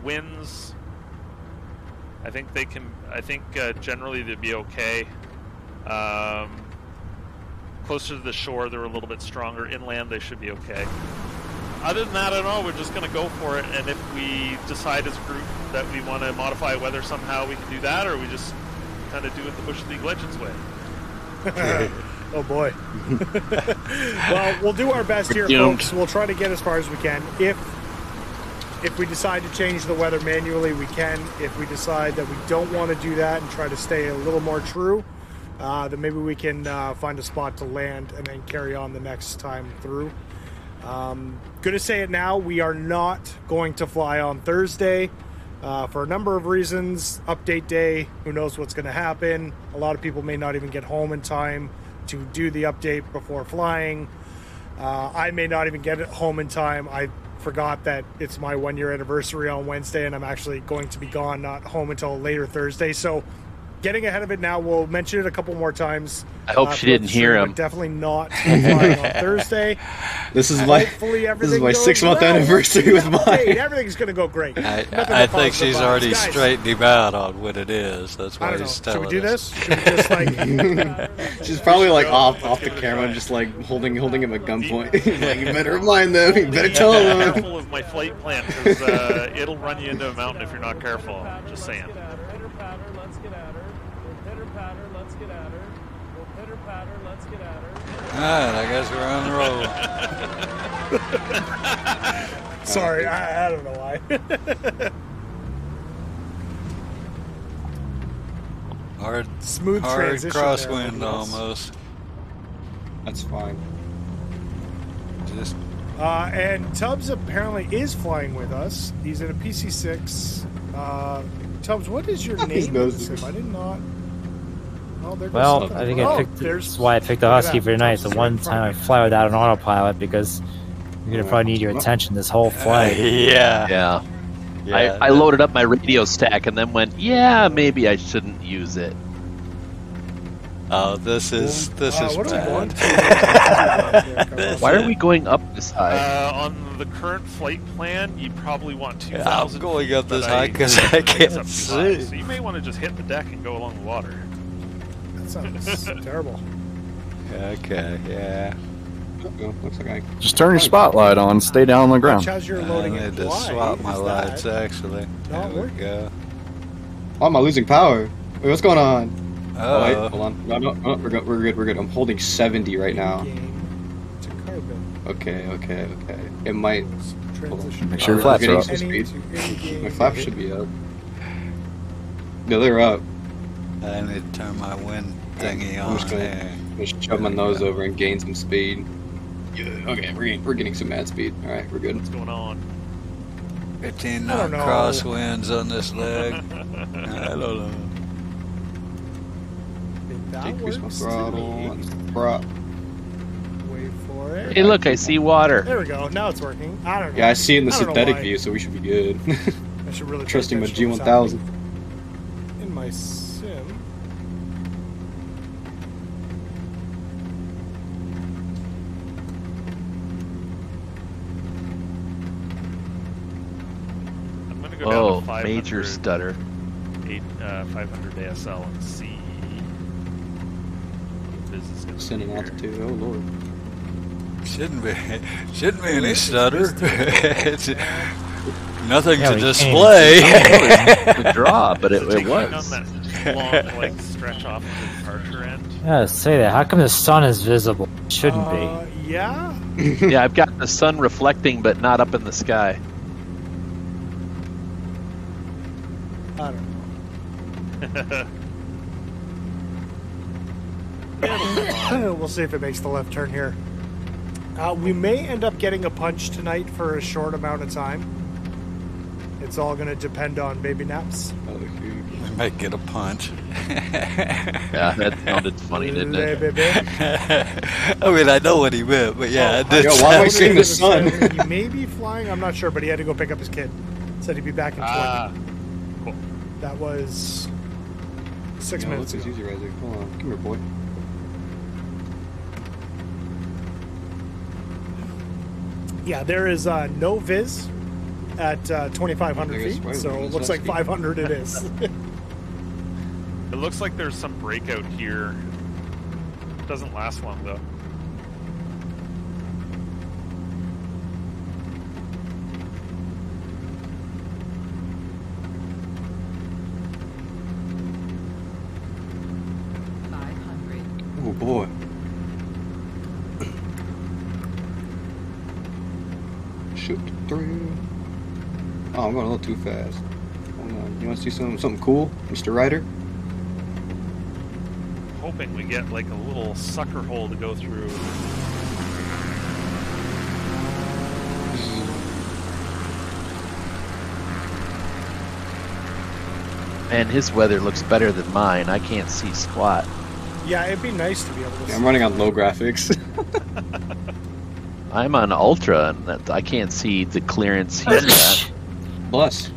winds, I think they can. I think generally they'd be okay. Closer to the shore, they're a little bit stronger. Inland, they should be okay. Other than that, I don't know. We're just going to go for it, and if we decide as a group that we want to modify weather somehow, we can do that, or we just kind of do it the Bush League Legends way. Oh boy. Well, we'll do our best here, folks. We'll try to get as far as we can. If we decide to change the weather manually, we can. If we decide that we don't want to do that and try to stay a little more true, then maybe we can find a spot to land and then carry on the next time through. Gonna say it now, we are not going to fly on Thursday for a number of reasons. Update day, who knows what's going to happen. A lot of people may not even get home in time to do the update before flying. I may not even get it home in time. I forgot that it's my 1-year anniversary on Wednesday, and I'm actually going to be gone, not home until later Thursday. So getting ahead of it now, we'll mention it a couple more times. I hope she didn't hear him. Definitely not flying on Thursday. This is my 6-month anniversary with mine. Hey, everything's going to go great. I think she's already straightened him out on what it is. That's why he's telling us. Should we do this? Should we just like... She's probably like off the camera, just like holding him at gunpoint. Like, you better remind them. You better tell them. Be careful of my flight plan, because it'll run you into a mountain if you're not careful. Just saying. Alright, I guess we're on the roll. Sorry, I don't know why. Smooth transition crosswind almost. That's fine. Just and Tubbs apparently is flying with us. He's in a PC-6. Tubbs, what is your name? I did not. Well, I think that's why I picked the Husky for tonight. It's the one time I fly without an autopilot, because you're going to probably need your attention this whole flight. Yeah. I loaded up my radio stack and then went, yeah, maybe I shouldn't use it. Oh, this is bad. Why are we going up this high? On the current flight plan, you probably want 2,000. I'm going up this high because I can't see. So you may want to just hit the deck and go along the water. Sounds terrible. Okay, yeah. Looks like I... Just turn your spotlight on, stay down on the ground. How's your loading? I need to swap my lights, actually. There we go. Oh, am I losing power? Wait, what's going on? Oh, wait, hold on. No, we're good. I'm holding 70 right now. Okay. It might... Make sure your flaps are up. My flaps should be up. No, they're up. I need to turn my wind thingy on. I'm just gonna shove my nose over and gain some speed. Yeah, okay, we're getting some mad speed. All right, we're good. What's going on? 15 knot crosswinds on this leg. I don't know. Decrease my throttle. Prop. Wait for it. Hey, look, I see water. There we go. Now it's working. I don't know. Yeah, I see it in the synthetic view, so we should be good. I should really trusting my G1000. In my Oh, major stutter. 500 ASL and see. Sending altitude. Oh lord. Shouldn't be any stutter. Nothing to display. The draw, but it was. On that long, like, stretch off of the departure end. Yeah, say that. How come the sun is visible? It shouldn't be. Yeah. Yeah, I've got the sun reflecting, but not up in the sky. I don't know. We'll see if it makes the left turn here. We may end up getting a punch tonight for a short amount of time. It's all going to depend on baby naps. We might get a punch. Yeah, that sounded funny, didn't it? I mean, I know what he meant, but yeah, it did. Yo, why am I seeing the sun? He may be flying. I'm not sure, but he had to go pick up his kid. Said he'd be back in 20. Cool. That was 6 minutes ago. Easy, Razor. Hold on. Come here, boy. Yeah, there is no viz. at 2,500 feet, so it looks like 500 it is. It looks like there's some breakout here. Doesn't last long though. Oh boy. Shoot through. Oh, I'm going a little too fast. Hold on. You want to see something cool, Mr. Ryder? Hoping we get like a little sucker hole to go through. Man, his weather looks better than mine. I can't see squat. Yeah, it'd be nice to be able to see. I'm running on low graphics. I'm on ultra, and I can't see the clearance he's at. Plus.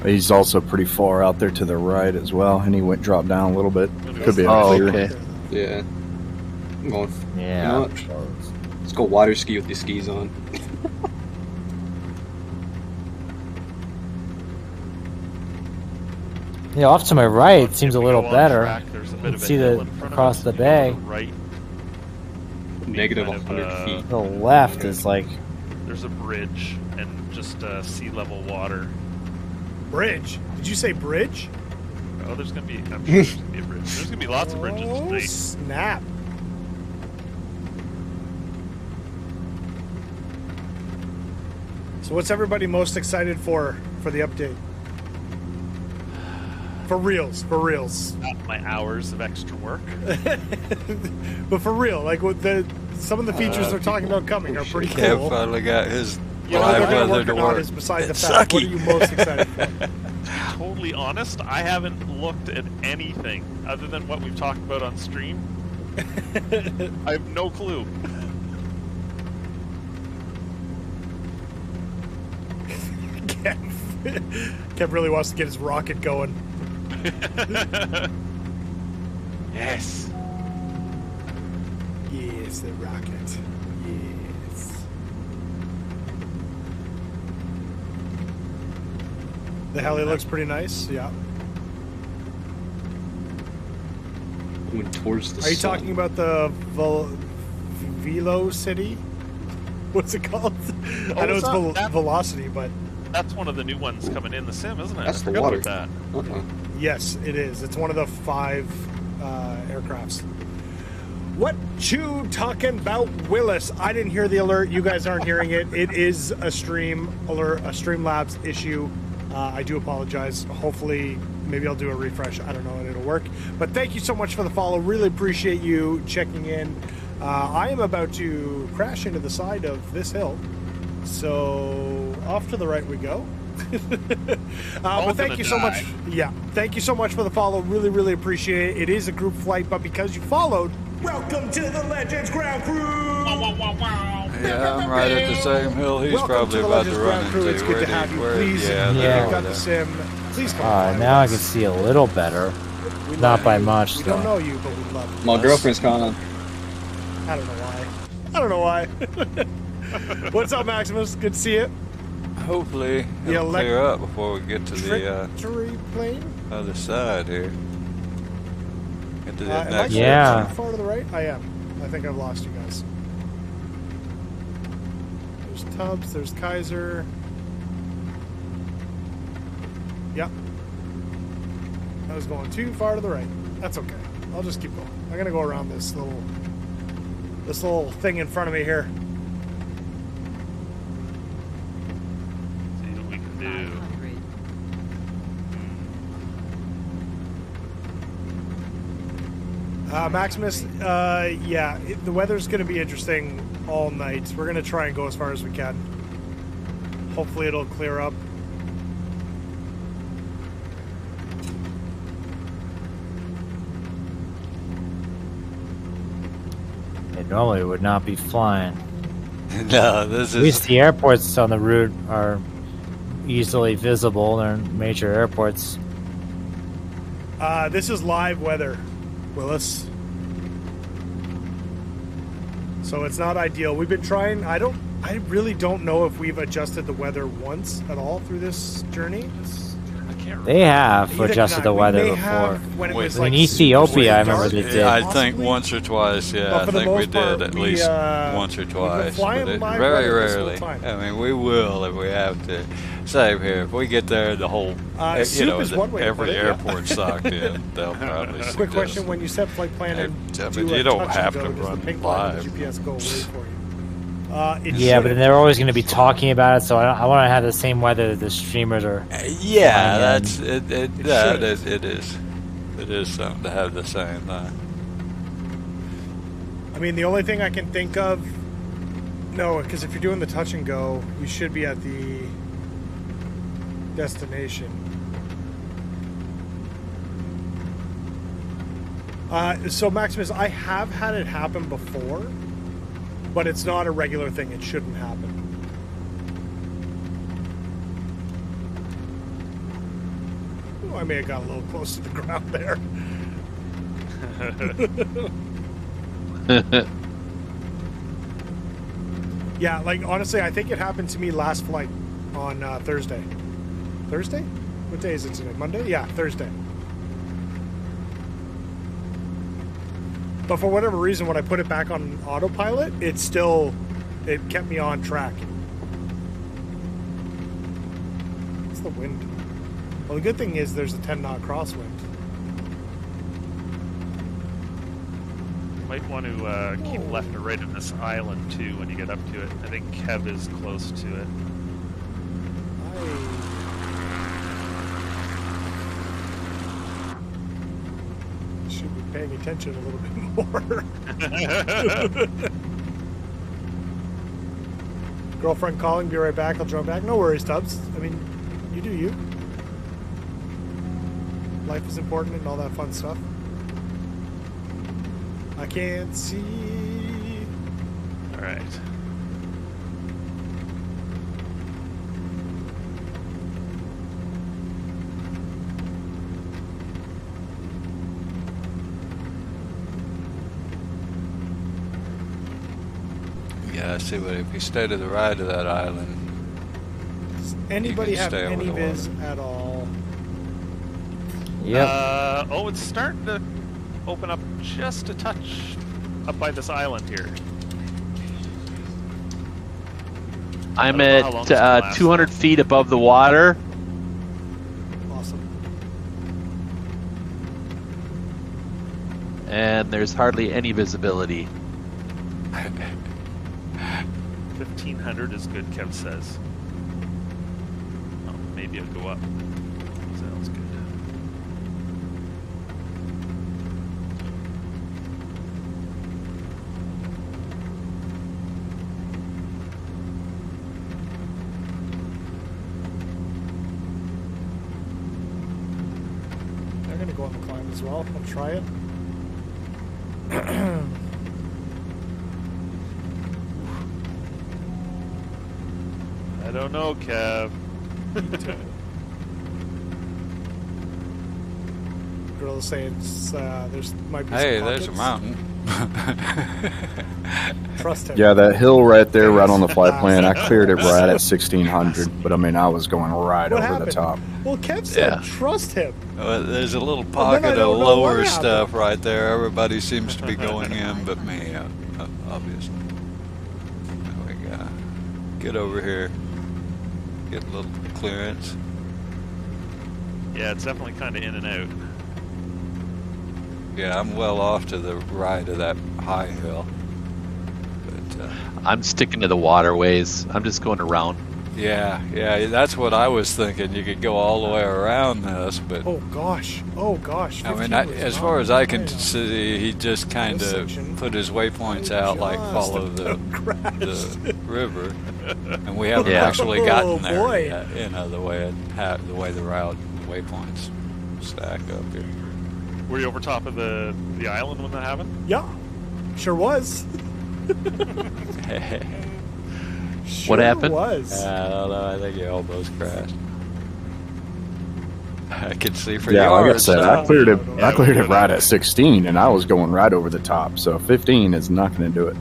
He's also pretty far out there to the right as well, and he dropped down a little bit. Could be clear. Okay. Yeah. I'm going. Yeah. You know what? Let's go water ski with the skis on. Yeah, off to my right it seems a little better. There's a You bit can of a see hill the in front of across us. the bay. Right. Negative Kind of, 100 feet. The left is like There's a bridge and just sea level water. Bridge? Did you say bridge? Oh, there's gonna be. I'm sure there's gonna be a bridge. There's gonna be lots of bridges Oh, tonight. snap. So what's everybody most excited for the update? For reals, for reals. Not my hours of extra work. But for real, like what some of the features they're talking about coming are pretty Kev cool. finally got his You know, live what they're weather working to on work. is beside the It's fact. What are sucky. you most excited for? To be totally honest, I haven't looked at anything other than what we've talked about on stream. I have no clue. Kev really wants to get his rocket going. Yes. Yes, the rocket. Yes. The heli looks pretty nice, yeah. Going towards the Are you sun. talking about the Velo City? What's it called? I know it's Velocity, but... That's one of the new ones coming in the sim, isn't it? That's I the forgot water. about that. yes, it is. It's one of the 5 aircrafts. What you talking about, Willis? I didn't hear the alert. You guys aren't hearing it. It is a stream alert, a Streamlabs issue. I do apologize. Hopefully, maybe I'll do a refresh. I don't know, and it'll work. But thank you so much for the follow. Really appreciate you checking in. I am about to crash into the side of this hill. So off to the right we go. But thank you so much. Yeah, thank you so much for the follow. Really, really appreciate it. It is a group flight, but because you followed, welcome to the Legends Ground Crew. Yeah, I'm right at the same hill he's Welcome probably to the about Legends to run Ground Crew. into. It's good to have you. Please, yeah, you've got the sim. Please come by now I with can us. see a little better. Not by much, We though. don't know you, but we love you. My girlfriend's calling. I don't know why. I don't know why. What's up, Maximus? Good to see you. Hopefully it'll clear up before we get to the Victory plane? other side here. Get to the Am I next Yeah. too far to the right? I am. I think I've lost you guys. There's Tubbs, there's Kaiser. Yep. I was going too far to the right. That's okay. I'll just keep going. I'm gonna go around this little thing in front of me here. See what we can do. Maximus, yeah, the weather's going to be interesting all night. We're going to try and go as far as we can. Hopefully it'll clear up. It normally would not be flying. No, this is... At least the airports on the route are easily visible. They're major airports. This is live weather, Willis. So it's not ideal. We've been trying. I don't I really don't know if we've adjusted the weather once at all through this journey. They have adjusted the weather before. When it was in Ethiopia, I remember they did. I think once or twice, yeah. I think we did at least once or twice. But very rarely. I mean, we will if we have to. Same here. If we get there, the whole, every airport socked in, they'll probably suggest. Quick question, when you set flight plan and you don't have to run live. GPS go away for you? Yeah, but then they're always going to be talking about it, so I want to have the same weather that the streamers are. Yeah, that's it. It is something to have the same. I mean, the only thing I can think of, no, because if you're doing the touch and go, you should be at the destination. So Maximus, I have had it happen before. But it's not a regular thing. It shouldn't happen. Oh, I may have got a little close to the ground there. Yeah, like, honestly, I think it happened to me last flight on Thursday. Thursday? What day is it today? Monday? Yeah, Thursday. But for whatever reason, when I put it back on autopilot, it kept me on track. It's the wind. Well, the good thing is there's a 10-knot crosswind. You might want to keep left or right of this island, too, when you get up to it. I think Kev is close to it. Paying attention a little bit more. Girlfriend calling, be right back, I'll join back. No worries, Tubbs. I mean, you do you. Life is important and all that fun stuff. I can't see. Alright. Yeah, I see, but if you stay to the right of that island... Does anybody have any viz at all? Yep. It's starting to open up just a touch up by this island here. I'm at 200 feet above the water. Awesome. And there's hardly any visibility. 1500 is good, Kev says. Oh, maybe it'll go up. Sounds good. They're going to go on the climb as well. I'll try it. I don't know, Kev. Girl is saying there's might be hey, some there's a mountain. Trust him. Yeah, that hill right there, right on the flight plan, I cleared it right at 1600, but I mean, I was going right over the top. Well, Kev said trust him. Well, there's a little pocket of lower stuff right there. Everybody seems to be going in, but me, obviously. There we go. Get over here. Get a little clearance. Yeah, it's definitely kind of in and out. Yeah, I'm well off to the right of that high hill. But I'm sticking to the waterways. I'm just going around. Yeah, that's what I was thinking. You could go all the way around this, but... Oh, gosh. I mean, as far as I can see, he just kind of put his waypoints out, like follow the river. And we haven't actually gotten there yet, the way the route waypoints stack up here. Were you over top of the island when that happened? Yeah, sure was. What happened? Was. I don't know. I think you almost crashed. I can see for like I yards. said, I cleared it right at 16, and I was going right over the top. So 15 is not going to do it.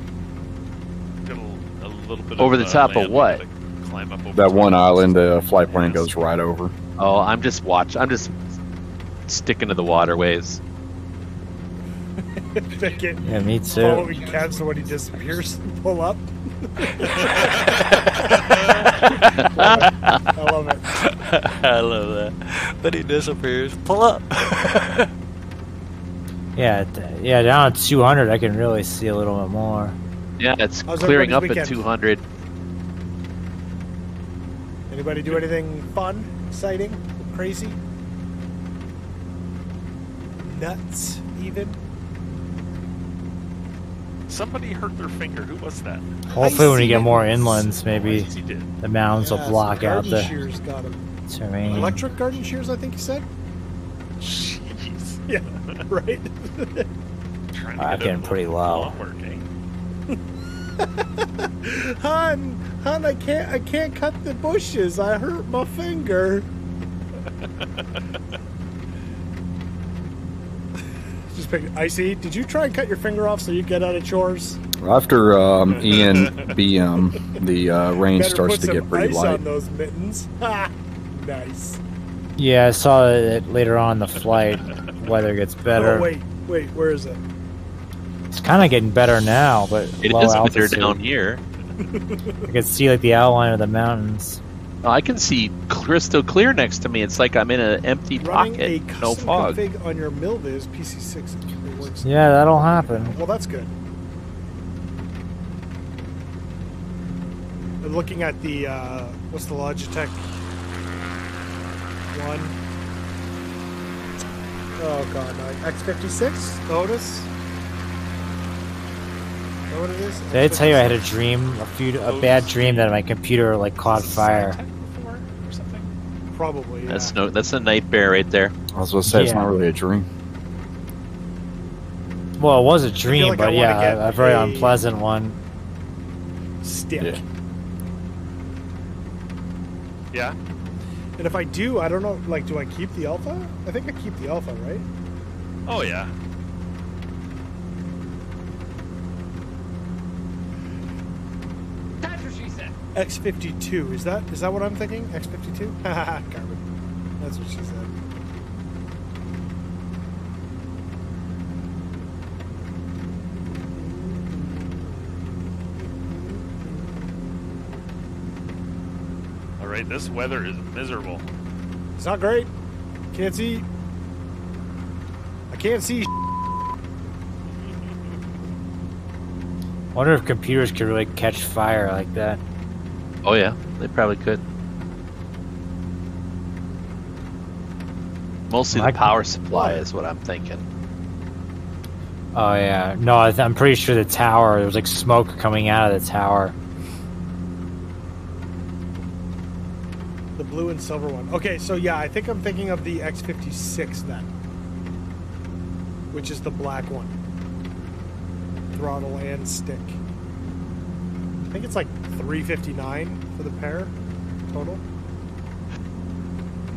Got a little bit Over the top of what? Climb up over That one island the flight plan goes right over. Oh, I'm just sticking to the waterways. Yeah, me too. Following Kev so when he disappears, pull up. I love it. I love that. But he disappears. Pull up. Yeah, down at 200, I can really see a little bit more. Yeah, it's How's clearing up everybody's at weekend? 200. Anybody do anything fun, exciting, crazy? Nuts, even? Somebody hurt their finger. Who was that? Hopefully when we get more inlands, maybe He did. the mountains will block out the shears got him. terrain. Electric garden shears, I think you said? Jeez. Yeah, right? I'm getting pretty low. Hun, I can't cut the bushes. I hurt my finger. Just pick Icy. Did you try and cut your finger off so you get out of chores? After Ian BM, the rain Better starts put to get some pretty ice light. on those mittens. Ha! Nice. Yeah, I saw it later on in the flight. Weather gets better. Oh, wait, where is it? It's kind of getting better now, but It low is, but altitude. they're down here. I can see like the outline of the mountains. Oh, I can see crystal clear next to me. It's like I'm in an empty Running pocket. a No custom fog. config on your Milviz PC6 it works. Yeah, that'll happen. Well, that's good. I'm looking at the what's the Logitech one? Oh god, no. X56 Otis. Is that what it is? Did I tell you I had a dream, a bad dream that my computer like caught fire? Probably. Yeah. That's a night bear right there. I was going to say, it's Yeah. not really a dream. Well, it was a dream, like I but wanna yeah, get a very a- unpleasant one. Stick. Yeah. Yeah. And if I do, I don't know. Like, do I keep the alpha? I think I keep the alpha, right? Oh yeah. That's what she said. X52. Is that what I'm thinking? X52? Haha, Carmen. That's what she said. All right. This weather is miserable. It's not great. Can't see. I can't see. Wonder if computers could really catch fire like that. Oh yeah, they probably could. Mostly the power supply is what I'm thinking. Oh yeah, no, I'm pretty sure the tower. There was like smoke coming out of the tower. The blue and silver one. Okay, so yeah, I think I'm thinking of the X56 then, which is the black one. Throttle and stick. I think it's like $359 for the pair total.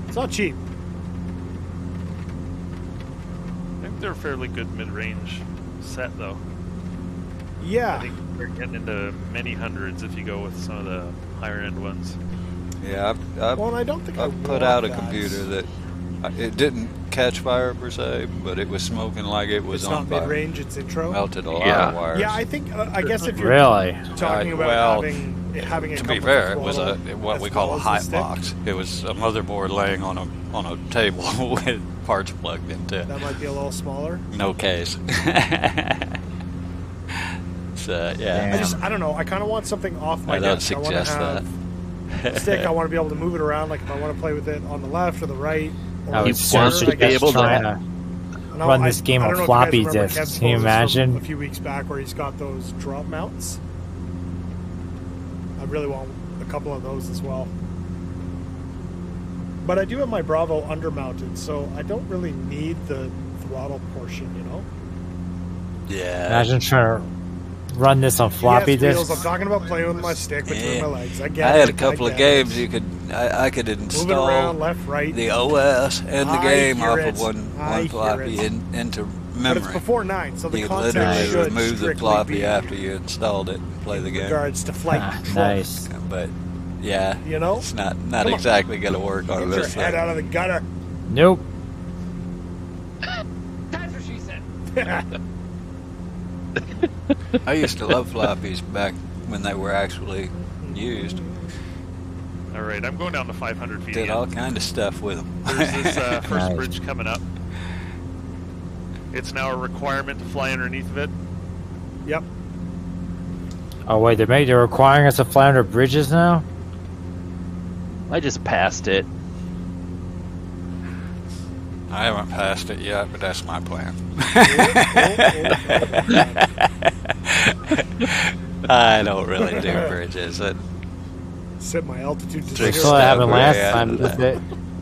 It's not cheap. I think they're a fairly good mid-range set, though. Yeah. I think we're getting into many hundreds if you go with some of the higher-end ones. Yeah, I've Well, I don't think I put want out a that. computer that it didn't catch fire per se, but it was smoking like it was It's on not fire. mid-range, it's intro. Melted a lot Yeah. of wires. Yeah, I think. I guess if you're Really? talking about Well, having a to be couple fair, of it was throttle what as we call well a as the hot stick. box. It was a motherboard laying on a table with parts plugged into it. That might be a little smaller. No case. So yeah, I don't know. I kind of want something off my I don't desk. I want suggest to that. have a stick. I want to be able to move it around. Like if I want to play with it on the left or the right. Or I He was wants seriously to be able to- trying to No, run this game I on don't know if floppy you guys remember disks. Kev's Can you photos from imagine? a few weeks back where he's got those drop mounts. I really want a couple of those as well. But I do have my Bravo undermounted, so I don't really need the throttle portion, you know? Yeah. Imagine trying to run this on floppy Yes, Wheels, disks. I'm talking about playing with my stick between Yeah. my legs. I get I it. had a couple of get games it. I could Move it install around, left, right. the OS and the I game hear off it. of I one hear floppy it. into memory. But it's before 9, so the You context literally should remove the strictly floppy be after you installed it and play the in game. regards to flight control. Nice. But yeah, You know? it's not Come on. exactly going to work on Get your this head thing. out of the gutter. Nope. That's what she said. I used to love floppies back when they were actually used. All right, I'm going down to 500 feet. Did again. all kind of stuff with them. There's this first Nice. bridge coming up. It's now a requirement to fly underneath of it. Yep. Oh wait, they're requiring us to fly under bridges now? I just passed it. I haven't passed it yet, but that's my plan. I don't really do bridges. Set my altitude to Six. I saw that happen last Yeah. time.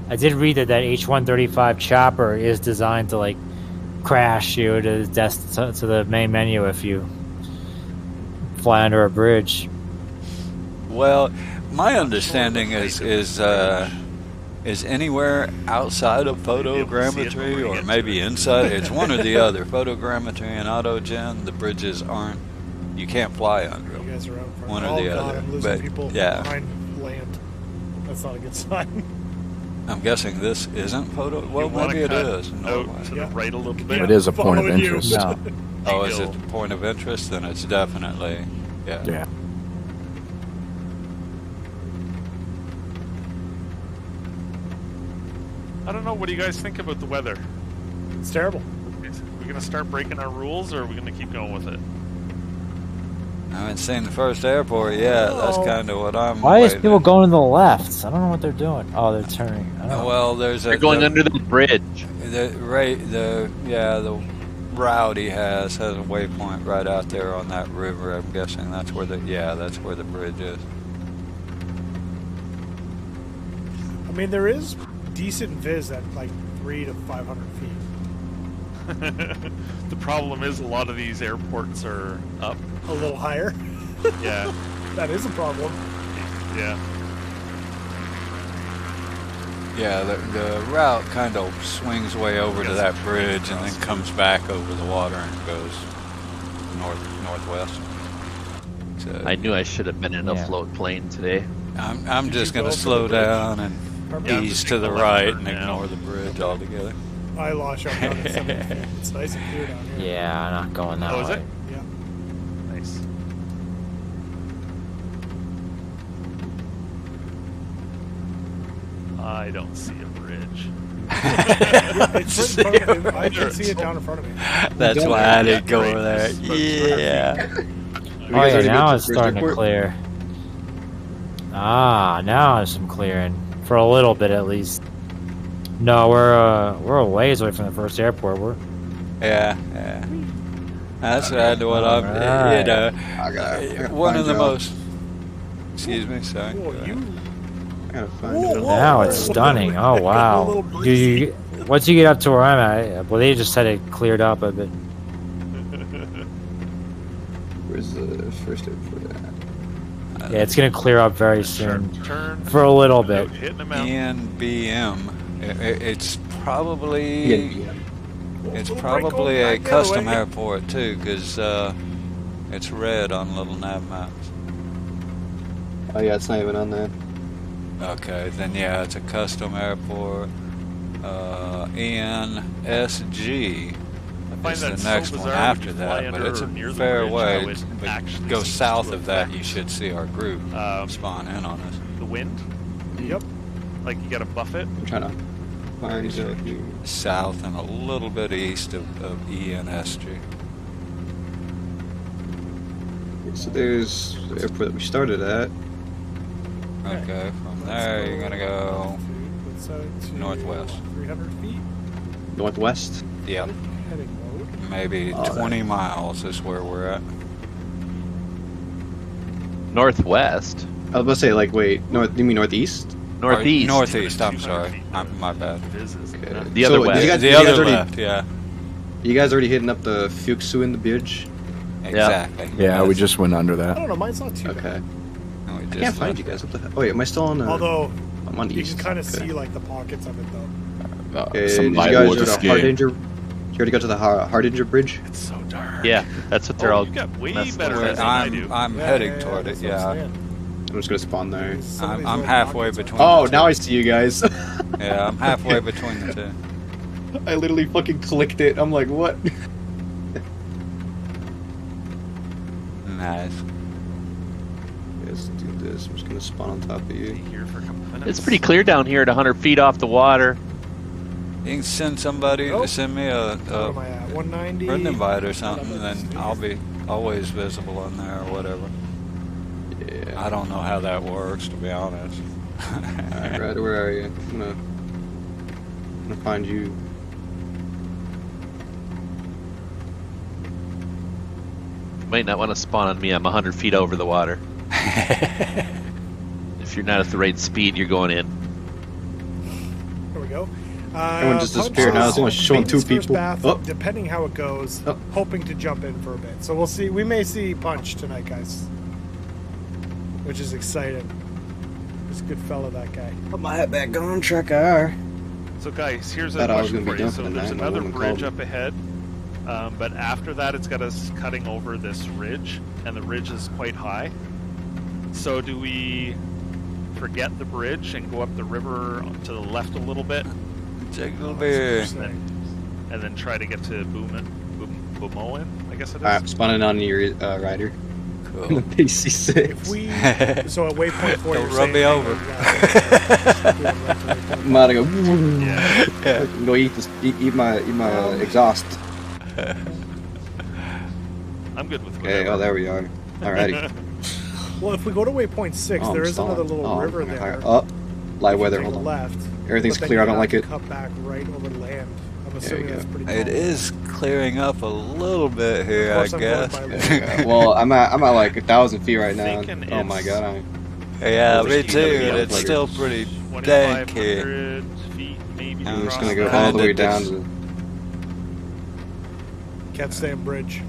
I did read that H-135 chopper is designed to like crash you to the main menu if you fly under a bridge. Well, my understanding is anywhere outside of photogrammetry or maybe inside. It's one or the other. Photogrammetry and autogen, the bridges aren't. You can't fly under You them. guys are out in front. One or Oh, the God, other. I'm losing But, people yeah. behind land. That's not a good sign. I'm guessing this isn't photo. Well, You wanna maybe it cut is. out Norway. to Yeah. the right a little bit. It is a point of Following you. interest. No. Oh, is it a point of interest? Then it's definitely, yeah. Yeah. I don't know. What do you guys think about the weather? It's terrible. Are we going to start breaking our rules, or are we going to keep going with it? I haven't seen the first airport yet. That's kind of what I'm. Why is waiting. people going to the left? I don't know what they're doing. Oh, they're turning. I don't know. Well, there's They're going under the bridge. The route he has a waypoint right out there on that river. I'm guessing that's where the bridge is. I mean, there is decent viz at like 300 to 500 feet. The problem is a lot of these airports are up. A little higher. Yeah, That is a problem. yeah. Yeah, the route kind of swings way over to that bridge and then comes back over the water and goes northwest. So I knew I should have been in a float plane today. I'm Did just you going go to to slow the bridge? down and Yeah, ease just to take the the left right turn and now. ignore the bridge altogether. I lost you down at 70 feet. It's nice and clear down here. Yeah, I'm not going that Oh, way. is it? Yeah. Nice. I don't see a bridge. It's right in front of me. I can see it down in front of me. That's why I didn't go over there. Yeah. Oh yeah, now it's starting to clear. Ah, now there's some clearing for a little bit at least. No, we're a ways away from the first airport. Yeah. That's what I'm. Alright. You know, I gotta one find of the y'all. most. Excuse me, sorry. Whoa, Go ahead. I gotta find Whoa, y'all. whoa. Now it's stunning. Oh wow. Little Once you get up to where I'm at, well, they just said it cleared up a bit. Where's the first airport at? Yeah, it's gonna clear up very soon Turn. for a little bit. Hitting them out. ENBM. It's probably Yeah. it's Little probably break a on back custom the other way. airport too, because it's red on little nav maps. Oh yeah, it's not even on there. Okay, then yeah, it's a custom airport. ENSG I find is that the so next one bizarre after when you fly that, but under it's a or near the fair bridge, way. how it But actually go seems south to of that, affect, you should see our group spawn in on us. the wind. Yep. Like you got to buff it. I'm trying to find you. South and a little bit east of ENSG. So there's the airport that we started at. Okay, from there you're gonna go Let's set it to northwest. 300 feet. Northwest. Yep, Heading mode. maybe Oh, 20 miles is where we're at. Northwest. I was about to say, like, wait, you mean northeast? Northeast. Northeast, I'm 200 sorry. feet. My bad. Viz is Okay. nuts. The other way. You guys, The you guys other already, left, yeah. You guys already hitting up the Fuchsu in the bridge? Exactly. Yeah, we just went under I that. don't know. Mine's not too bad. Okay. And we I just can't find left you guys. What the hell? Oh wait, am I still on? Although I'm on you east. can kind of Okay. see like the pockets of it though. Okay, Some did you light guys water go to skiing. Hard Danger? you already go to the Hardinger Bridge? It's so dark. Yeah, that's what they're all. You got way messing better with. than I do. I'm heading toward it. Yeah, I'm just gonna spawn there. I'm halfway between. Oh, the now two. I see you guys. Yeah, I'm halfway between the two. I literally fucking clicked it. I'm like, what? Nice. Let's do this. I'm just gonna spawn on top of you. Here for a couple minutes. It's pretty clear down here at 100 feet off the water. You can send somebody to send me What am I at? 190. friend invite or something, then I'll be always visible on there or whatever. Yeah. I don't know how that works, to be honest. Alright, Ryder, where are you? I'm gonna find you. You might not want to spawn on me. I'm 100 feet over the water. If you're not at the right speed, you're going in. There we go. Everyone just disappeared. Now it's only showing two people. Depending how it goes, hoping to jump in for a bit. So we'll see. We may see Punch tonight, guys, which is exciting. He's a good fella, that guy. Put my hat back on, Trekker. So guys, here's a question for you. So there's another bridge up ahead, but after that it's got us cutting over this ridge, and the ridge is quite high. So do we forget the bridge and go up the river to the left a little bit? And then try to get to Boomoen, I guess it is? Alright, spawning on your Ryder. Cool. PC6. If we, so at waypoint 4, Don't run me over. I'm about to go. Yeah. Go eat my exhaust. I'm good with Okay. whatever. Oh, there we are. Alrighty. Well, if we go to waypoint 6, there is another little river there. Oh, light weather. Take Hold a on. left. Everything's But then clear. I you don't like have it. to cut back right over the land. I'm assuming you that's go. pretty cool. It is clearing up a little bit here, I Of course I'm going guess. by Yeah, well, I'm at like 1,000 feet right now. Thinking Oh my it's- god. Yeah, Well, me just keep it too. up, It's like still it's pretty dank here. 2,500 feet maybe. I'm just across gonna go that. all the way And down it's- to. Can't stay on bridge.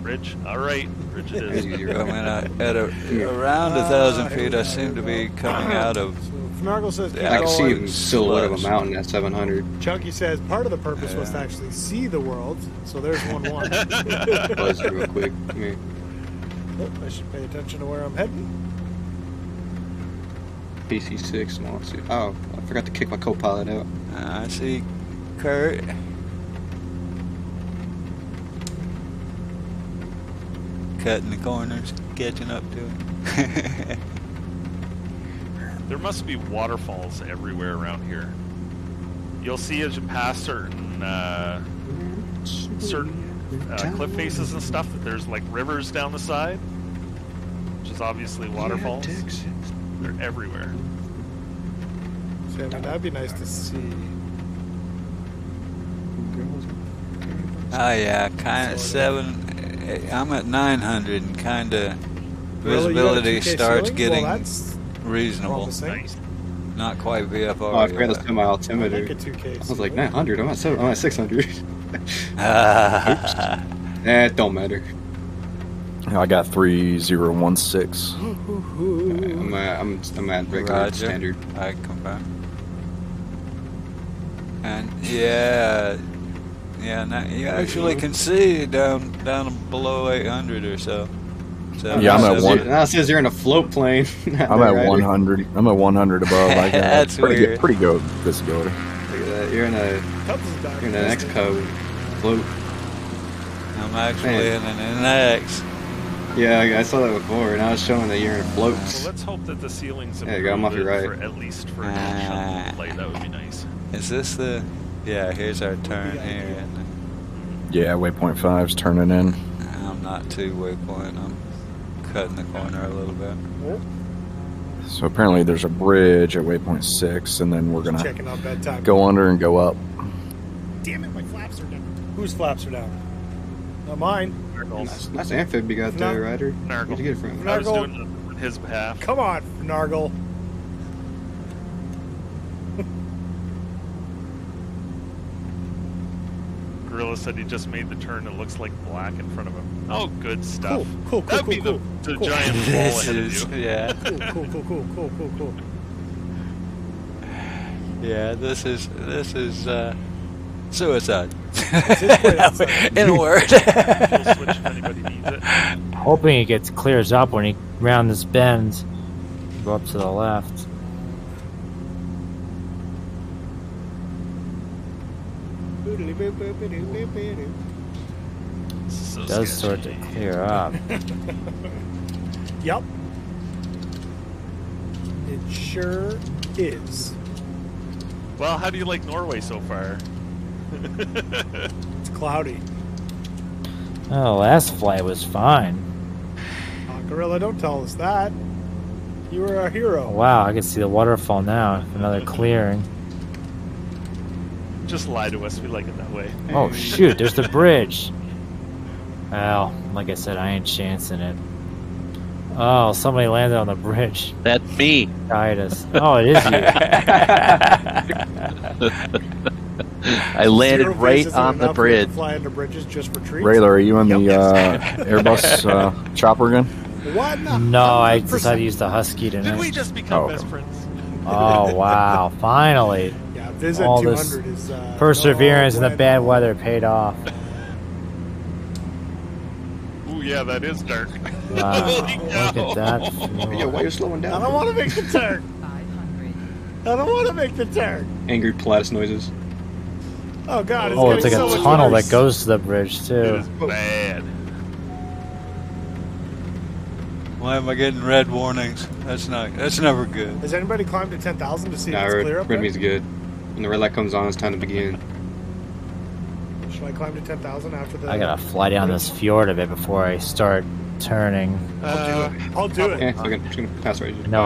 Bridge. All right, bridge it is. Around 1,000 feet, I seem to be coming out of. So Fnargle says, keep Yeah, I can see going. the silhouette of a Slush. mountain at 700. Chunky says part of the purpose was to actually see the world. So there's 1-1. Buzz real quick. Come here. Oh, I should pay attention to where I'm heading. PC6. No, let's see. Oh, I forgot to kick my co-pilot out. I see Kurt. Cutting the corners, catching up to it. There must be waterfalls everywhere around here. You'll see as you pass certain cliff faces and stuff that there's like rivers down the side, which is obviously waterfalls. They're everywhere. So, I mean, that'd be nice to see. Oh yeah, kind of 7. I'm at 900 and kind of Really? You got a visibility 2K starts ceiling? getting Well, that's reasonable. promising. Nice. Not quite VFR. Oh, I forgot to set my I altimeter. like a 2K. I was like 900. I'm at 600. Ah. It don't matter. I got 3016. I'm at regular Roger. standard. I confirm. And yeah, now you actually can see down below 800 or so. So Yeah, I'm at one. Now it says you're in a float plane. I'm at 100. I'm at 100 above. I got That's weird. pretty good visibility. Look at that. You're in an X-Code float. I'm actually in an NX. Yeah, I saw that before, and I was showing that you're in a float. So let's hope that the ceilings There you go, I'm off your improved right. for at least for a light. That would be nice. Is this the? Yeah, here's our turn here. Yeah, waypoint 5's turning in. I'm not too waypoint. I'm cutting the corner a little bit. So apparently there's a bridge at waypoint 6, and then we're gonna Checking out bedtime. go under and go up. Damn it, my flaps are down. Whose flaps are down? Not mine. Nice amphib you got there, Ryder. Nargle. Where'd you get it from? I was Nargle. doing it on his behalf. Come on, Nargle. Gorilla said he just made the turn. It looks like black in front of him. Oh, good stuff. Cool. That'd be the cool. giant ball This ahead of is you. yeah, Cool. yeah. This is Suicide. In a word. Fuel switch if anybody needs it. Hoping it gets clears up when he round this bend. Go up to the left. So Does sketchy. start to clear up. Yep. It sure is. Well, how do you like Norway so far? It's cloudy. Oh, last flight was fine. Oh, Gorilla, don't tell us that. You were our hero. Wow, I can see the waterfall now. Another clearing. Just lie to us. We like it that way. Oh shoot, there's the bridge. Well, like I said, I ain't chancing it. Oh, somebody landed on the bridge. That's me. Guide us. Oh, it is you. I landed Zero right faces on the enough bridge. to fly under bridges just for treats. Rayler, are you in the Airbus chopper again? What? No, I 100%. decided to use the Husky Did we tonight. just become Oh. best friends? Oh wow, finally. Yeah, Viz at All 200 this is Perseverance no in the way. bad weather paid off. Ooh, yeah, that is dark. Wow, Holy look cow. at that. Yo, why are you slowing I down? don't want to make the turn. I don't want to make the turn. Angry Pilatus noises. Oh god, it's Oh, it's like getting a so much tunnel worse. that goes to the bridge It too. is bad. Why am I getting red warnings? That's never good. Has anybody climbed to 10,000 to see Nah, if it's clear up there? Redme's good. When the red light comes on, it's time to begin. Should I climb to 10,000 after the... I gotta fly down this fjord a bit before I start turning. I'll do it. Yeah, so I'm just gonna pass right I know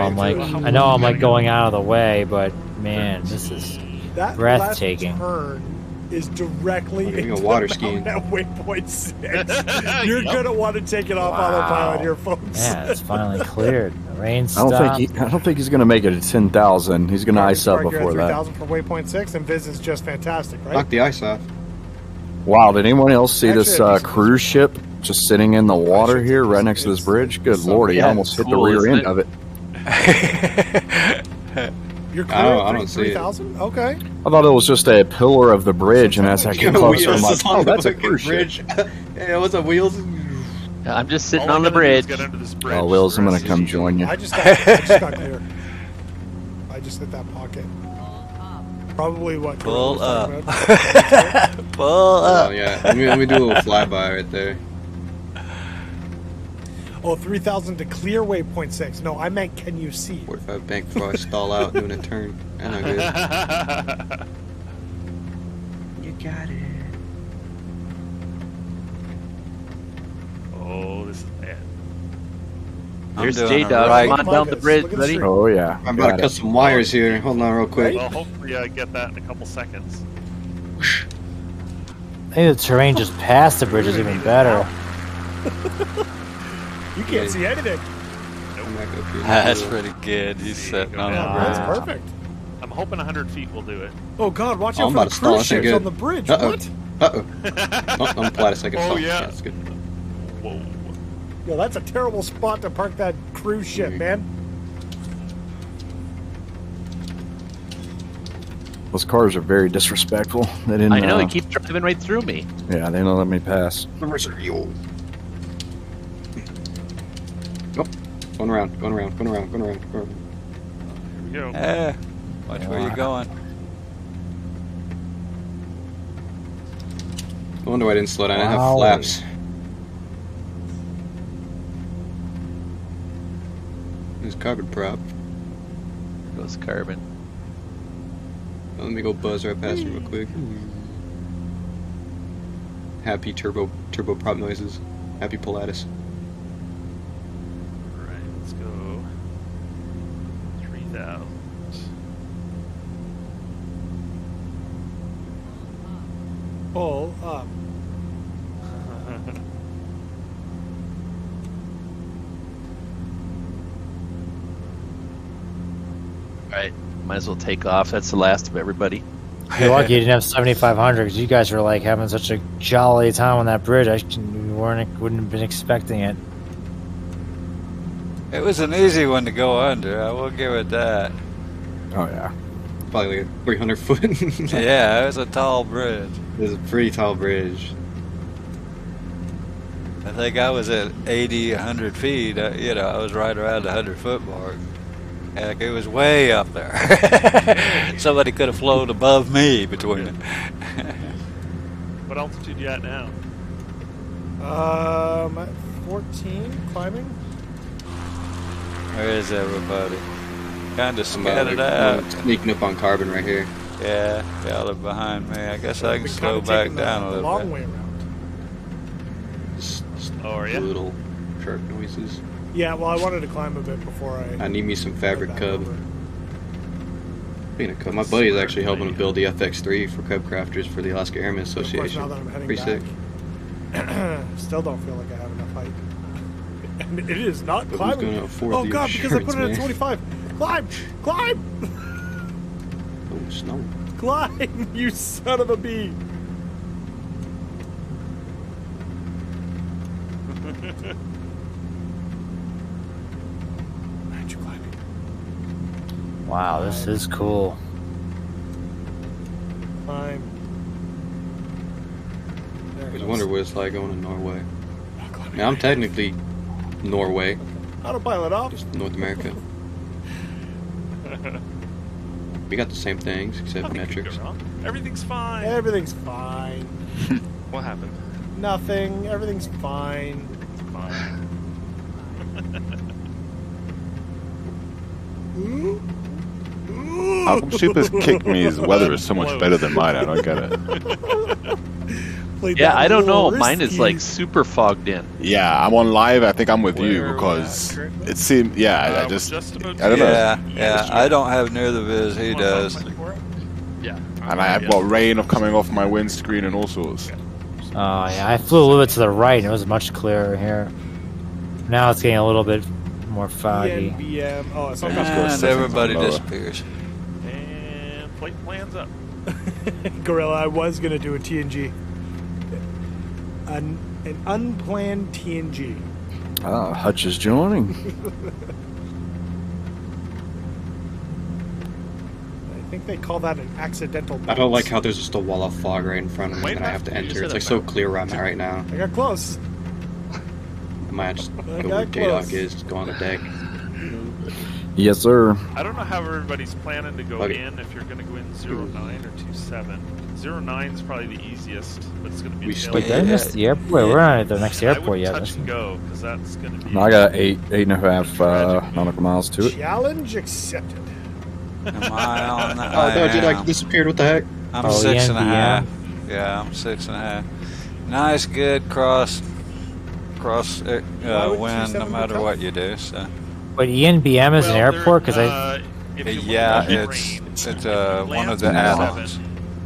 I'm like going out of the way, but man, this is That breathtaking. last turn is directly Like being a into water the skiing. mountain at waypoint 6. You're gonna want to take it off autopilot here, folks. Yeah, it's finally cleared. The rain I stopped. don't think he's going to make it to 10,000. He's going to ice up You're at before that. 3,000 for waypoint 6, and Viz is just fantastic, right? Knock the ice off. Wow, did anyone else see Actually, this at least- cruise ship just sitting in the water here right next to this bridge? Good lord, he Yeah, almost hit the cool, rear isn't end it? of it. You're I don't- I clear don't at see it. 3,000? Okay. I thought it was just a pillar of the bridge, and as I get closer, I'm like, oh, that's a cruise ship. bridge. Hey, what's up, Wheels? I'm just sitting All on I the gotta do is bridge. Get under this bridge. Oh, Wills, I'm The going rest to come is easy. join you. I just got clear. I just hit that pocket. Probably what? Pull Gorilla up. was talking about. Pull Oh, up. yeah. Let me do a little flyby right there. Oh, 3,000 to clear waypoint 6. No, I meant can you see? 45 bank before I stall out doing a turn. And I'm good. You got it. Oh, this is bad. There's doing J a Dog. right- Come on down the bridge, Look at the buddy. street. Oh, yeah. I'm about Got to cut it. some wires here. Hold on real quick. Well, hopefully I get that in a couple seconds. I think the terrain just past the bridge is even better. You can't see anything. I'm back up here. That's pretty good. He's sitting on Yeah, the wow. That's perfect. I'm hoping 100 feet will do it. Oh God, watch Oh, out I'm for about the to stall. cruise That's not ships good. on the bridge. Uh-oh. What? Uh-oh. Oh, I'm glad a second Oh, stall. yeah. That's good. Whoa. Yo, that's a terrible spot to park that cruise ship, man. Those cars are very disrespectful. They didn't. I know, they keep driving right through me. Yeah, they didn't let me pass. Yo. Oh, going around. Here we go. Watch where you're going. I wonder why I didn't slow down. I didn't have Wow. flaps. There's carbon prop. There goes carbon. Let me go buzz right past him real quick. Happy turbo prop noises. Happy Pilatus. Alright, let's go. 3,000. Pull up. Alright, might as well take off. That's the last of everybody. You're lucky you didn't have 7,500 because you guys were like having such a jolly time on that bridge. Wouldn't have been expecting it. It was an easy one to go under. I will give it that. Oh, yeah. probably like a 300-foot. Yeah, it was a tall bridge. It was a pretty tall bridge. I think I was at 80, 100 feet. You know, I was right around the 100-foot mark. Heck, it was way up there. Somebody could have flown above me between it. What altitude you at now? At 14, climbing. Where is everybody? Kind of scattered out. Sneaking up on carbon right here. Yeah, y'all are behind me. I guess I can slow back down a little long bit. way around. Just are you? little sharp noises. Yeah, well, I wanted to climb a bit before I need me some fabric cub. over. Speaking of cub, my buddy is actually helping to build the FX3 for Cub Crafters for the Alaska Airmen Of course, Association. now that I'm heading Pretty back, sick. still don't feel like I have enough height. And it is not But who's climbing. gonna afford Oh the god, because I put it at insurance, 25. Climb! Climb! Oh, snow. Climb, you son of a bee! Aren't you climbing? Wow, this is cool. Climb. I There it always goes. wonder what it's like going to Norway. Oh, climbing. Now, I'm technically Norway, Autopilot off. just North America. We got the same things, except Nothing could metrics. go wrong. Everything's fine. Everything's fine. What happened? Nothing. Everything's fine. It's fine. How come Super's kicked me? His weather is so much better than mine. I don't get it. Played Yeah, that I don't know. little Mine is risky. like super fogged in. Yeah, I'm on live. I think I'm with you Where because we at? it seemed. Yeah, I We're just. just about I don't know. Yeah, I don't have near the viz he Wanna does. find something for it? Yeah. And I have got rain coming off my windscreen and all sorts. Oh yeah, I flew a little bit to the right and it was much clearer here. Now it's getting a little bit more foggy. ENBM. Oh, it's not Maybe it's got And settings everybody on lower. disappears. And flight plans up. Gorilla, I was going to do a TNG. An unplanned TNG. Ah, Hutch is joining. I think they call that an accidental I don't like bounce. how there's just a wall of fog right in front of me Wait, and I have to you just enter. said It's that like so back. clear where I'm at right now. I got close. I might just I go where got J-Dog close. is, go on the deck. Yes, sir. I don't know how everybody's planning to go Okay. in, if you're going to go in 09 or 27. 09 is probably the easiest, but it's going to be We a split Wait, tailwind. did I miss the airport? We're not at the next I airport wouldn't yet. touch and go, because that's going to be... No, I got eight and a half nautical miles to it. Challenge accepted. Am I on that? Oh, no, I J-Dog am. disappeared. What the heck? I'm Oh, 6.5. ENBM. Yeah, I'm 6.5. Nice, good cross Why would you wind, no seven matter become? what you do. So. But ENBM is an airport because if you Yeah, look at it's rain, it's land one of the 07, add-ons.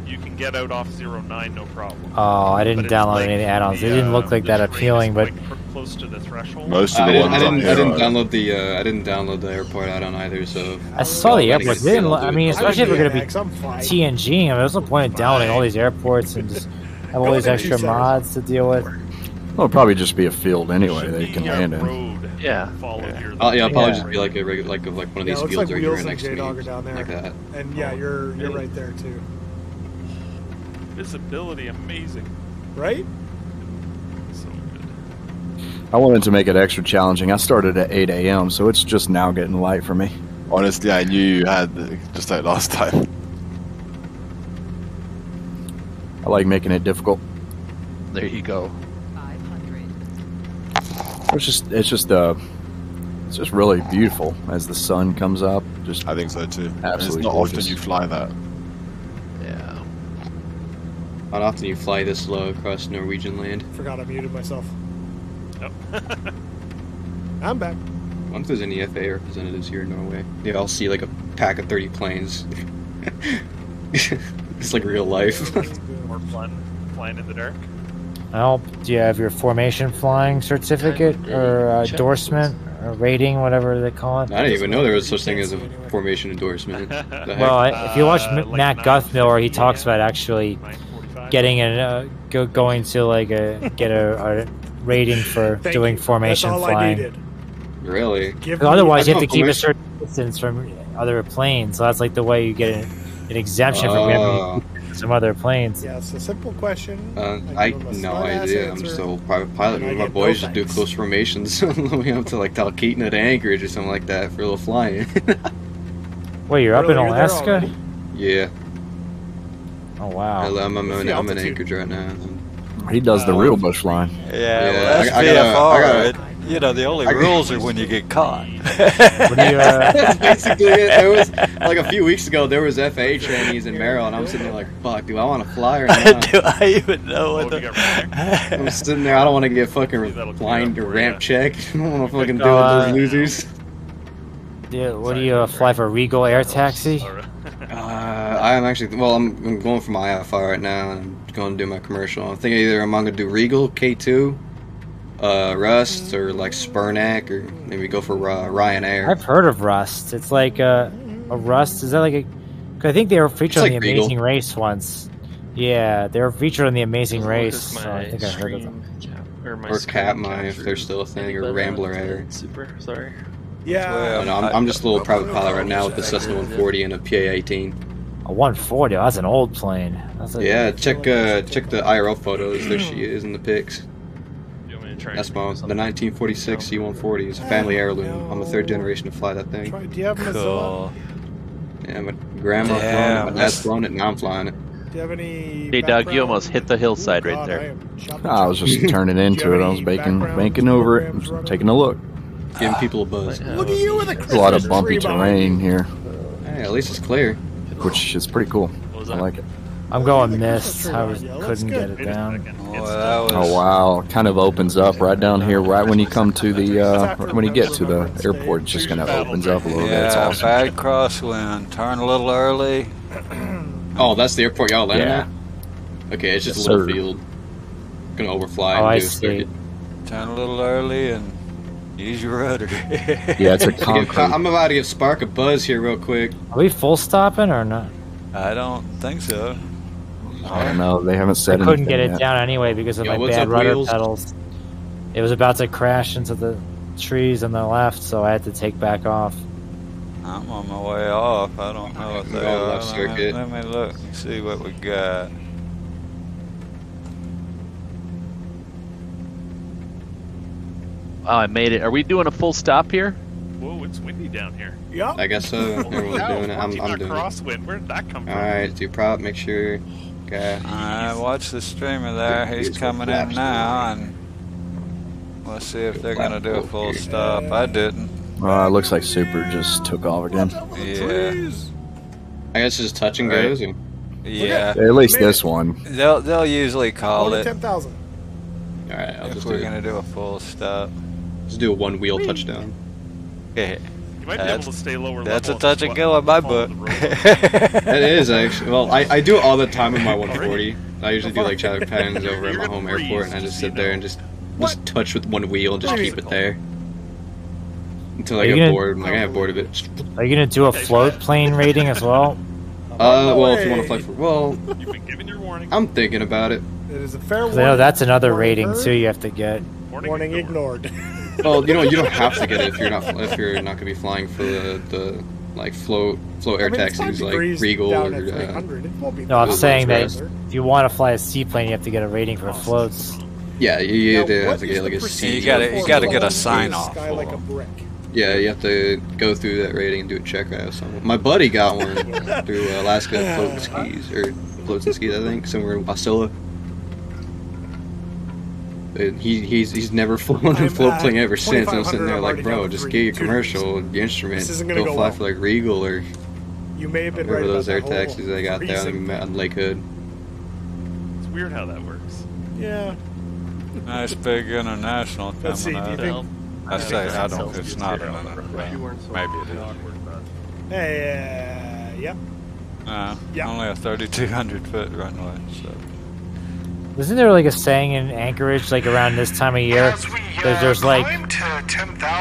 You can get out off 09, no problem. I didn't But it's download like any of the add-ons. They the, didn't look like the that terrain appealing, is but quite close to the threshold. Most of I the didn't, ones I on didn't, I here didn't are- download the I didn't download the airport add-on either. So I saw the I airport. guess They didn't. I'll do I mean, it. especially if we're going to be I'm fine. TNG. I mean, there's no point in downloading all these airports and just have all Going these in extra 2 mods to deal with. Well, it'll probably just be a field anyway Should they be can a land in. road Yeah. followed Yeah. here. yeah, I'll probably Yeah. just be like a regular, like one of Yeah, these it looks fields like right here Wheels and next to me, J-Dog are down there. like that. And yeah, you're right there too. Visibility, amazing. Right? So good. I wanted to make it extra challenging. I started at 8 a.m., so it's just now getting light for me. Honestly, I knew you had just like last time. I like making it difficult. There you go. 500. It's just really beautiful as the sun comes up. Just I think so too. And it's Absolutely not gorgeous. often you fly that. Yeah. Not often you fly this low across Norwegian land. Forgot I muted myself. Yep. I'm back. I wonder if there's any FAA representatives here in Norway. Yeah, I'll see like a pack of 30 planes. It's like real life. More fun flying in the dark. Well, do you have your formation flying certificate or endorsement or rating, whatever they call it? I didn't even know there was such thing as a formation endorsement. The heck? Well, if you watch like Matt 9 Guthmiller, he talks yeah. about actually 9:45. getting going to like get a rating for Thank doing you. formation That's all I flying. needed. Really? Give Because otherwise, I you have to thought keep a formation- certain distance from other planes. So that's like the way you get it. an exemption for having some other planes. Yeah, it's a simple question. I no idea. I'm still private pilot. My boys just do close formations. We have to like Talkeetna to Anchorage or something like that for a little flying. Wait, you're up in Alaska? Yeah. Oh wow. I'm in Anchorage right now. He does the real bush line. Yeah, well, that's VFR. You know, the only rules are when you get caught. That's basically it. There was, like, a few weeks ago, there was FAA trainees in Merrill, and I'm sitting there like, fuck, do I want to fly or not? Do I even know what I'm sitting there, I don't want to get fucking flying to ramp check. I don't want to fucking deal with those losers. Dude, what do you fly for, Regal Air Taxi? I'm actually, well, I'm going for my IFR right now, and I'm going to do my commercial. I'm thinking either I'm going to do Regal, K2, Rust, or like Spurnac, or maybe go for Ryanair. I've heard of Rust. It's like a Rust. Is that like a? I think they were featured on the Amazing Race once. Yeah, they were featured on the Amazing Race. So I think I heard of them. Or Katmai, if they're still a thing, or Rambler Air. Super, sorry. Yeah. No, I'm just a little private pilot right now with the Cessna 140 and a PA-18. A 140. That's an old plane. Yeah, check the IRL photos. There she is in the pics. That's the 1946 C-140. It's a family heirloom. I'm the third generation to fly that thing. Do you have Mozilla? Yeah, my grandma flown it, my dad's flown it, and now I'm flying it. Do you have any? Hey, Doug, you almost hit the hillside right there. I was just turning into it. I was banking over it, just taking a look. Giving people a buzz. Look at you with a lot of bumpy terrain here. Hey, at least it's clear. Which is pretty cool. I like it. I'm going mist. I couldn't get it down. Oh wow! Kind of opens up right down here, right when you come to the when you get to the airport. It just kind of opens up a little bit. It's awesome. Bad crosswind. Turn a little early. Oh, that's the airport y'all landing at? Okay, it's just a little field. Gonna overfly and do a circuit. Turn a little early and use your rudder. Yeah, it's a concrete. I'm about to give Spark a buzz here real quick. Are we full stopping or not? I don't think so. I don't know. They haven't said anything. I couldn't get it down anyway because of my bad rudder pedals. It was about to crash into the trees on the left, so I had to take back off. I'm on my way off. I don't know what they are. Circuit. Let me look and see what we got. Wow, I made it. Are we doing a full stop here? Whoa, it's windy down here. Yep. I guess so. Everyone's doing it. I'm doing it. Crosswind. Where did that come from? Alright, do prop, make sure. Okay. Alright, watch the streamer there. He's coming in now, and let's see if they're gonna do a full stop. I didn't. It looks like Super just took off again. Yeah. I guess just touch and goes. Yeah. At least this one. They'll usually call it. 10,000. Alright, I'll just we're gonna do a full stop. Just do a one-wheel touchdown. Yeah. You might be able to stay lower level. That's a touch and go in my book. That is actually. Well, I do it all the time with my 140. I usually do like chatter patterns over at my home airport, and I just sit there and just touch with one wheel and just keep it there until I get bored. I'm like, I get bored of it. Are you gonna do a float plane rating as well? Well, if you want to fly for, you've been given your warning. I'm thinking about it. It is a fair warning. I know that's another rating too. You have to get. Warning ignored. Well, you don't have to get it if you're not gonna be flying for the like float air taxis like Regal or. No, I'm saying that if you want to fly a seaplane, you have to get a rating for floats. Yeah, you have to get like a C. You gotta get a sign off. Yeah, you have to go through that rating and do a check out. So my buddy got one through Alaska Floats and Skis, I think, somewhere in Wasilla. He's never flown a float plane ever since. And I'm sitting there like, bro, just get your commercial, the instrument, go fly for like Regal or you may have been whatever those air taxis they got there on Lake Hood. It's weird how that works. Yeah. Nice big international coming out. I say I don't. It's not a minute. Maybe it is. Hey, yep. Only a 3,200 foot runway. So. Isn't there like a saying in Anchorage, like around this time of year, there's like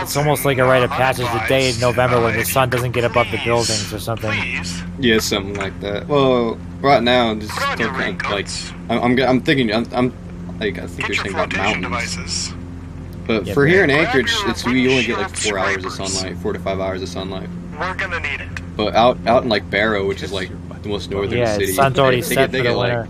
it's almost like a rite of passage the day in November when the sun doesn't get above the buildings or something. Yeah, something like that. Well, right now it's still kind of like I'm thinking like I think you're saying about mountains. But for here in Anchorage, we only get like 4 hours of sunlight, 4 to 5 hours of sunlight. We're gonna need it. But out in like Barrow, which is like the most northern Yeah, city. the sun's already set they for get the like, winter.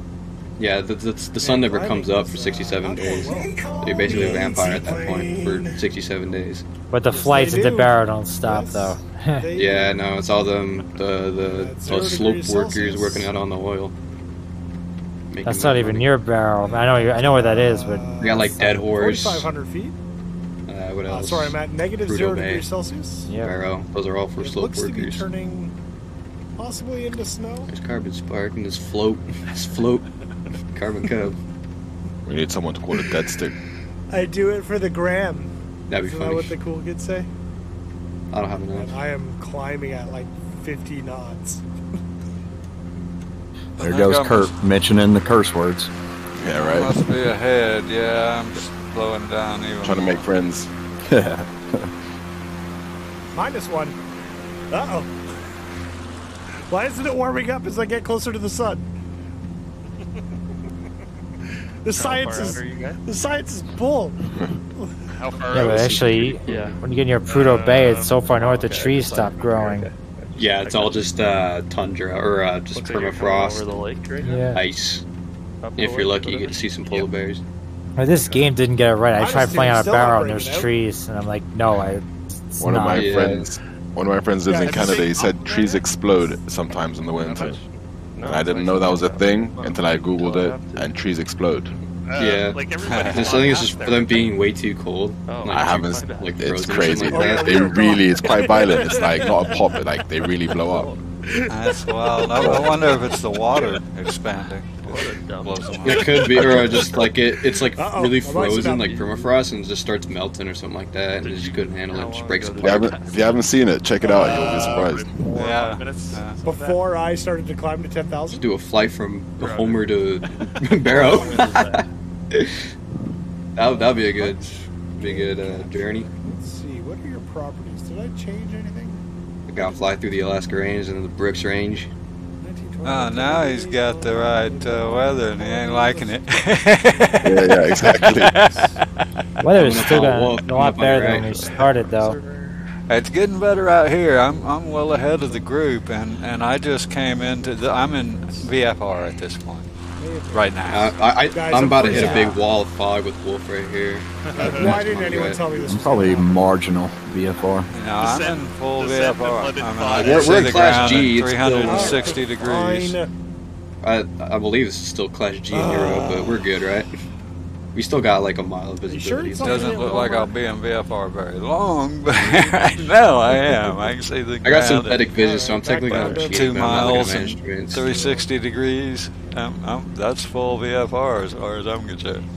yeah, the sun never comes up for 67 days. So you're basically a vampire at that point for 67 days. But the flights into Barrow don't stop, though. Yeah, no, it's all the slope workers working out on the oil. That's not even near Barrow. I know where that is, but we got like Dead Horse. 4,500 feet. What else? Sorry, I'm at negative Prudhoe 0 Bay, degrees Celsius. yeah. Barrow. Those are all for slope Looks to be workers. turning possibly into snow. There's Carbon Spark and this float. Carbon Cub. We need someone to call it Dead Stick. I do it for the gram. That'd be Isn't funny. that what the cool kids say? I don't have enough. And I am climbing at like 50 knots. There goes Kurt mentioning the curse words. Yeah, I right. must be ahead. Yeah, I'm slowing down even. Trying to make friends. -1. Uh-oh. Why isn't it warming up as I get closer to the sun? The science is bull. How far? Yeah, but actually, when you get near Prudhoe Bay, it's so far north the trees stop growing. Yeah, it's all just tundra or just permafrost, Over the lake, right? Yeah. ice. If you're lucky, you get to see some polar bears. But this game didn't get it right. I tried playing on a still barrel and operating there's out. trees, and I'm like, no, it's One of not. my friends lives in Yeah, Canada. He said trees explode sometimes in the winter. And I didn't know that was a thing until I googled it, and trees explode. Yeah. Like everybody. I think it's just for them being way too cold. Like, I haven't. like It's frozen or crazy. something like that. It's quite violent. It's like not a pop, but like they really blow up. That's wild. I wonder if it's the water expanding. Blows them It up. could be, or just like it's like Uh-oh, really I'm icing frozen, up. like permafrost, and it just starts melting or something like that, and it just couldn't handle it. It just breaks If apart. you haven't seen it, check it out. You'll be surprised. Yeah. Before I started to climb to 10,000. Just do a flight from Homer to Barrow. That'd be a good journey. Let's see, what are your properties? Did I change anything? I gotta fly through the Alaska Range and then the Brooks Range. 1920. Oh, now he's got the right weather and he ain't liking it. Yeah, exactly. Weather is still Wolf, a coming lot up on better the than right. when we started, though. It's getting better out here. I'm well ahead of the group, and I just came into I'm in VFR at this point, right now. I'm about to hit a big wall of fog with Wolf right here. Why didn't anyone tell me this? I'm was probably happening? marginal VFR. You know, I'm in full Descent VFR. and I'm flooded I We're see in the Class ground G, at it's still- 360 degrees. Fine. I believe it's still Class G in Europe, but we're good, right? We still got like a mile of sure visibility. it's It not- doesn't look like I'll be in VFR very long, but I know I am. I can see the ground. I got at synthetic vision, so I'm technically about not cheating. 2 but I'm not looking miles at my and instruments. 360 degrees. That's full VFR as far as I'm concerned.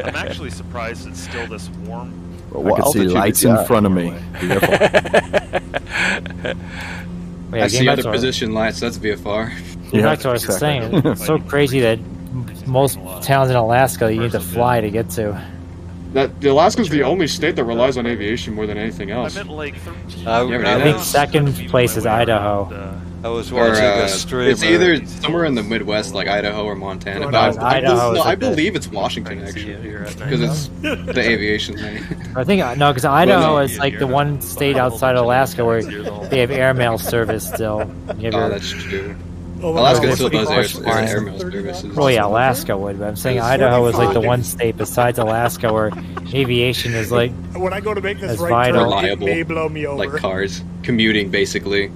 I'm actually surprised it's still this warm. I can see lights in front of me. Yeah, I see other position lights. That's VFR. Back to what I was saying. It's so crazy that most towns in Alaska you need to fly to get to. Alaska's the only state that relies on aviation more than anything I else. meant like 13. I think second place is Idaho. I was Or, watching a streamer. it's either somewhere in the Midwest, like Idaho or Montana. But I believe it's Washington actually, because it's the aviation thing. I think because Idaho is like the one state outside Alaska where they have airmail service still. You have Oh, your- that's true. Oh, Alaska well, still does what's the airmail services. well, yeah, Alaska would, but I'm saying Idaho is like the one state besides Alaska where aviation is like When I go to make this That's right turn, vital. it Reliable, may blow me over. like cars, commuting basically.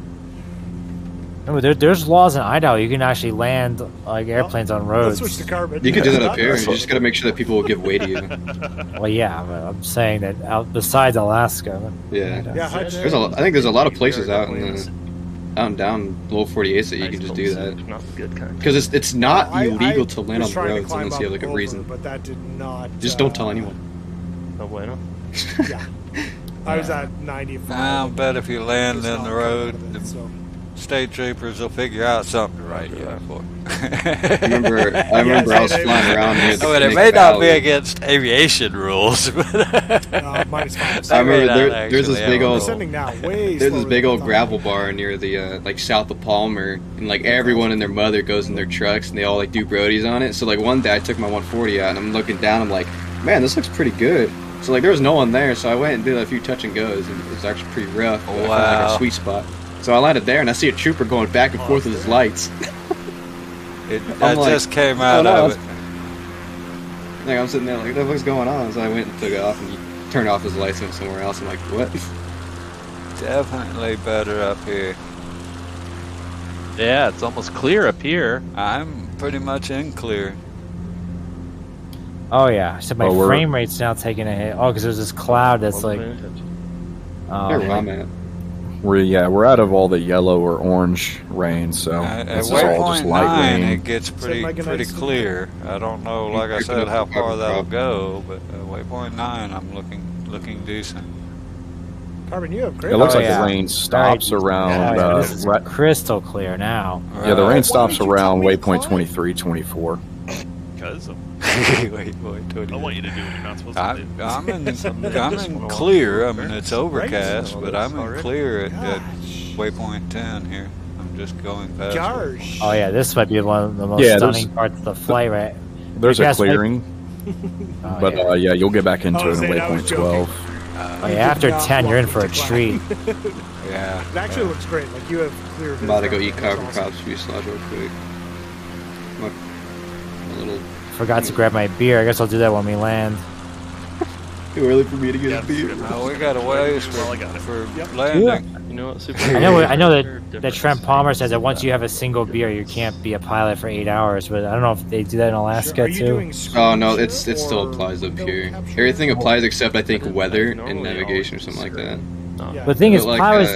no, there's laws in Idaho. You can actually land like airplanes on Let's roads. switch to carbon. You can do that up here. You just got to make sure that people will give way to you. Well, yeah, but I'm saying that besides Alaska. Yeah. Yeah, Hutch. I think there's a lot of places out in the down low 48s that you can just do that. Because it's not illegal to land on was the trying to roads climb unless you have up like a over, reason. But that did not. Just don't tell anyone. Yeah. I was at 95. I'll bet if you land Just in the not road, confident, so. state troopers will figure out something to write you up for. I remember I was flying around near the I mean, it Snake may not be Valley. against aviation rules, but Minus 5. I remember may not there's this actually big have a old rule. Descending now, way there's this slower big than old I gravel thought. bar near the like south of Palmer, and like everyone and their mother goes in their trucks and they all like do brodies on it. So like one day I took my 140 out and I'm looking down, I'm like, man, this looks pretty good. So like there was no one there, so I went and did a few touch and goes, and it was actually pretty rough. But I found like Wow. a sweet spot. So I landed there, and I see a trooper going back and forth with his lights. I just came out of it. Like, I'm sitting there like, what the fuck's going on? So I went and took it off, and he turned off his lights and went somewhere else. I'm like, what? Definitely better up here. Yeah, it's almost clear up here. I'm pretty much in clear. Oh yeah, so my frame rate's now taking a hit. Oh, because there's this cloud that's like. We're out of all the yellow or orange rain, so it's all just light rain. It gets pretty clear. I don't know, like I said, how far that'll go, but waypoint 9, I'm looking decent. Carbon, you have great. It looks like the rain stops around. This is crystal clear now. Yeah, the rain stops around waypoint 23, 24. Because wait, I want you to do what you're not supposed to do. I'm in clear. I mean, it's overcast, but I'm in clear at waypoint 10 here. I'm just going past. Oh yeah, this might be one of the most stunning parts of the flight, right? There's a clearing, but yeah, you'll get back into it in waypoint 12. After 10, you're in for a treat. Yeah. It actually looks great. Like, you have clear vision. I'm about to go eat carbon props fuselage real quick. Forgot to grab my beer. I guess I'll do that when we land. Too early for me to get a beer. No, we got a ways for landing. You know what? I know that Trent Palmer says that once you have a single beer, you can't be a pilot for 8 hours. But I don't know if they do that in Alaska too. Oh no, it still applies up here. Everything applies except I think weather and navigation or something like that. The thing is, pilots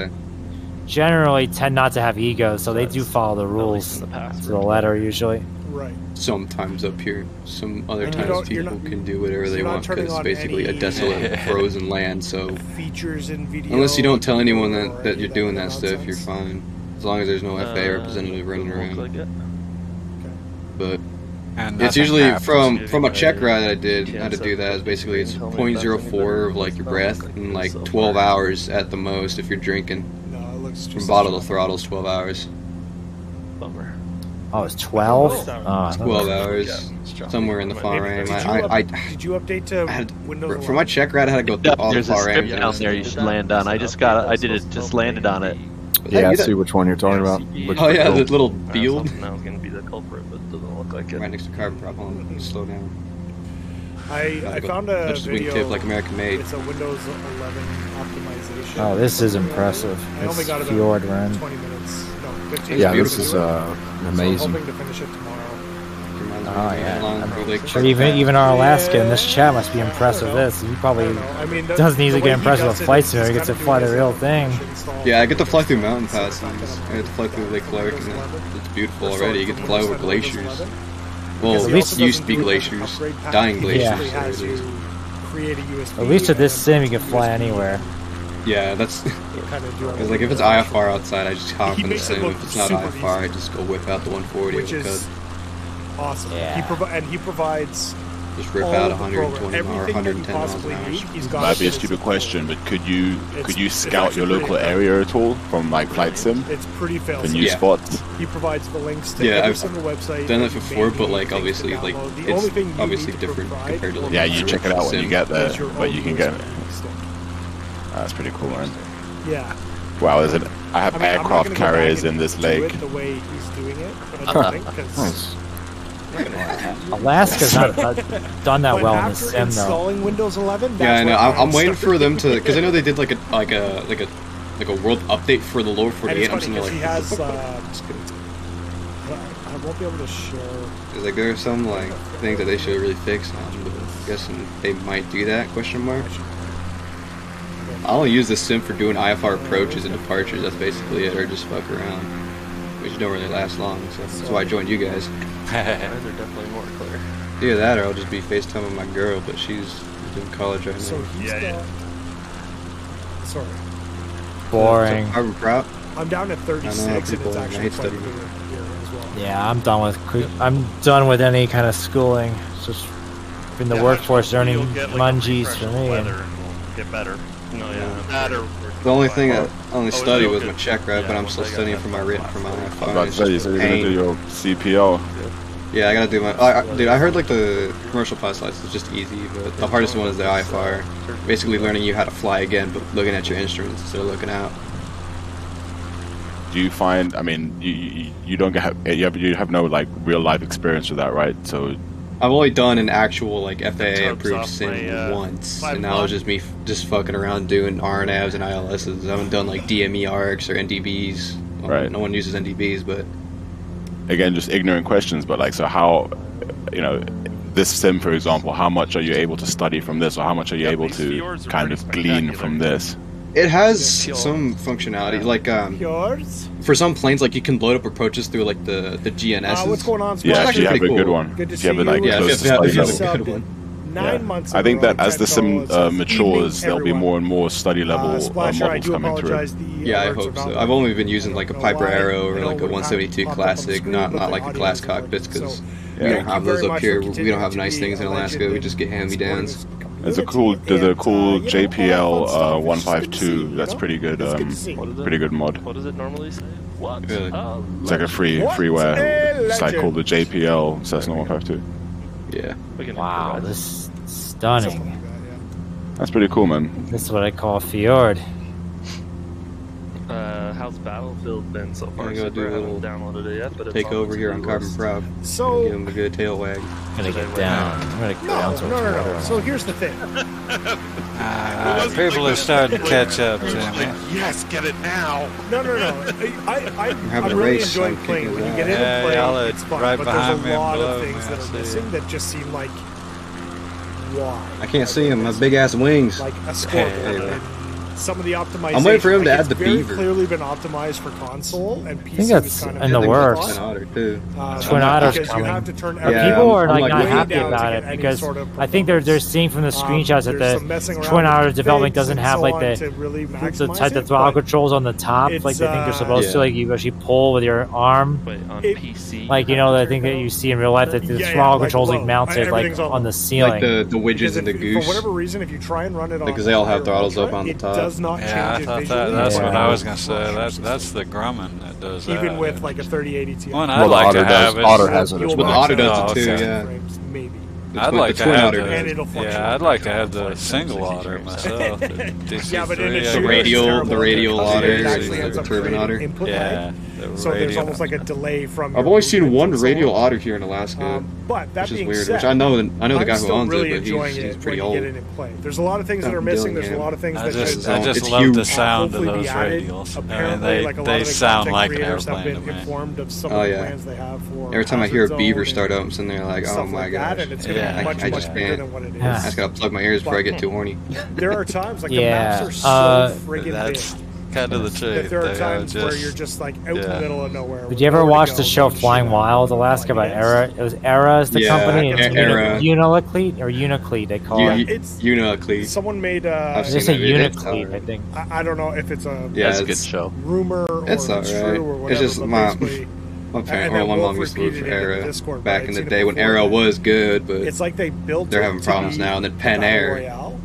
generally tend not to have egos, so they do follow the rules to the letter usually. Right. Sometimes up here, some other times people can do whatever they want because it's basically a desolate, frozen land. So features in video, unless you don't tell anyone that you're doing that stuff, you're fine. As long as there's no FAA representative running around. But it's usually from a check ride I did. How to do that is basically it's 0.04 of like your breath and like 12 hours at the most if you're drinking. From bottle to throttle is 12 hours. Bummer. Oh, it's 12? 12 hours. Somewhere in the far range. Did you update to Windows? For my check ride, I had to go through all the There's a far strip range. down there you should land on. I just landed on it. Yeah, I see which one you're talking about. Oh yeah, the little field. That was gonna be the culprit, but it doesn't look like it. Right next to carbon prop. Hold on, slow down. I found a video. Wingtip like American made. It's a Windows 11 optimization. Oh, this is impressive. I only got about Fjord run. 20 minutes. No, 15. Yeah, this is amazing. So I'm hoping to finish it tomorrow. Oh yeah. Sure, even our Alaska in this chat must be impressed with this. He probably doesn't easily get impressed with a flight simulator. He gets to fly the real thing. Yeah, I get to fly through mountain passes. I get to fly through Lake Clark, and it's beautiful already. You get to fly over glaciers. Well, it used to be glaciers, dying glaciers. Yeah. At least with this sim, you can fly anywhere. Yeah, that's. It's like if it's IFR outside, I just hop in the sim. If it's not IFR, I just go whip out the 140. Which is awesome. Yeah. He provides. Just rip out 120 or 110 miles an hour. Might be a stupid question, but could you scout your local area at all from like flight sim? It's pretty the new spots. He provides the links to every single website. Done that before, but like obviously like it's obviously different compared to like yeah, you check it out when you get there, but you can get it. That's pretty cool, man. Yeah. Wow, is it? I have aircraft carriers in this lake. The way he's doing it, but I don't think because. Alaska's not done that well in the sim, though. Installing Windows 11. Yeah, I know. I'm waiting for them to, because I know they did like a world update for the lower 48. I'm sitting there like, he has. I won't be able to show. It's like there are some like things that they should really fix on, but I'm guessing they might do that? Question mark. I only use this sim for doing IFR approaches and departures. That's basically it, or just fuck around, which don't really last long. So that's why I joined you guys. They're definitely more clear. Either that, or I'll just be FaceTime with my girl, but she's doing college right now. So sorry. Boring. Carbon prop. I'm down at 36, and it's actually quite clear here as well. Yeah, I'm done with any kind of schooling. It's just in the workforce earning mungies for me. Weather will get better. No, yeah. Better. The only thing I only studied was my check ride, but I'm still studying for my written for my IFR. I was about to say, so you're gonna do your CPL. Yeah, I gotta do my. Dude, I heard like the commercial pilot license is just easy, but the hardest one is the IFR. Basically, learning you how to fly again, but looking at your instruments instead of looking out. do you find? I mean, you don't get you have no like real life experience with that, right? So I've only done an actual like FAA approved sim once, and that was just me just fucking around doing RNAVs and ILSs. I haven't done like DME ARCs or NDBs. Well, right. No one uses NDBs, but again, just ignorant questions. But like, so how, this sim, for example, how much are you able to study from this, or how much are you able to kind of glean from this? It has some functionality, like for some planes, like you can load up approaches through like the GNSs. What's going on? Yeah, if you have a good one. Good to if you have see a like you. close to study level. Good one. 9 months. I think that as the sim matures, there'll be more and more study level models coming through. Yeah, I hope so. I've only been using like a Piper Arrow or like a 172 Classic, not like the class cockpits, because we don't have those up here. We don't have nice things in Alaska. We just get hand-me-downs. There's a cool JPL 152. That's pretty good. Pretty good mod. What does it normally say? What? Really? It's like a freeware. It's like called the JPL Cessna 152. Yeah. Wow, this is stunning. That's pretty cool, man. This is what I call a fjord. How's Battlefield been so far? I'm gonna go do a little downloaded it yet, but it's take over here on Carbon Proud. So give him a good tail wag. I'm gonna get down. I'm gonna go down to No. So here's the thing. People are starting to catch up, Jimmy. Yes, get it now. No. I'm really enjoying playing. When you get into play, it's fun. Right but there's behind me a lot below of things that are missing that just seem like why. I can't see him. My big ass wings. Like a scoreboard. Some of the optimization. I'm waiting for him to add the very beaver. Clearly been optimized for console and PC. I think that's kind of in the works. Twin Otter too. Twin Otter's because coming. you have to turn People are I'm like not way happy down to about get it any because sort of I think they're seeing from the screenshots that there's some messing the around Twin with Otter development figs doesn't and have so like on to really the maximize type of it, throttle but controls on the top it's, like they think they're supposed to. yeah. Like you actually pull with your arm. Wait, on PC? Like the thing that you see in real life that the throttle controls like mounted like everything's on the ceiling. Like the widgets and the goose. For whatever reason, if you try and run it on, Because they all have throttles up on the it top. does not change Yeah, I it thought visually. that's what I was Yeah. gonna say. That's the Grumman that does that. Even with like a 3080 Ti. One Well, I'd the like Otter to have does. is Otter has it as Well, Well, the well. Otter does it too. okay. Yeah. Frames, maybe. I'd The like to Twin have Otter the, And it'll fluctuate. I'd like to have the single otter myself. The DC3, Yeah, but in I it guess. should- the radial because otter, it actually and ends the up turbine creating otter. input Yeah, lag. the So there's radial. almost like a delay from. I've your only seen movement one and so radial on. otter here in Alaska, But that which is being weird. said, Which I know the I'm guy who still owns really it, but enjoying he's it pretty when you get old. it in play. There's a lot of things that are I'm missing. doing There's a it. lot of things I that just, should I just It's love huge. the sound of hopefully those be added. radials. I mean, Apparently, like a lot they of the sound content like an creators have airplane been to me. informed of some Oh, of the yeah. plans they have for Every time I hear a Hazard beaver Zone start up, I'm sitting there like, and oh stuff my like that, gosh. and it's going to Yeah, be much, I much just bigger can't. than what it is. Yeah. I just gotta plug my ears before I get too horny. There are times like Yeah, the maps are so friggin' That's big. kind of the That truth. there are They are times where just- you're just like out in the yeah. middle of nowhere. Did you ever watch the show Flying Wild Alaska by Era? It was Era is the Yeah, company. It's Era. Uniloclete or Uniclete they call it. It's Uniclete. someone made I've They seen say that video. Uniclete, I think. I don't know if it's a Yeah, That's a good it's show. rumor or It's it's alright. true or It's whatever. just but my basically, my and parents, then my Wolf mom used to root repeated for it in the Era Discord, back but in I'd the seen day it when before. Era was good, but It's like they built they're it having to problems be now. And then a Pen battle Air, royale,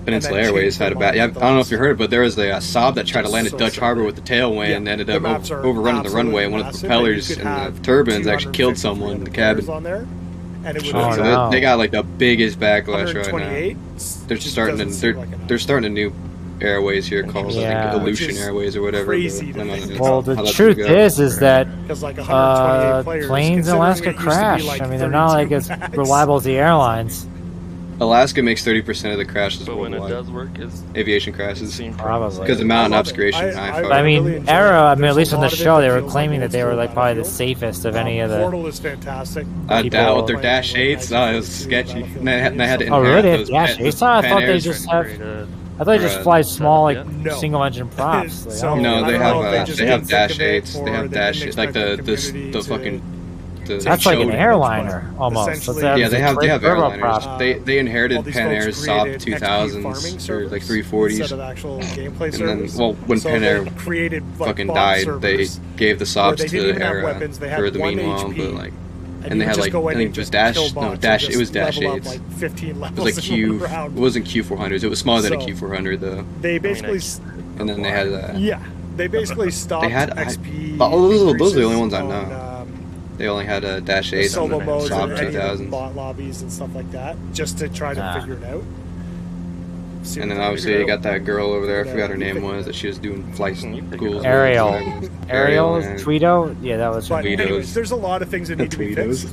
Peninsula and then Airways changed had a the bad. Yeah, I model don't know if you those. heard it, but there was a Saab that tried to land at So Dutch Harbor separate. with the tailwind and ended The up maps are overrunning the runway. And one of the absolutely propellers massive, and you and could the turbines have actually killed 250 someone in the players cabin. on there, and it would Oh, be So no. they got like the biggest backlash right 128. now. They're just starting doesn't to seem like enough. they're starting a new airways here called Yeah. I think Which Aleutian is Airways or whatever. crazy but I to don't know think Well, how the that's truth gonna go. is that Because like 128 players, planes in considering Alaska it used to be crash. like I mean, they're not like 32 as max. reliable as the airlines. Alaska makes 30% of the crashes But when it worldwide. does work, it's Aviation crashes. seemed Probably. Because the mountain I love it. obscuration is I- high. I- But I mean, really enjoy Era, it. I mean, There's at least a on the lot of it show, that they were feels claiming like that they were old like school probably the Battlefield. safest of any of the. Portal is fantastic. I people doubt with their playing dash like 8s. Oh, it was 1962 sketchy. Battlefield And they had to Oh, really? inherit They have those dash 8s? I thought they Airs. just have. I thought they just fly small, like No. single engine props. Like, So- I don't No, know. they I don't know if have just they have didn't dash think of it 8s. They or have they dash didn't 8s. Like expect the community the to- fucking the That's like an showed- airliner almost. Essentially- That's Yeah, they have turbo airliners. prop. They all inherited these Pan folks Air's created Saab XP 2000s farming or like servers 340s. instead of actual gameplay And then, servers. well, when So Pan they Air created like fucking bot died, they servers gave the where Saabs they to didn't even have Era weapons. They had for the 1 meanwhile, HP, but like, and and they you had just like go I in think and it was just dash kill no bots dash and it was just dash level up 8s. like 15 It levels was like in Q. one round. It wasn't Q400s. It was smaller than a So- Q400 though. They basically And then they had yeah, they basically stopped They had XP. those are the only ones I increases know. on, They only had a dash the 8 on solo the modes and Saab any of the 2000s. bot lobbies and stuff like that, just to try to figure it out. And then obviously you got that girl over there. I forgot her name was. That she was doing flight schools. Ariel, Tweedo. Yeah, that was. But anyways, there's a lot of things that need to be fixed.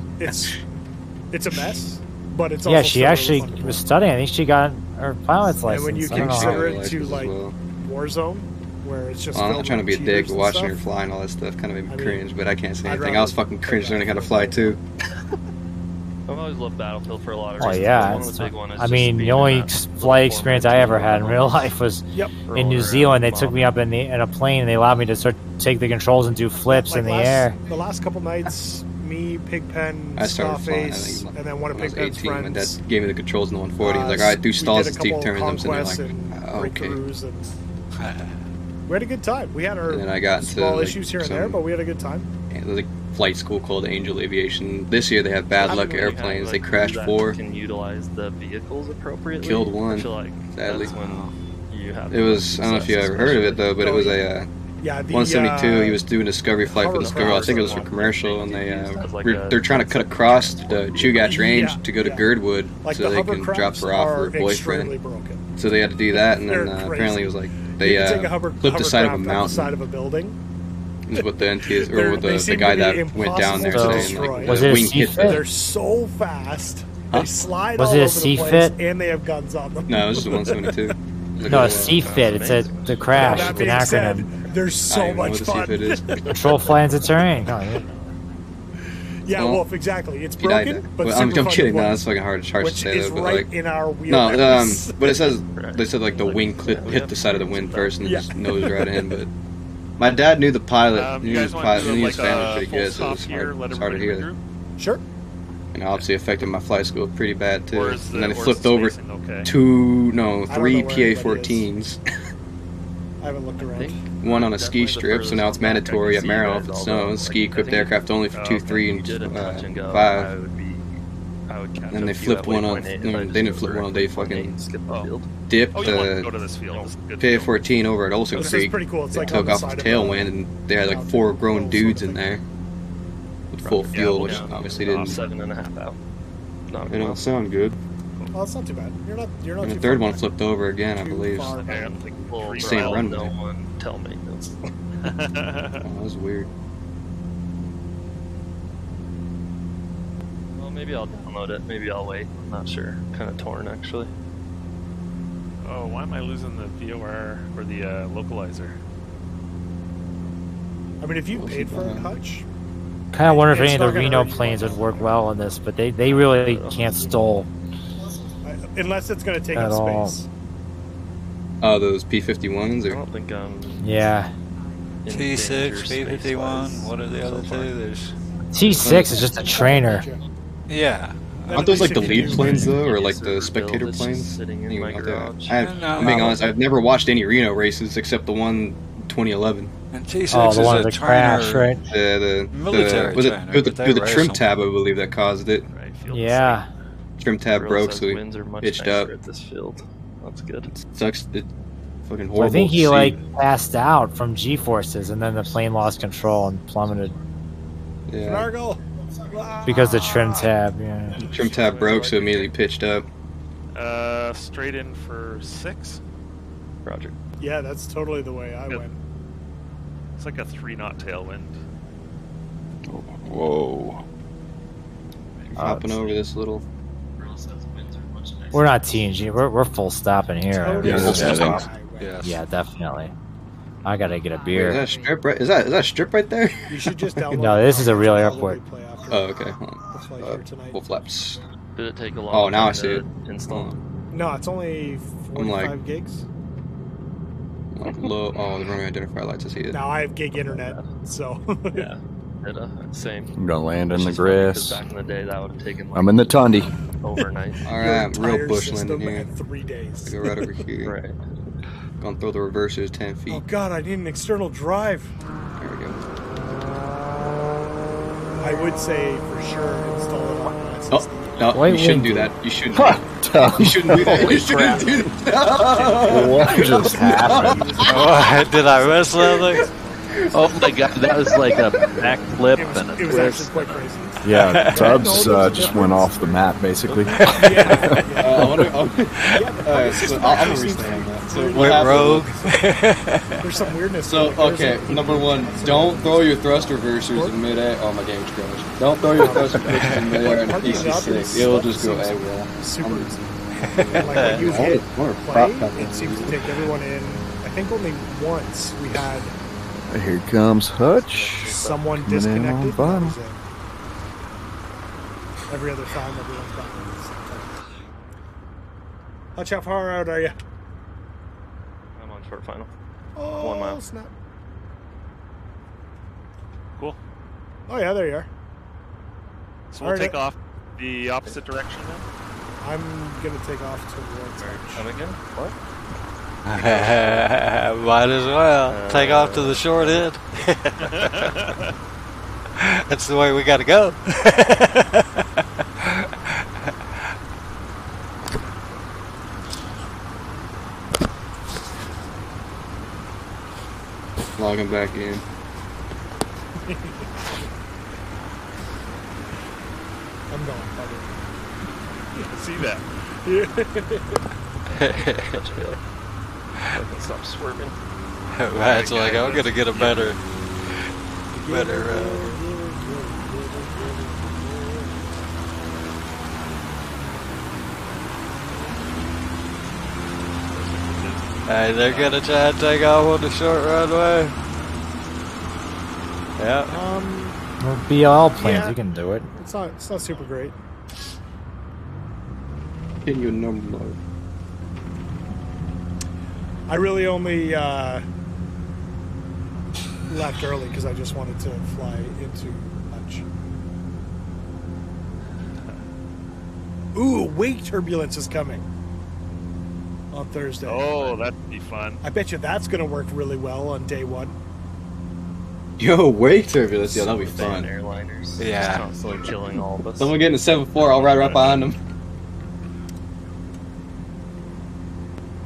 It's a mess, but it's also she actually was studying. I think she got her pilot's license. And when you consider it to like Warzone, where it's just. Well, I'm not trying to be a dick, but watching her fly and all that stuff kind of made me cringe. But I can't say anything. I was fucking cringe learning how to fly too. I've always loved Battlefield for a lot of reasons. Oh yeah, one of the big one is I mean, the only flight experience I ever had in real life was in New Zealand. They took me up in a plane and they allowed me to take the controls and do flips in the air. The last couple nights, me, Pigpen, Scarface, and then one of Pigpen's friends. My dad gave me the controls in the 140. He's like, all right, do stalls and deep turns. I'm sitting there like, okay. We had a good time. We had our small issues here and there, but we had a good time. There's a flight school called Angel Aviation. This year they have bad luck airplanes. They crashed 4. Can utilize the vehicles appropriately. Killed 1. Sadly. It was. I don't know if you ever heard of it though, but it was a 172. He was doing a discovery flight for this girl. I think it was for commercial, and they're trying to cut across the Chugach Range to go to Girdwood so they can drop her off with her boyfriend. So they had to do that, and then apparently it was like they flipped the side of a mountain. Side of a building. Is what the NTS or what the guy that went down there saying. Like, was it a C-fit? They're so fast. They slide all over the place, and they have guns on them. No, it was just a 172. No, a C-fit. It's the crash. It's an acronym. There's so much fun. Control flies of terrain. Yeah, Wolf, exactly. It's broken, but I'm kidding. No, it's fucking hard to say that. But like, in our wheelhouse. But it says they said like the wing hit the side of the wind first and just nosed right in. But my dad knew the pilot. Knew his family pretty good, so it was hard to hear that. Sure. And obviously affected my flight school pretty bad too. And then it flipped over 3 PA-14s. I haven't looked around. 1 on a ski strip, so now it's mandatory at Merrill if it snows. Ski-equipped aircraft only for 2, 3, and 5. And then they flipped 1 on. They didn't flip 1 on. They fucking dipped the PA-14 over at Olson Creek. Pretty cool. They took off the tailwind, and they had like 4 grown dudes in there with full fuel, which obviously didn't. 7.5 out. They don't sound good. Well, it's not too bad. You're not. And the third one flipped over again, I believe. Same runway. Tell me. That was weird. Well, maybe I'll download it. Maybe I'll wait. I'm not sure. Kind of torn, actually. Oh, why am I losing the VOR or the localizer? I mean, if you paid for a Hutch. Kind of wonder if any of the Reno planes would work well on this, but they really can't stall. Unless it's going to take up space. Oh, those P-51s? I don't think yeah. T6, P-51, what are the other 2? There's T6 is just a trainer. Yeah. Aren't those like the lead planes though, or like the spectator planes? I'm being honest, I've never watched any Reno races except the one 2011. And T6 is a trainer. Crash, right? The the trim tab, I believe, that caused it. Yeah. Trim tab broke, so he itched up. At this field. That's good. It sucks. It's fucking horrible. I think he passed out from G-forces, and then the plane lost control and plummeted. Yeah. Because the trim tab. Yeah. The trim tab broke, so immediately pitched up. Straight in for 6. Roger. Yeah, that's totally the way I went. It's like a 3-knot tailwind. Whoa. Hopping over this little. We're not TNG. We're full stopping here. Totally. Yeah, definitely. I gotta get a beer. Is that a strip right? Is that a strip right there? You should just download. No, this is a real airport. Oh, okay. Full flaps. Did it take a long time? Oh, now I see it. Install? No, it's only 45 gigs. Like low. Oh, the runway identifier lights. I see it. Now I have gig internet, so. Yeah. Same. I'm gonna land in the grass. Back in the day, that would have taken. I'm in the Tundi. Overnight. All right, I'm real bush landing here. 3 days. I go right over here. Right. Gonna throw the reversers 10 feet. Oh God, I need an external drive. There we go. I would say for sure install it on an SSD. No, you shouldn't do that. You shouldn't. You shouldn't do that. You shouldn't do that. What just happened? What? Did I miss something? Oh my god, that was like a backflip and a It was twist. actually quite crazy. Yeah, Tubbs just went off the map, basically. I wonder. Alright, so I'm gonna restand that. So what Went rogue. There's some weirdness. So, okay, number one, don't throw your thrust reversers in mid-air. Oh, my game's crashed. Don't throw your thrust reversers in mid-air in PC6. It'll just go AWOL. Super easy. Like when you hit play, it seems to take everyone in. I think only once we had Here comes Hutch. someone Coming in disconnected. on That final. was it. Every other time, everyone's back. Hutch, how far out are you? I'm on short final. Oh, 1 mile. snap. Cool. Oh, yeah, there you are. So we'll take off the opposite direction then? I'm going to take off towards Hutch. Come again? What? Might as well. Take off to the short end. That's the way we got to go. Logging back in. I'm going, buddy. See that? I can stop swerving. That's like, I'm going to get a better. Hey, they're going to try and take off on the short runway. Yeah. Well, BL planes, Yeah. you can do it. It's not super great. Getting you a number load. I really only left early because I just wanted to fly into Hutch. Ooh, wake turbulence is coming on Thursday. Oh, that'd be fun. I bet you that's going to work really well on day one. Yo, wake turbulence. Yeah, that'll be Fan fun. airliners. Yeah. Just constantly killing all of us. Someone getting a 7-4, I'll ride right behind them.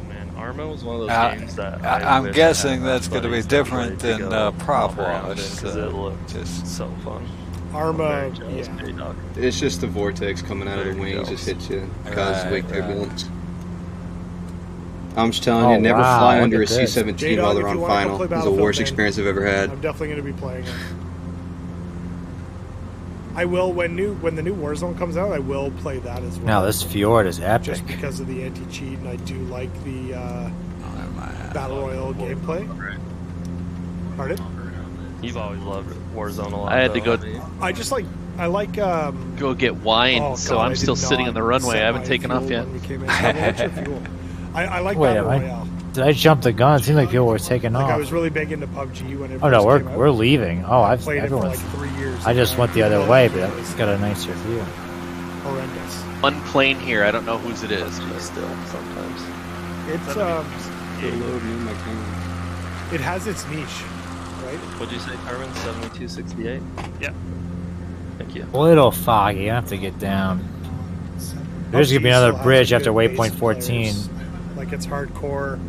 Man, Arma was one of those games that I'm wish guessing I had that's going to be buddies different ready to than go prop hop around wash. because it looked just so fun. Arma, I'm very jealous, yeah. J-Dog. It's just the vortex coming out of the Very wings jealous. just hit you. Causes Right, wake right. turbulence. I'm just telling Oh, you, never wow, fly look under a at this. C-17 J-Dog, while if they're you on wanna come final. play It's the Battlefield, worst man, experience I've ever had. I'm definitely going to be playing it. I will when the new Warzone comes out. I will play that as well. Now this fjord is epic. Just because of the anti-cheat, and I do like the Battle Royale gameplay. Pardon? You've always loved Warzone a lot. I had to though, go- haven't you? I just like Go get wine, oh, so God, I'm I still did sitting not on the runway. set I haven't my taken off fuel yet. when we came in. What's your fuel? I like Wait, Battle am I- Royale. Did I jump the gun? It seemed like people were taking Like off. I was really big into PUBG when it Oh no, first we're came out. we're leaving. Oh, I I've played it for like everyone's. 3 years. I just went the other way, but it's got a nicer view. Horrendous. One plane here. I don't know whose it is. PUBG still sometimes. It's it has its niche, right? What'd you say, Carmen? 7268? Yeah. Thank you. A little foggy. I have to get down. There's gonna be PUBG another still has bridge good after base waypoint 14. players. Like it's hardcore,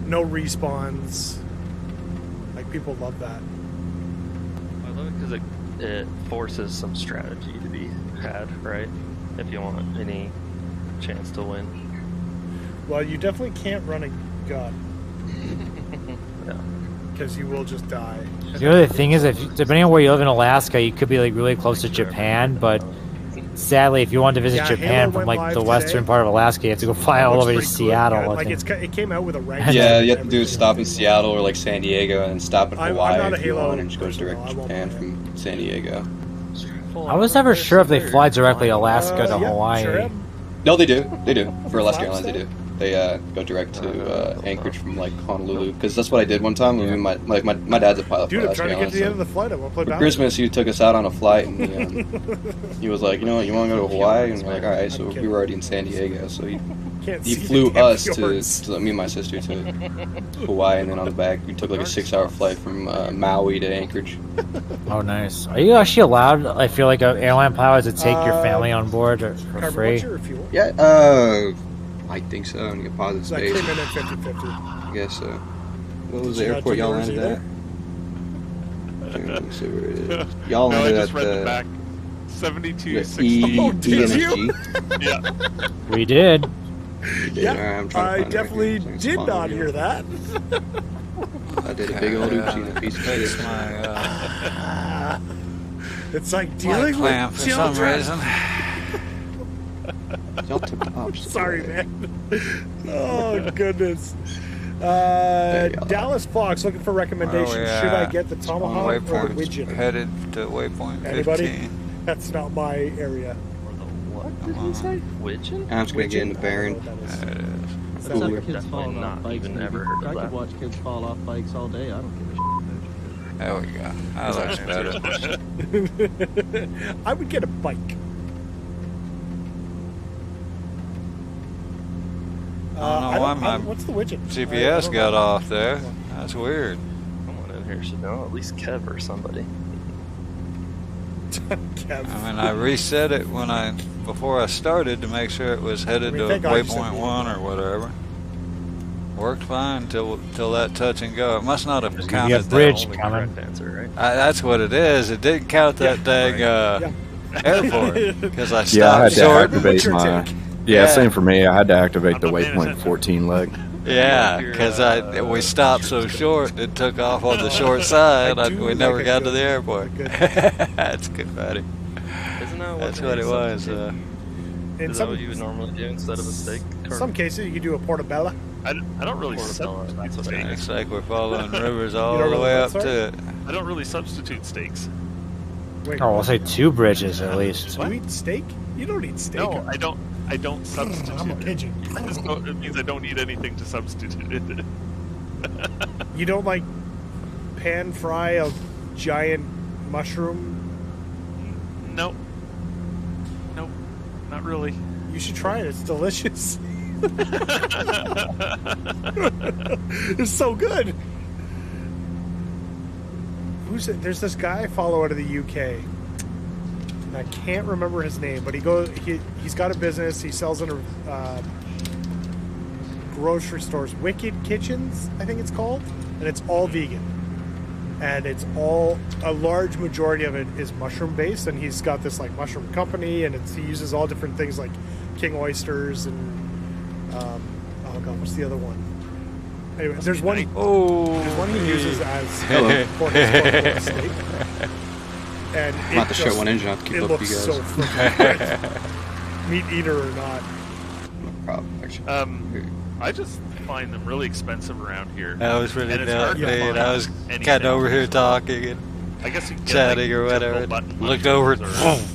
no respawns. Like people love that. I love it because it forces some strategy to be had, right? If you want any chance to win. Well, you definitely can't run a gun Yeah. because you will just die. The other thing is, if depending on where you live in Alaska, you could be like really close to Japan, but sadly, if you want to visit Yeah, Japan Halo from went like live the western today. part of Alaska, you have to go fly all Looks over to pretty good. Seattle. Yeah, I like think. it came out with a rank. Yeah, you have to do everything. is stop in Seattle or like San Diego and then stop in I'm Hawaii not a if you Halo want and just go person, direct though. I to won't Japan play it. from San Diego. I was never sure if they fly directly Alaska to Yeah, Hawaii. sure am. No, they do. They do. For Alaska Flaps Airlines, they there? do. They go direct to Anchorage from like Honolulu because that's what I did one time. I mean, my dad's a pilot Dude, for I'm Alaska trying to get to Airlines. the end of the flight. I want to play For Battle. Christmas, he took us out on a flight, and he was like, you know what, you want to go to Hawaii? And we're like, all right. So we were already in San Diego, so he Can't he see flew the damn us to fjords. me and my sister to Hawaii, and then on the back we took like a 6-hour flight from Maui to Anchorage. Oh, nice. Are you actually allowed? I feel like an airline pilot to take your family on board for Carmen, free. what's your fuel? Yeah, I think so. And you get positive So I space. came in at 50-50. I guess so. What was the Should I airport do y'all yours landed either? Y'all no, ended I just at read the back. 72, the 60. Oh, did you? Yeah. We did. Yeah, I definitely did not hear that. I did a big old oopsie in a piece of shit. It's like dealing with for some reason. Sorry, man. Oh, goodness. Dallas Fox looking for recommendations. Should I get the Tomahawk or the Widgeon? Headed to waypoint 15. Anybody? That's not my area. What did he say? Widgeon? I'm just gonna get in the Baron. I've definitely not even ever heard of that. I could watch kids fall off bikes all day. I don't give a shit. There we go. I like that. I would get a bike. What's the widget? GPS got off there. That's weird. Someone in here should know, at least Kev or somebody. Kev. I mean, I reset it before I started to make sure it was headed to waypoint 1 or whatever. Worked fine till that touch and go. It must not have counted that bridge coming. That's what it is. It didn't count that dang airport because I stopped I had to short. activate my. Yeah, same for me. I had to activate the waypoint 14 leg. Yeah, because we stopped so short, it took off on the short side. We never got to the airport. That's good, buddy. Isn't that That's what it was. Is that what you would normally do instead of a steak? In some cases, you could do a portobello. I don't really substitute steaks. It's like we're following rivers all the way up to it. I don't really substitute steaks. Wait, I'll say 2 bridges at least. Do you eat steak? You don't eat steak. No, I don't substitute. I'm a pigeon. It means I don't eat anything to substitute it. You don't like pan fry a giant mushroom? Nope, not really. You should try it. It's delicious. It's so good. There's this guy I follow out of the UK. And I can't remember his name, but he's got a business. He sells in grocery stores, Wicked Kitchens, I think it's called, and it's all vegan. And it's all, a large majority of it is mushroom based, and he's got this like mushroom company, and he uses all different things like king oysters and oh god, what's the other one? Anyway, there's one he uses as for his steak. And I'm about to shut one engine out to keep up with you guys. So freaking good. Meat eater or not. No problem, actually. I just find them really expensive around here. I was really not bad. I was kind of over here talking and I guess you can chatting get, or whatever. Looked over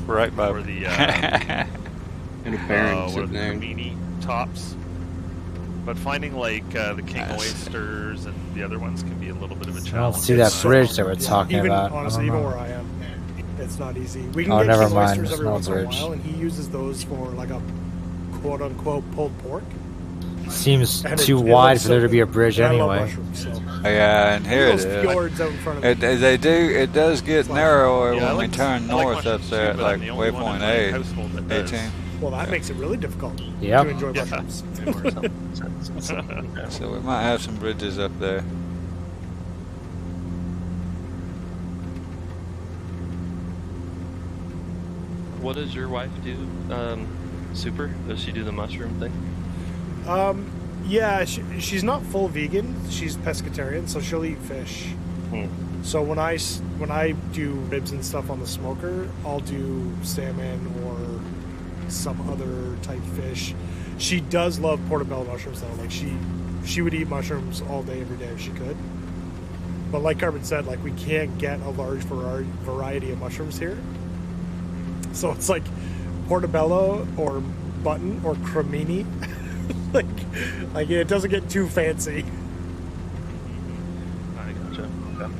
right by or the and a Baron sitting there. Mini tops. But finding like the king oysters and the other ones can be a little bit of a challenge. I don't see that bridge that we're talking about. Honestly, even where I am, it's not easy. We can get never king mind. oysters every No once in a bridge. while, and he uses those for like a quote-unquote pulled pork. Seems too wide for there to be a bridge anyway. Yeah, and here it is. Fjords out in front of It does get narrower when we turn north up there at like waypoint 18. Well, that makes it really difficult to enjoy mushrooms. So we might have some bridges up there. What does your wife do? Super? Does she do the mushroom thing? Yeah, she's not full vegan. She's pescatarian, so she'll eat fish. So when I do ribs and stuff on the smoker, I'll do salmon or some other type fish. She does love portobello mushrooms though. Like she would eat mushrooms all day, every day if she could. But like Carmen said, like we can't get a large variety of mushrooms here. So it's like portobello or button or cremini. like it doesn't get too fancy. I gotcha. Okay.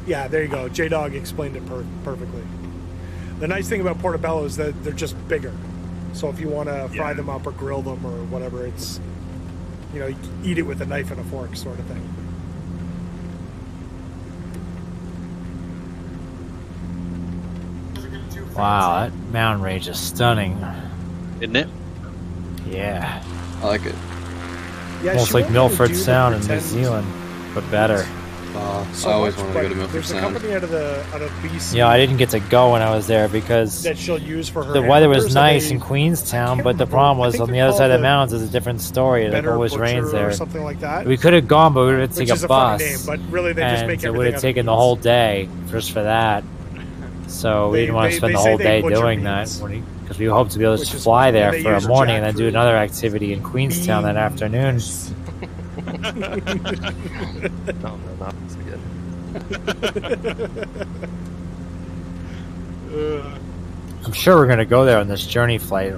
Yeah, there you go. J-Dog explained it perfectly. The nice thing about portobello is that they're just bigger. So if you want to fry them up or grill them or whatever, it's, you can eat it with a knife and a fork sort of thing. Wow, that mountain range is stunning. Isn't it? Yeah. I like it. Yeah, almost like Milford Sound in New Zealand, but better. I always wanted to go to Milford Sound. There's a company out of BC. Yeah, I didn't get to go when I was there because that she'll use for her. The weather was nice in Queenstown, but the problem was on the other side of the mountains is a different story. It always rains there. Or something like that. We could have gone, but we would have to take a bus. Name, but really they just make it would have taken the whole day just for that. So we didn't want to spend the whole day doing that because we hoped to be able to fly there for a morning and then do another activity in Queenstown that afternoon. No, not this again. I'm sure we're going to go there on this journey flight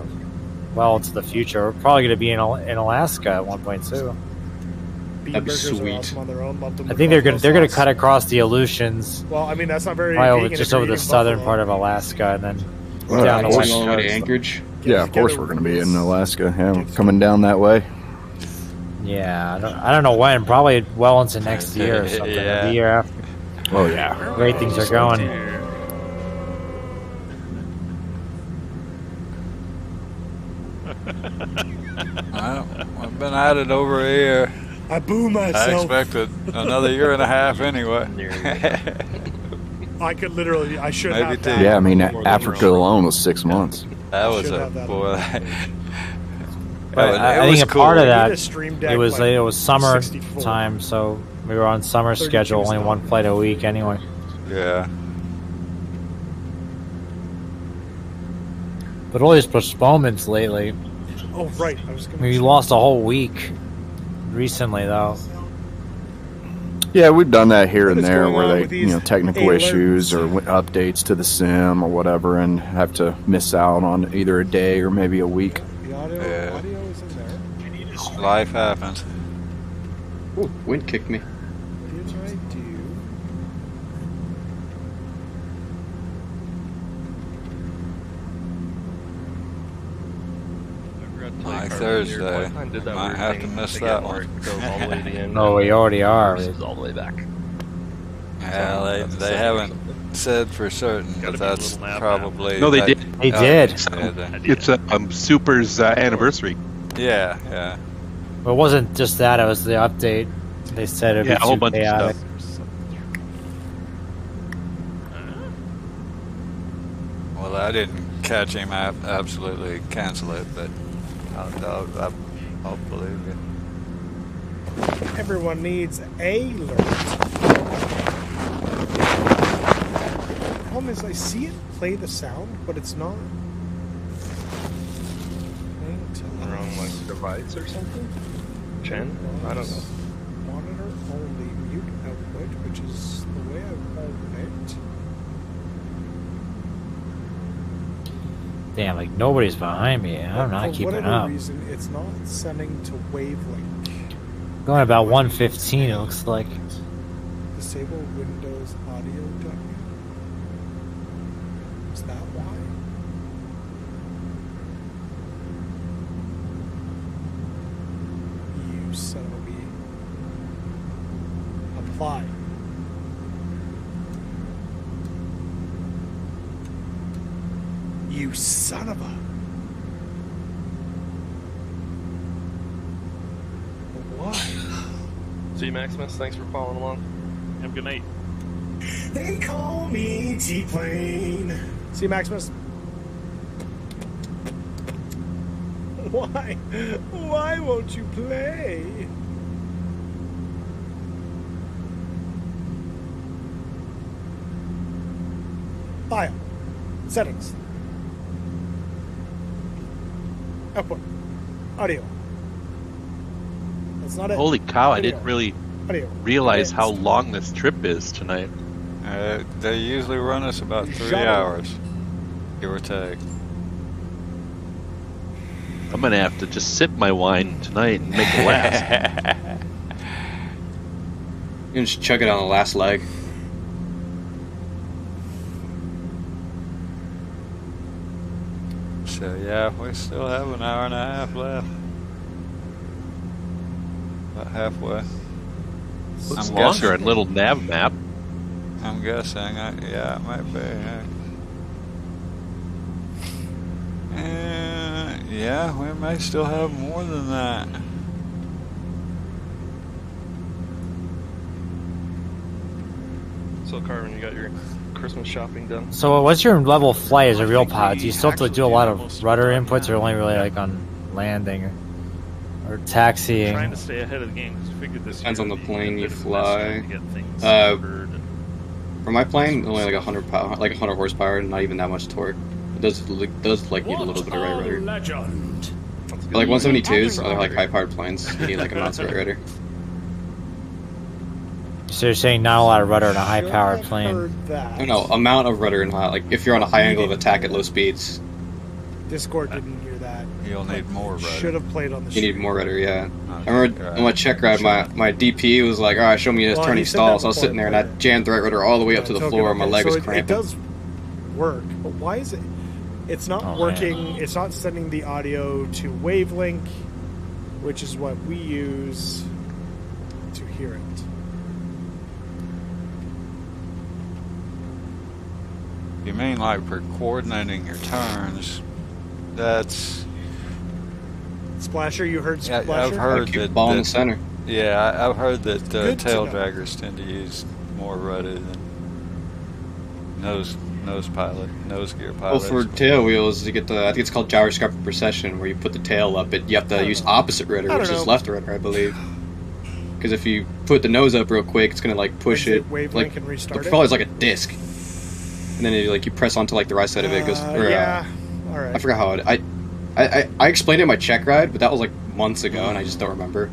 well into the future. We're probably going to be in Alaska at one point too. That'd be sweet. Awesome I think they're going to cut across the Aleutians. Well, I mean that's not very just over the southern part of Alaska and then down the west coast. Anchorage. Yeah, of course we're going to be in Alaska. Yeah, we're coming down that way. Yeah, I don't know when. Probably well into next year or something. Yeah. The year after. Oh yeah, great things are going. I've been at it over a year. I boo myself. I expected another year and a half anyway. I could literally. I should Maybe have two. that. Yeah, I mean Africa alone was 6 months. That was a boy. But I think a cool. part of that it was summer time, so we were on summer schedule, only one flight a week anyway. Yeah. But all these postponements lately. Oh right, We lost a whole week recently, though. Yeah, we've done that here and there where they, technical issues or updates to the sim or whatever, and have to miss out on either a day or maybe a week. The audio is in there. Life happens. Ooh, wind kicked me. Did I do? My Thursday. Might have to miss that one. No, we already are. All the way back. Yeah, they haven't said for certain, but that's probably... No, they did. They did. It's Super's anniversary. Yeah, yeah. But it wasn't just that, it was the update. They said it'd be a whole bunch chaotic. of stuff. Well, I didn't catch him absolutely cancel it, but I'll believe you. Everyone needs a alert. The problem is I see it play the sound, but it's not. Wrong device or something? Chen? I don't know. Monitor only mute output, which is the way I've called it. Damn, like nobody's behind me. I'm not keeping up. For whatever reason, it's not sending to wavelength. Going about 115, it looks like. Disable Windows audio W. Is that why? You son of a bee. Apply. You son of a... Why? See you, Maximus. Thanks for following along. Have a good night. They call me T-Plane. See you, Maximus. Why? Why won't you play? File. Settings. Output. Audio. That's not it. Holy cow, I Audio. didn't really Audio. realize how long this trip is tonight. They usually run us about 3 Shut up. hours, give or take. I'm going to have to just sip my wine tonight and make it last. You can just chug it on the last leg. So yeah, we still have an hour and a half left. About halfway. Looks I'm longer guessing. on little nav map. I'm guessing, yeah, it might be. Yeah, we may still have more than that. So, Carmen, you got your Christmas shopping done? So, what's your level of flight as a real pilot? Do you still have to do a lot of rudder inputs, or only really like on landing or taxiing? I'm trying to stay ahead of the game because I figured this depends on the plane you fly. For my plane, only like 100 power, like 100 horsepower, not even that much torque. It does like need a little bit of right rudder. Like 172s are like high-powered planes. You need like amounts of right rudder. So you're saying not a lot of rudder in a high-powered plane? No, amount of rudder and like if you're on a high angle of attack at low speeds. Discord didn't hear that. You'll need more rudder. Should have played on the. You need more rudder, yeah. I remember on my check ride, my DP was like, "All right, show me his turning stall." So I was sitting there and I jammed the right rudder all the way up to the floor, and my leg was cramping. It does work, but why is it? It's not working. It's not sending the audio to wavelength, which is what we use to hear it. You mean like for coordinating your turns? That's Splasher. You heard Splasher? Yeah, I've heard that. Ball in the center. Yeah, I've heard that tail draggers tend to use more rudder than nose gear pilots. Well, for tail wheels, you get the, I think it's called gyroscopic precession, where you put the tail up, you have to use opposite rudder, which is left rudder, I believe. Because if you put the nose up real quick, it's gonna like push it, like and restart the propeller is like a disc, and then you press onto like the right side of it. It goes. Yeah. All right. I forgot how it. I explained it in my check ride, but that was like months ago, and I just don't remember.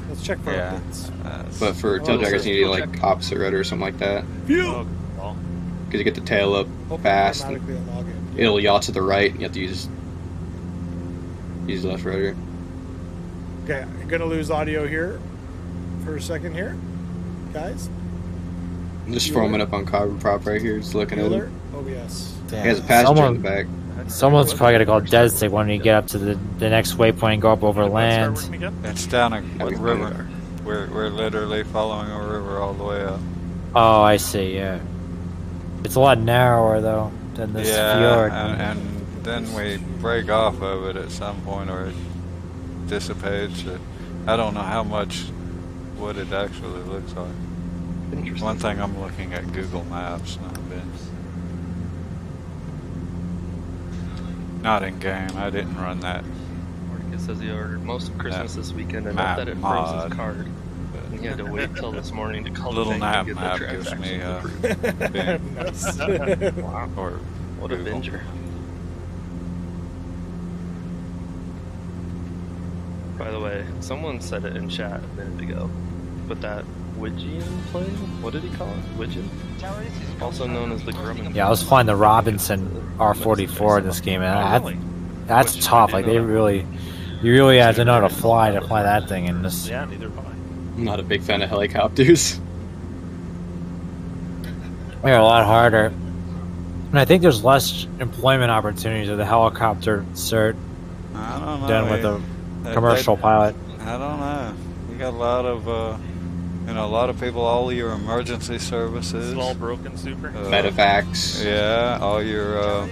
Let's check for updates. But for tail draggers, you need like opposite rudder or something like that. Because you get the tail up fast. It'll yaw to the right, and you have to use left rudder. Okay, I'm gonna lose audio here for a second here, guys. I'm just foaming up on carbon prop right here, just looking at it. Oh yes. He has a passenger in the back. Someone's probably got to call Destig when you get up to the next waypoint and go up over land. It's down a river. We're literally following a river all the way up. Oh, I see. Yeah, it's a lot narrower though than this fjord. And then we break off of it at some point, or it dissipates. I don't know how much what it actually looks like. One thing, I'm looking at Google Maps, not in game. I didn't run that. It says he ordered most of Christmas this weekend, and not that it froze his card. And he had to wait till this morning to call the bank to get the gives me Wow. Or what a binger. By the way, someone said it in chat a minute ago, but that Widgeon plane? What did he call it? Widgeon? Also known as the Grumman. Yeah, I was flying the Robinson R44 in this game, and that's tough. Like you really have to know how to fly that thing in this. Yeah, neither am I. I'm not a big fan of helicopters. They're a lot harder, and I think there's less employment opportunities with the helicopter cert than with the commercial pilot. I don't know. You got a lot of. A lot of people, all your emergency services. It's all broken, super. Medevacs. Yeah, all your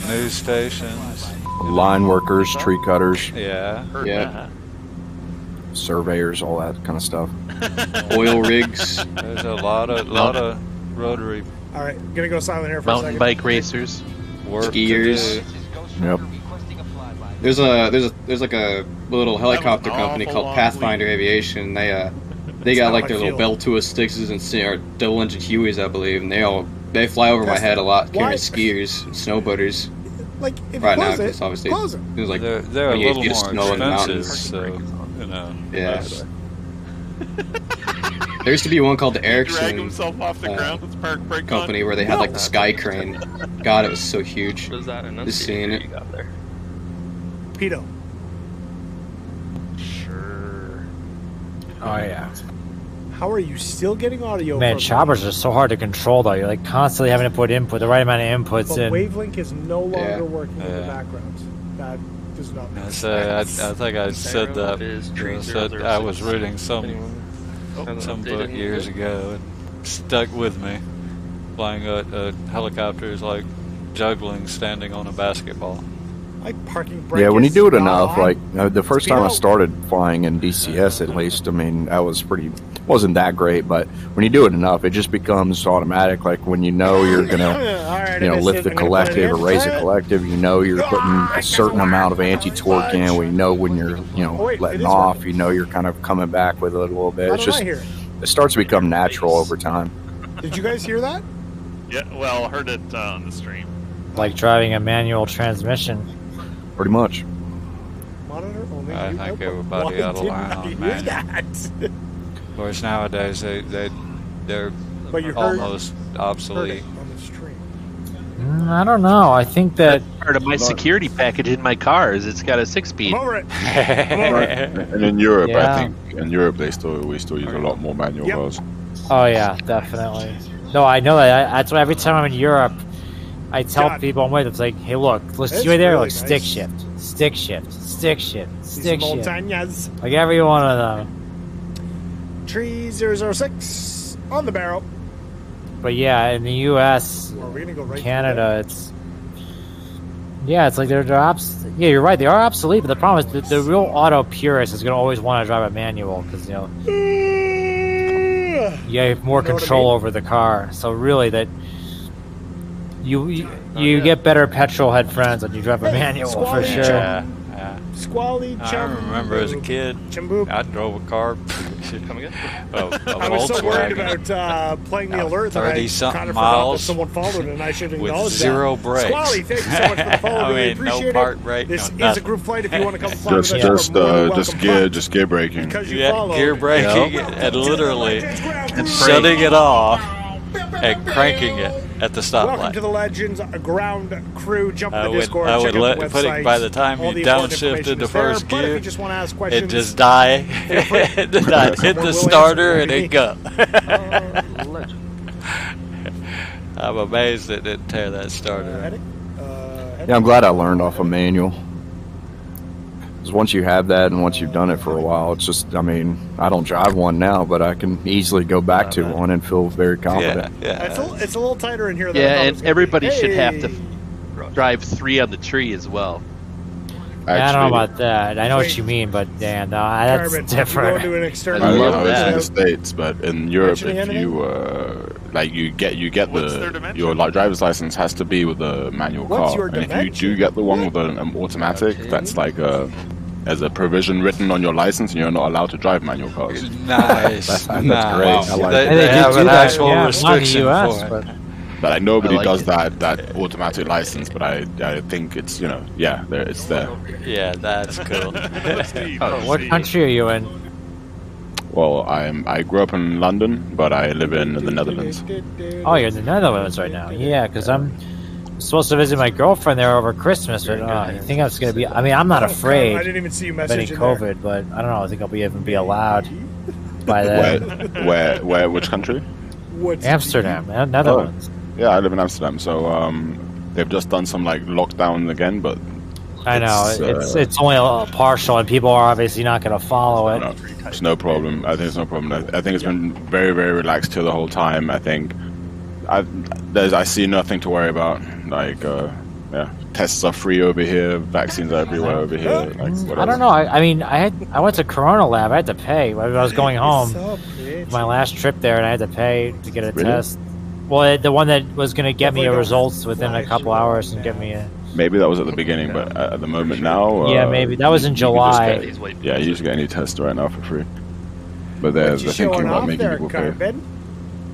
news stations. Line workers, tree cutters. Yeah. Surveyors, all that kind of stuff. Oil rigs. There's a lot of rotary. All right, I'm gonna go silent here for a second. Mountain bike racers. Skiers. Yep. There's like a little helicopter company called Pathfinder Aviation. They got like their little Bell-Tua Stixes and or double engine Hueys, I believe, and they fly over my head a lot, carrying skiers and snowboarders. Like if right you now, close it, obviously close it. It was like they're a little more expensive, so Yeah. There used to be one called the Ericsson drag himself off the ground. Let's park brake company where they had like the sky crane. God, it was so huge. What is that? Just seeing it. You got there? Pedo. Sure. Oh yeah. How are you still getting audio? Man, from choppers are so hard to control though. You're like constantly having to put the right amount of inputs but in. Wavelink is no longer working in the background. That does not make sense. I think I said that. I was reading some book years ago and stuck with me. Flying a helicopter is like juggling standing on a basketball. parking brake. Yeah, when you do it enough, on. like the first time I started flying in DCS, at least, I mean, that was wasn't that great, but when you do it enough, it just becomes automatic. Like when you know you're gonna, lift the collective or raise the collective, you're putting a certain amount of anti-torque in. We know when you're, letting off, you're kind of coming back with it a little bit. It's just, it starts to become natural over time. Did you guys hear that? Yeah, well, heard it on the stream. Like driving a manual transmission. Pretty much. Monitor only. I think everybody ought to learn on manual. Of course, nowadays they're almost obsolete. I don't know. I think that part of my security package in my car is it's got a 6-speed. And in Europe, I think we still use a lot more manual cars. Oh yeah, definitely. No, I know that. That's why every time I'm in Europe, I tell people I'm with. It's like, hey, look, let's see right there. Really like stick shift, stick shift, stick shift, stick shift. Montañas. Like every one of them. 3006 on the barrel. But yeah, in the U.S., Canada, it's like they're yeah, you're right. They are obsolete, but the problem is the real auto purist is going to always want to drive a manual because you have more control over the car. So really, that you get better petrol head friends when you drive a manual for sure. Yeah. Squally, I remember as a kid, I drove a car. Come again? I was so worried about playing the alert that I kind of forgot that someone followed, and I should acknowledge with zero brakes. Squally, thank you so much for the follow. We appreciate no park brake. This is a group flight. If you want to come fly with us, just gear braking. Gear braking and literally shutting it off and cranking it at the stoplight. Welcome to the Legends Ground Crew. Jump in the Discord. I would put it by the time you downshifted the first gear, it just died. Hit the starter and it go. I'm amazed it didn't tear that starter. Yeah, I'm glad I learned off a manual. Because once you have that and once you've done it for a while, it's just, I mean, I don't drive one now, but I can easily go back to one and feel very confident. Yeah. It's a little tighter in here. Yeah, and everybody should have to drive 3 on the tree as well. Actually, I don't know about that. I know what you mean, but Dan, that's different. I love that in the States, but in Europe, if you you get your driver's license has to be with a manual car, and if you do get the one with an automatic, that's like as a provision written on your license, and you're not allowed to drive manual cars. Nice, that's great. I like they have an actual restriction for it. But like nobody does that automatic license. But I think it's it's there. Yeah, that's cool. What country are you in? Well, I grew up in London, but I live in the Netherlands. Oh, you're in the Netherlands right now. Yeah, because I'm supposed to visit my girlfriend there over Christmas, but I think it's going to be. I mean, I'm not afraid. I didn't even see you of any COVID, but I don't know. I think I'll even be allowed by then. Where? Which country? Amsterdam, Netherlands. Oh. Yeah, I live in Amsterdam, so they've just done some like lockdown again, but I know it's only a partial, and people are obviously not going to follow it. No, it's no problem. I think it's no problem. I think it's been very, very relaxed here the whole time. I think I see nothing to worry about. Like, tests are free over here, vaccines are everywhere over here. Like, whatever. I don't know. I mean, I went to Corona Lab. I had to pay. I was going home my last trip there, and I had to pay to get a test. Well, the one that was going to get me a results within a couple hours and get me a... Maybe that was at the beginning, but at the moment now... yeah, maybe. That was in July. You just get any test right now for free. But they're thinking about making people pay.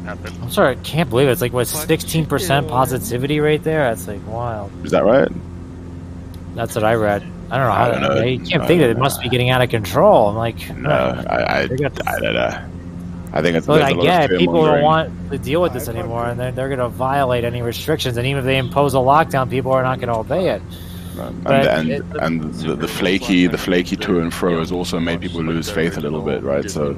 I'm sorry, I can't believe it. It's like, what, 16% positivity rate there? That's like wild. Is that right? That's what I read. I don't know how... You can't think that it must be getting out of control. I'm like... No, I don't know. I think it's. Look, I get it. People don't want to deal with this anymore, and they're going to violate any restrictions. And even if they impose a lockdown, people are not going to obey it. And the flaky to and fro has also made people lose faith a little bit, right? So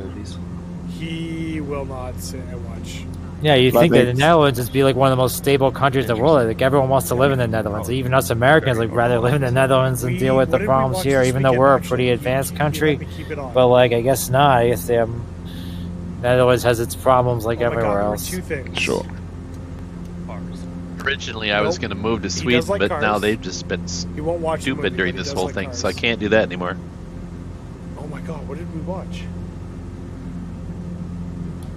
he will not sit and watch. Yeah, you think that the Netherlands is be like one of the most stable countries in the world. Like everyone wants to live in the Netherlands. Even us Americans like rather live in the Netherlands than deal with the problems here, even though we're a pretty advanced country. But like, I guess not. I guess they have. Netherlands has its problems like everywhere else. Sure. Originally, I was going to move to Sweden, like but cars. now they've just been stupid during this whole thing, so I can't do that anymore. Oh my god, what did we watch?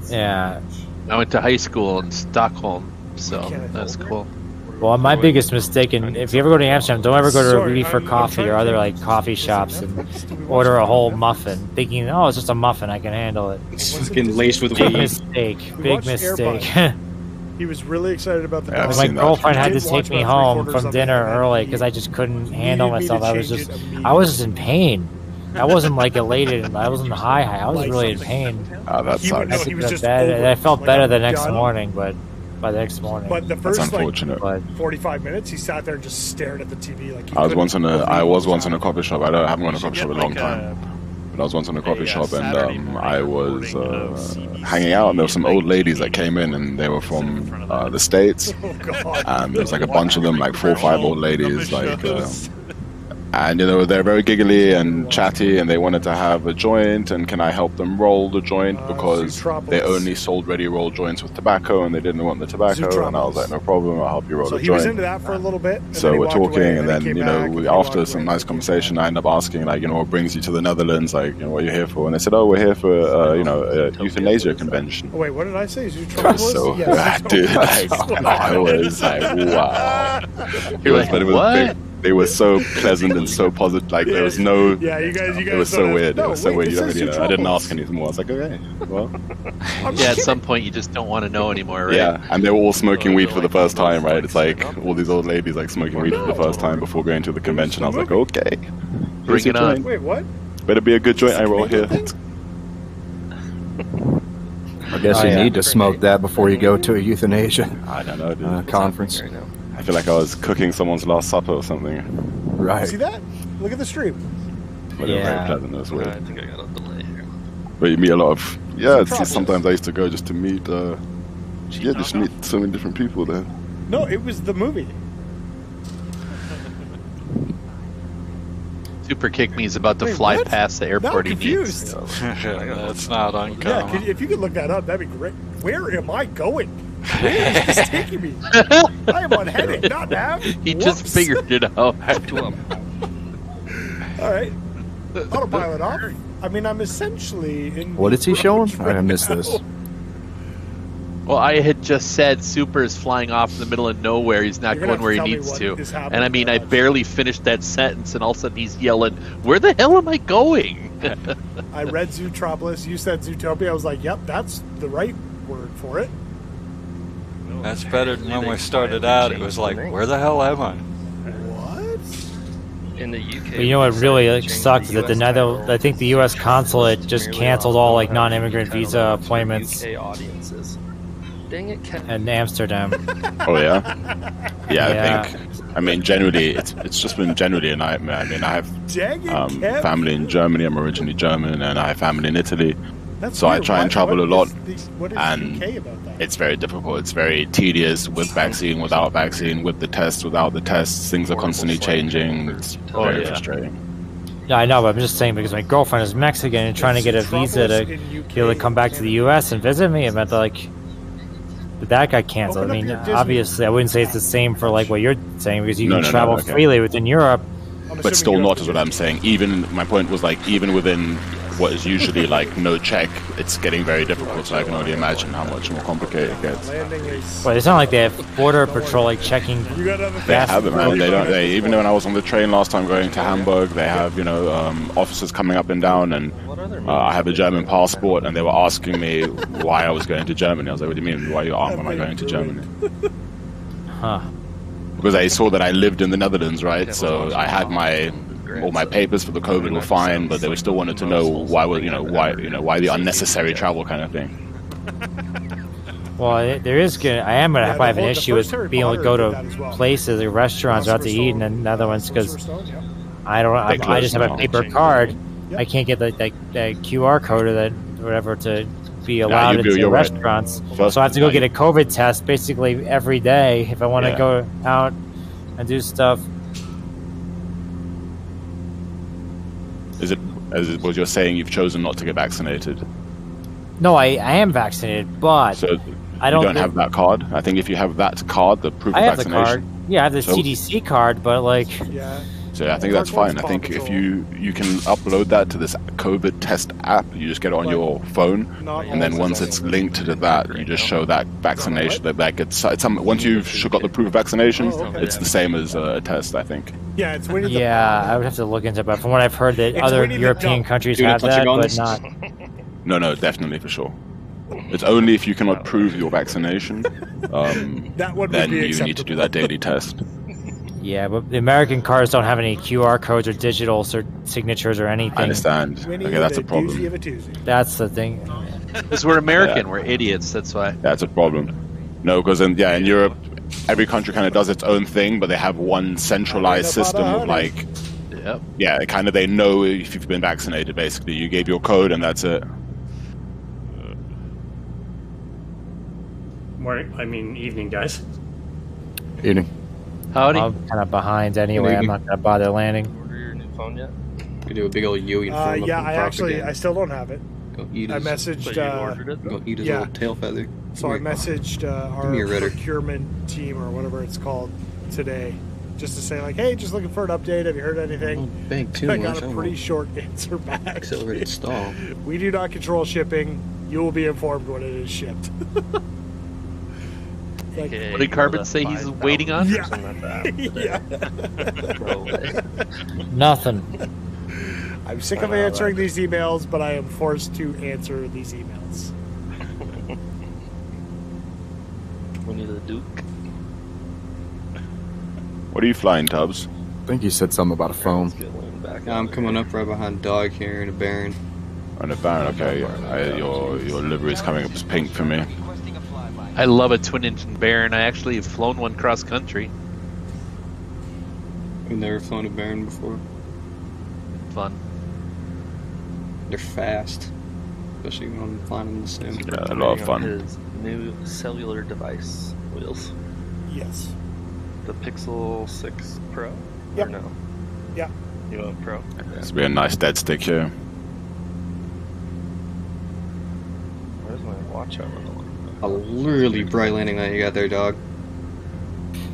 Yeah. I went to high school in Stockholm, so that's cool. Well, my biggest mistake, and if you ever go to Amsterdam, don't ever go to a Reefer Coffee or other like coffee shops and order a whole muffin, thinking, oh, it's just a muffin, I can handle it. It's fucking laced with Big weed. mistake. Big mistake. He was really excited about the My girlfriend had to take me home from dinner early because I just couldn't handle myself. I was just in pain. I wasn't like elated. I wasn't high. I was really in pain. Oh, that sucks. I felt better the next morning, but by the next morning. But the first unfortunate. 45 minutes, he sat there and just stared at the TV like he I was once in a coffee shop. I haven't gone to a coffee shop in a long time. But I was once in a coffee shop and I was hanging out and there were some old ladies that came in and they were from the States. And there was like a bunch of them, like 4 or 5 old ladies, like. And you know they're very giggly and chatty, and they wanted to have a joint. And can I help them roll the joint because they only sold ready rolled joints with tobacco, and they didn't want the tobacco. And I was like, no problem, I'll help you roll the joint. So he was into that for a little bit. So we're talking, and then you know after some nice conversation, I end up asking like, you know, what brings you to the Netherlands? Like, you know, what are you here for? And they said, oh, we're here for you know a euthanasia convention. Oh, wait, what did I say? So dude, like, I was like, wow. It was, but it was what? They were so pleasant and so positive. Like there was no. Yeah, you guys. It was so weird. It was so weird. You don't really know. I didn't ask anything more. I was like, okay, well. Yeah, at some point you just don't want to know anymore, right? Yeah, and they were all smoking weed for the first time, right? It's like all these old ladies like smoking weed for the first time before going to the convention. I was like, okay, bring it on. Wait, what? Better be a good joint I roll here. I guess you need to smoke that before you go to a euthanasia I don't know, dude. conference. I feel like I was cooking someone's last supper or something. Right. See that? Look at the stream. But it was very pleasant. It was weird. I think I got a delay here. But you meet a lot of it's just sometimes I used to go just to meet just meet so many different people there. No, it was the movie. Super Kick Me is about to fly past the airport. Now I'm confused. That's not uncommon. Yeah, if you could look that up, that'd be great. Where am I going? Where is this taking me? I am on heading, not nav. He just figured it out. All right. Autopilot off. I mean, I'm essentially in. What is he showing? I missed this. Well, I had just said Super is flying off in the middle of nowhere. He's not going where he needs to. And I mean, I barely finished that sentence, and all of a sudden he's yelling, "Where the hell am I going?" I read Zootropolis. You said Zootopia. I was like, "Yep, that's the right word for it." That's better than when we started out. It was like, where the hell am I? What? In the UK. But you know what really sucked? That I think the U.S. consulate just canceled all like non-immigrant visa appointments. UK audiences. Dang it, Kevin. In Amsterdam. Oh yeah, yeah. I mean, generally, it's just been generally a nightmare. I mean, I have family in Germany. I'm originally German, and I have family in Italy. So I try and travel a lot, and it's very difficult. It's very tedious with vaccine, without vaccine, with the tests, without the tests. Things are constantly changing. It's very frustrating. Yeah, I know, but I'm just saying because my girlfriend is Mexican and trying to get a visa to be able to come back to the U.S. and visit me. I meant but that got canceled. I mean, obviously, I wouldn't say it's the same for like what you're saying because you can travel freely within Europe. But still not is what I'm saying. Even my point was like even within what is usually like no check, it's getting very difficult. So I can only imagine how much more complicated it gets. Well, it's not like they have border patrol like checking. They have it, man. They don't. Even when I was on the train last time going to Hamburg, they have officers coming up and down, and I have a German passport, and they were asking me why I was going to Germany. I was like, "What do you mean? Why am I going to Germany?" Huh. Because they saw that I lived in the Netherlands, right? So I had all my papers for the COVID were fine, but they still wanted to know why the unnecessary travel kind of thing. Well, I am gonna have an issue with being able to go to places like restaurants or out to eat in the Netherlands because I just have a paper card. I can't get that QR code or that whatever to be allowed into restaurants. Right. So I have to go get a COVID test basically every day if I want to go out and do stuff. Is it what you're saying? You've chosen not to get vaccinated. No, I am vaccinated, but you don't have that card. I think if you have that card, the proof of vaccination. I have the card. Yeah, I have the CDC card, but like. Yeah. So I think that's fine. I think if you can upload that to this COVID test app, you just get it on your phone, and then once it's linked to that, you just show that vaccination. That gets once you've got the proof of vaccination, it's the same as a test. I think. Yeah, it's I would have to look into it, but from what I've heard, that other European countries have that, but not. No, definitely for sure. It's only if you cannot prove your vaccination, then you need to do that daily test. Yeah, but the American cards don't have any QR codes or digital signatures or anything. I understand. Okay, that's a problem. That's the thing. Because we're American, we're idiots. That's why. That's a problem. No, because in Europe, every country kind of does its own thing, but they have one centralized system of like, kind of they know if you've been vaccinated. Basically, you gave your code and that's it. Evening, guys. Evening. Howdy. I'm kind of behind anyway. I'm not gonna bother landing. Order your new phone yet? You do a big old Yui and form yeah, I still don't have it. Go eat I messaged. Go eat his little tail feather. So I messaged our procurement team or whatever it's called today, just to say like, hey, just looking for an update. Have you heard anything? I got a pretty short answer back. Accelerated stall. We do not control shipping. You will be informed when it is shipped. What did Carbon say he's waiting on? Yeah. Nothing. I'm sick of answering these emails, but I am forced to answer these emails. We need a Duke. What are you flying, Tubbs? I think you said something about a phone. I'm coming up right behind Dog here in a Baron. On a Baron, okay. Your livery is coming up as pink for me. I love a twin-engine Baron. I actually have flown one cross-country. I've never flown a Baron before. Fun. They're fast. Especially when I'm flying in the sim. Yeah, a lot of fun. His new cellular device wheels. Yes. The Pixel 6 Pro? Yep. Or no? Yeah. You want Pro? It's be a nice dead stick here. Where's my watch out? A really bright landing light you got there, Dog.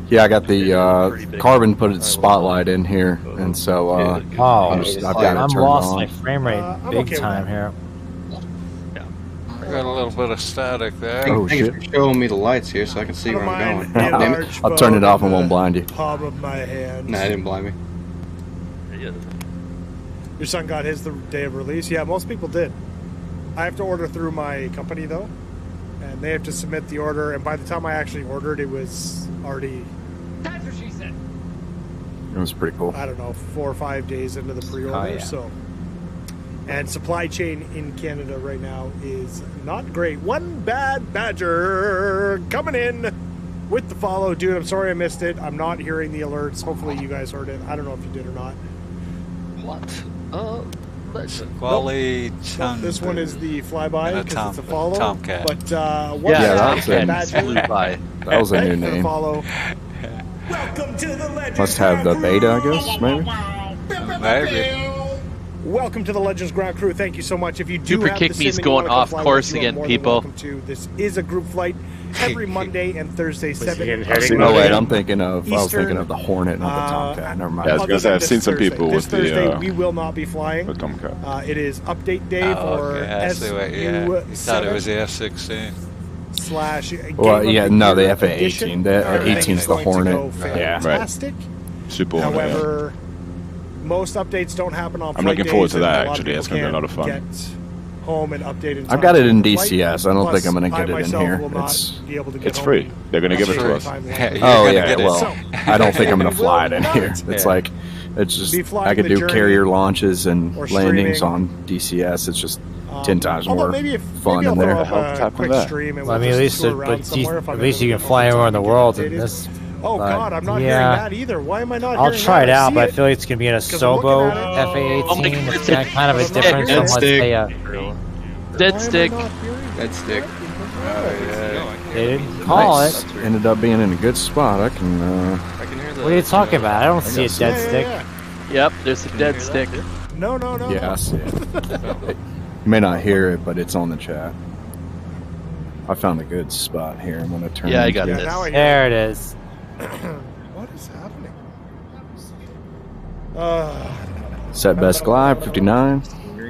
Yeah, I got the Carbon put its spotlight in here, and so I've got it turned I'm lost on. my frame rate big time here. I got a little bit of static there. Thank you for showing me the lights here so I can see where I'm going. I'll turn it off and won't blind you. Palm of my hand. Nah, it didn't blind me. Your son got his the day of release? Yeah, most people did. I have to order through my company, though. And they have to submit the order, and by the time I actually ordered, it was already... That's what she said. It was pretty cool. I don't know, 4 or 5 days into the pre-order, so... And supply chain in Canada right now is not great. One bad badger coming in with the follow. Dude, I'm sorry I missed it. I'm not hearing the alerts. Hopefully you guys heard it. I don't know if you did or not. What? Quali this one is the flyby because it's a follow. Tomcat. But that was that was a new name. Follow. Welcome to the Legends Must have the beta, I guess, maybe. Welcome to the Legends Ground Crew. Thank you so much. If you do Super have Kick the Me's sim going and you off wanna course you are again, more than people. welcome to. This is a group flight every Monday and Thursday, 7. No, wait, I'm thinking of. I was thinking of the Hornet, not the Tomcat. Never mind. Yeah, I was gonna say I've seen some people this with Thursday, the. we will not be flying. The Tomcat. It is update day for SU7 thought it was the F-16. Well, yeah, no, the F-18. The 18 is the Hornet. Yeah, fantastic. Super Hornet. However, most updates don't happen on. I'm looking forward to that. Actually, it's gonna be a lot of fun. Get home and update in time. I've got it in DCS. I don't think I'm going to get it in here. It's free. They're going to give it to us. Oh yeah, well, I don't think I'm going to fly it in here. It's like, it's just I could do carrier launches and landings on DCS. It's just 10 times more fun in there. I mean, at least you can fly anywhere in the world in this. Oh God, I'm not hearing that either. Why am I not? I'll try it out, but I feel like it's gonna be in a Sobo FA-18. It's got kind of a difference from let's say a dead stick. Dead stick. They didn't call it. Ended up being in a good spot. I can. What are you talking about? I don't see a dead stick. Yep, there's a dead stick. No. Yeah, I see it. You may not hear it, but it's on the chat. I found a good spot here. I'm gonna turn. Yeah, I got Yeah, this. now I There it is. What is happening? Set best glide 59.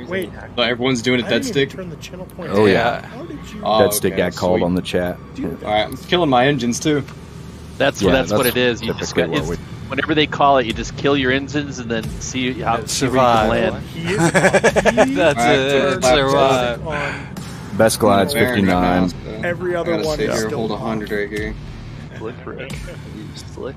Wait, So everyone's doing a I dead didn't even stick. turn the channel point. Oh yeah, How did you? dead stick okay, got called sweet. on the chat. Alright, I'm killing my engines too. That's Yeah, what it is. You just typically got, what whenever they call it, you just kill your engines and then see how you survive. land. He is. That's Alright, it. survive. Survive. Best glide's Baron right 59. now, so Every I other gotta one sit is here, still hold off. 100 right here. Slick Rick. You slick.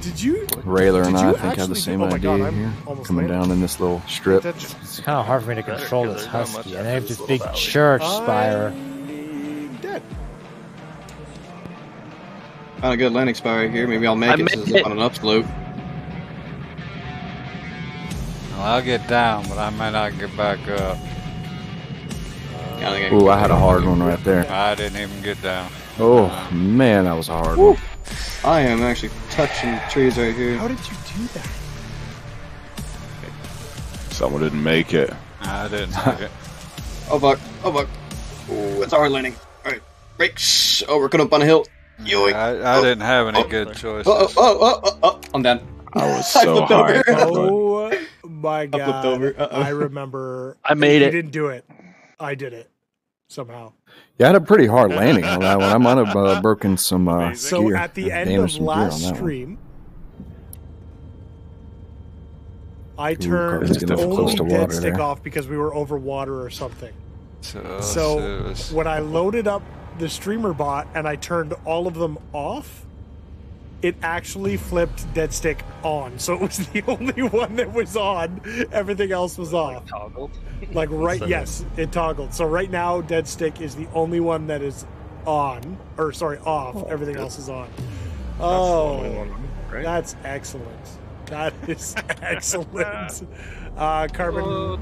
Did you? Railer and Did I you think have the actually same do- oh my God, idea I'm here. almost Coming landed. down in this little strip. It's kind of hard for me to control Better, this 'cause there's not husky. much And they have after this this big little valley. church spire. I'm dead. Found a good landing spot right here. Maybe I'll make I it made since it. it's on an upslope. Well, I'll get down, but I might not get back up. Ooh, I had a hard one right there. I didn't even get down. Oh man, that was a hard one. I am actually touching trees right here. How did you do that? Someone didn't make it. I didn't make it. Oh fuck, oh fuck. Ooh, it's a hard landing. Alright, brakes. Oh, we're coming up on a hill. Yoink. I didn't have any good choices. I'm down. I was so flipped over. high. Oh my flipped God! over. I remember. I made You it. didn't do it. I did it somehow. Yeah, I had a pretty hard landing on that one. I might have broken some So gear. at the end Damaged of some gear on last that one. stream, I Carter's turned getting a little close only to dead water stick there. off because we were over water or something. So So when I loaded up the streamer bot and I turned all of them off, it actually flipped dead stick on. So it was the only one that was on. Everything else was off. Toggled. Like yes, it toggled. So right now, dead stick is the only one that is on, or sorry, off. Everything else is on. Oh, that's excellent. That is excellent. Carbon.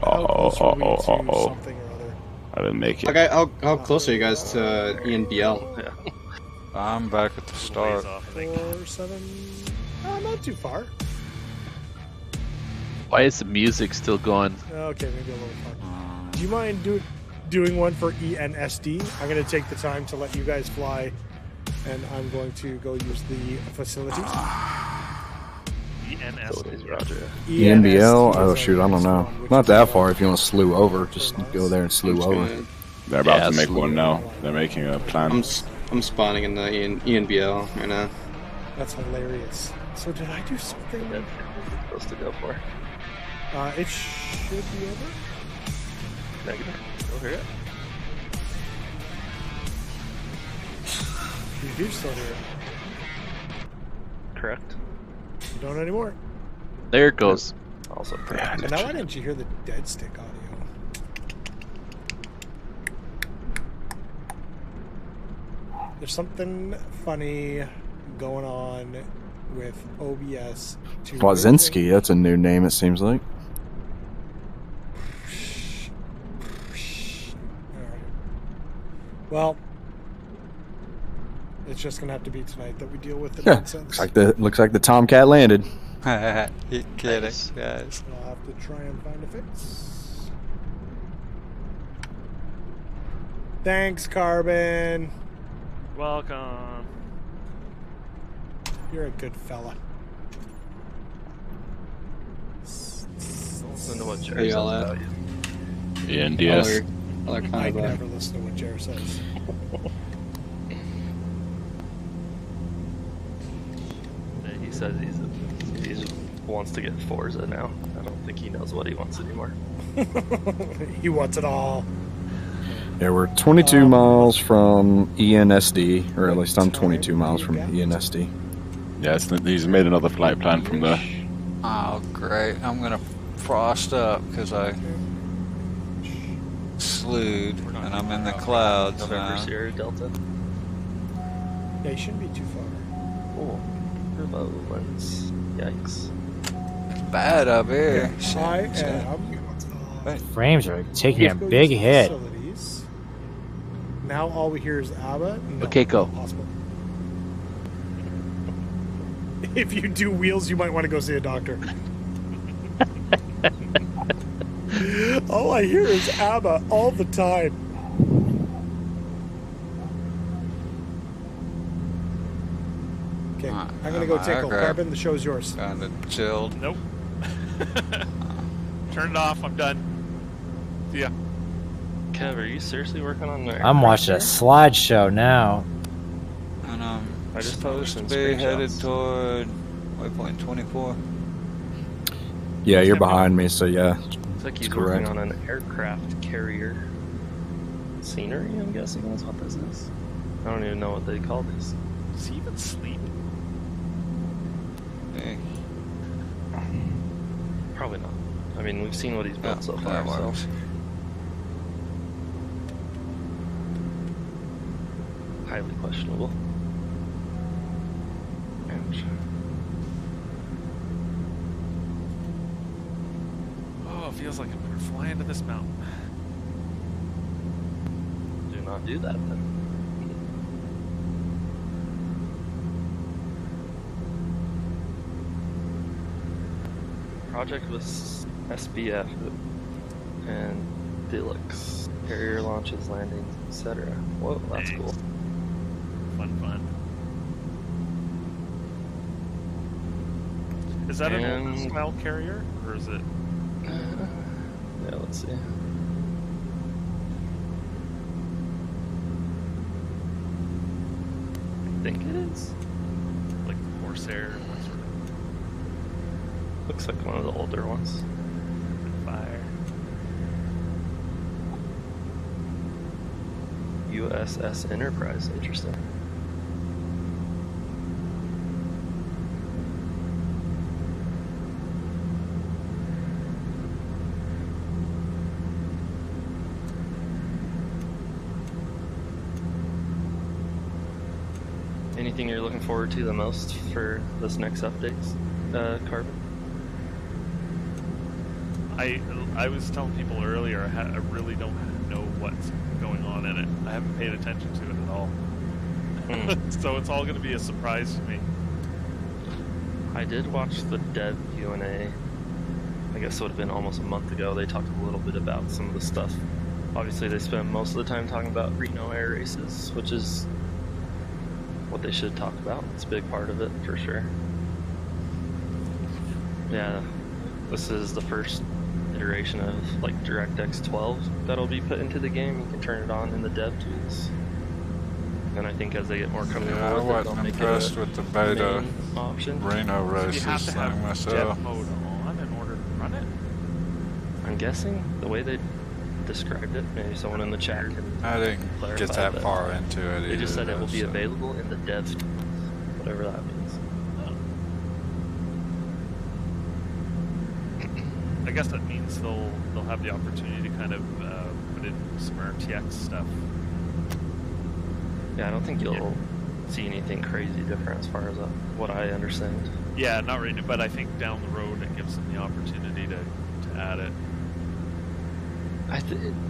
How close were we to something or other? I didn't make it. Okay, how close are you guys to ENBL? Yeah. I'm back at the start. 4, 7. Not too far. Why is the music still going? Okay, maybe a little far. Do you mind doing one for ENSD? I'm going to take the time to let you guys fly, and I'm going to go use the facilities. Facilities, Roger. ENBL? Oh shoot, I don't know. Not that far. If you want to slew over, just go there and slew over. They're about to make one now. They're making a plan. I'm spawning in the ENBL right now. That's hilarious. So did I do something? That's what we're supposed to go for. It should be over. Negative. Still hear it. You do still hear it. Correct. You don't anymore. There it goes. Also correct. So now why didn't you hear the dead stick audio? There's something funny going on with OBS. Wazinski, that's a new name, it seems like. Well, it's just gonna have to be tonight that we deal with the Yeah, nonsense. looks like the Tomcat landed. You kidding, guys? I'll have to try and find a fix. Thanks, Carbon. Welcome. You're a good fella. Listen to what Where Jerry says y'all at? about you. ENDS. I never listen to what Jared says. He says he wants to get Forza now. I don't think he knows what he wants anymore. He wants it all. Yeah, we're 22 miles from ENSD, or at least I'm 22 miles from ENSD. Yes, he's made another flight plan from there. Oh, great. I'm going to frost up because I slewed and I'm in the clouds November now. Sierra Delta. Yeah, you shouldn't be too far. Oh, remote lens. Yikes. Bad up here. I am. Frames are taking a big hit. Facilities. Now all we hear is ABBA. No, Okay, go. not possible. If you do wheels, you might want to go see a doctor. All I hear is ABBA all the time. Okay, I'm going to go tickle. Carbon, the show's yours. Kind of chilled. Nope. Turn it off. I'm done. See ya. Kev, are you seriously working on the I'm watching a slideshow now. And I just supposed to be headed toward waypoint 24. Yeah, you're behind me, so yeah. Looks like he's working on an aircraft carrier. Scenery, I'm guessing that's what this is. I don't even know what they call these. Does he even sleep? Hey. Probably not. I mean, we've seen what he's built so far, so. Highly questionable. Ouch. Oh, it feels like I'm gonna fly into this mountain. Do not do that then. Project was SBF and Deluxe. Carrier launches, landings, etc. Whoa, that's cool. Fun. Is that an old style carrier, or is it? Yeah, let's see. I think it is. Like the Corsair, that sort of. Looks like one of the older ones. Fire. USS Enterprise, interesting. Anything you're looking forward to the most for this next update, Carbon? I was telling people earlier, I really don't know what's going on in it. I haven't paid attention to it at all. So it's all going to be a surprise to me. I did watch the dev Q&A. I guess it would have been almost a month ago. They talked a little bit about some of the stuff. Obviously, they spent most of the time talking about Reno air races, which is what they should talk about. It's a big part of it, for sure. Yeah, this is the first iteration of like DirectX 12 that'll be put into the game. You can turn it on in the dev tools. And I think as they get more coming I wasn't impressed with the beta option. Reno races you have to have myself. dev mode on in order to run it? I'm guessing the way they described it, maybe someone in the chat can I didn't get that far into it either. They just said it will be available in the dev tools, whatever that means. I guess that means they'll have the opportunity to kind of put in some RTX stuff. Yeah, I don't think you'll see anything crazy different as far as what I understand. Yeah, not right now, but I think down the road it gives them the opportunity to add it.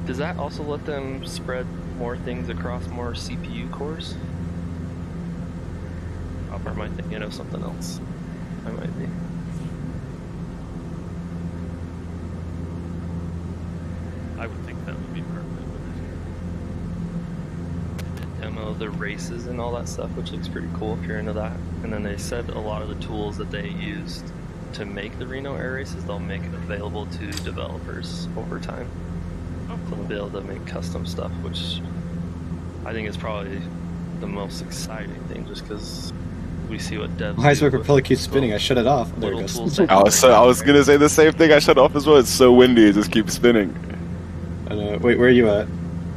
Does that also let them spread more things across more CPU cores? Or am I thinking of something else? I might be. I would think that would be part of it. Demo the races and all that stuff, which looks pretty cool if you're into that. And then they said a lot of the tools that they used to make the Reno air races, they'll make it available to developers over time. So they'll be able to make custom stuff, which I think is probably the most exciting thing, just because we see what devs. Why is my propeller keep spinning? I shut it off. There it goes. I was gonna say the same thing. I shut it off as well. It's so windy, it just keeps spinning. Wait, where are you at?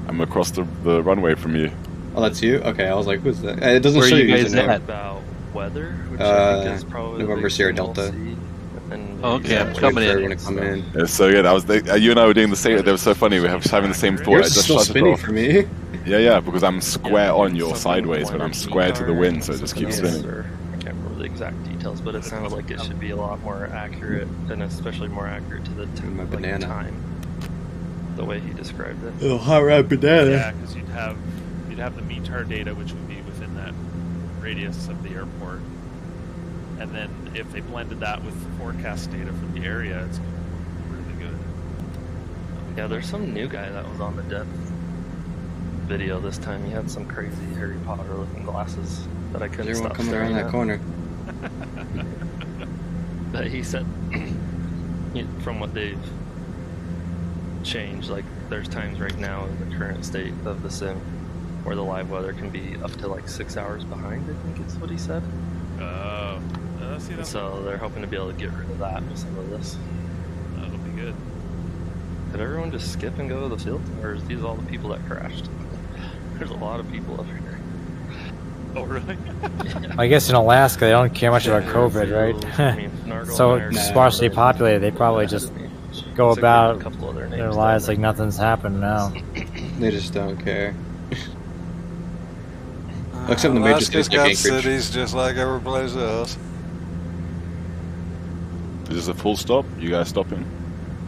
I'm across the runway from you. Oh, that's you? Okay, I was like, who's that? It doesn't show you guys about weather, which I think is probably November Sierra Delta. Okay, I'm coming in. Yeah, so good. You and I were doing the same. That was so funny. We were having the same thought. Yours is still spinning for me. Yeah, because I'm square on your sideways, but I'm square to the wind, so it just keeps spinning. I can't remember the exact details, but it sounded like it should be a lot more accurate, and especially more accurate to the time. The way he described it. Oh, hot rod banana. Yeah, because you'd have the METAR data, which would be within that radius of the airport. And then if they blended that with the forecast data for the area, it's really good. Yeah, there's some new guy that was on the dev video this time. He had some crazy Harry Potter looking glasses that I couldn't stop coming staring around that corner. But he said, from what they've changed, like there's times right now in the current state of the sim where the live weather can be up to like 6 hours behind, I think is what he said. So they're hoping to be able to get rid of that with some of this. That'll be good. Did everyone just skip and go to the field? Or is these all the people that crashed? There's a lot of people up here. Oh, really? I guess in Alaska they don't care much about COVID, right? So sparsely populated, they probably just go about their lives like nothing's happened now. They just don't care. Except the major states like Anchorage. Cities just like every place else. Is this a full stop? You guys stopping?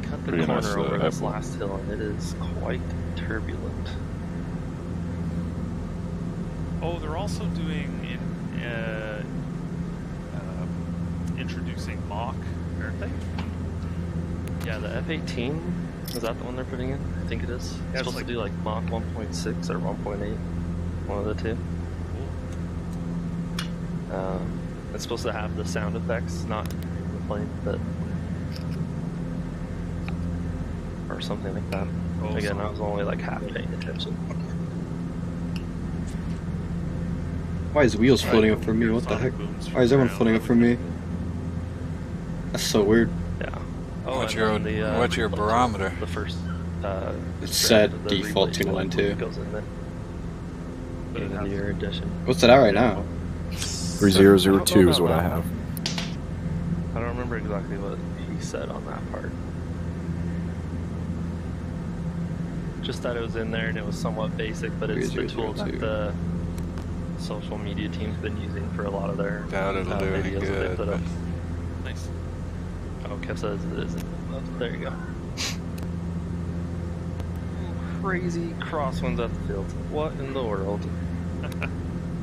Cut the corner over this last hill, and it is quite turbulent. Oh, they're also doing introducing Mach, aren't they? Yeah, the F-18, is that the one they're putting in? I think it is. It's supposed to do like Mach 1.6 or 1.8, one of the two. It's supposed to have the sound effects, not in the plane, but or something like that. Oh, again, I was only like half paying attention. Why is wheels floating up for me? What the heck? Why is everyone floating up for me? That's so weird. Yeah. Oh, what's your barometer? The first. It's set default to 1 2. Goes in there. Into your edition. What's it at right now? 3002 is what I have. I don't remember exactly what he said on that part. Just that it was in there and it was somewhat basic, but it's the tool that the social media team's been using for a lot of their videos that they put up. Nice. Oh, Kev says it isn't. Oh, there you go. Crazy crosswinds at the field. What in the world?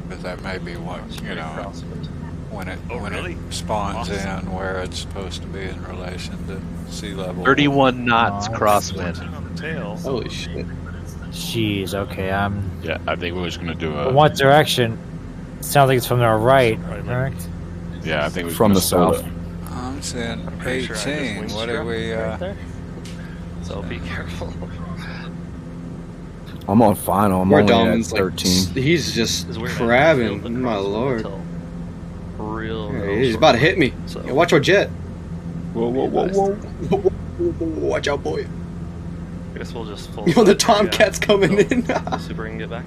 Because that may be what, you know, when it spawns awesome. in where it's supposed to be in relation to sea level. 31 knots crosswind. Holy shit. Jeez, okay, Yeah, I think we're just gonna do a... What direction? Sounds like it's from the right, correct? Yeah, I think we're from the south. I'm saying 18. What are we, right so be careful. I'm on final. I'm only at 13. He's just crabbing. My lord. He's about to hit me. So. Yeah, watch our jet. Whoa. Watch out, boy. I guess we'll just full. The Tomcat's coming in. Super can get back.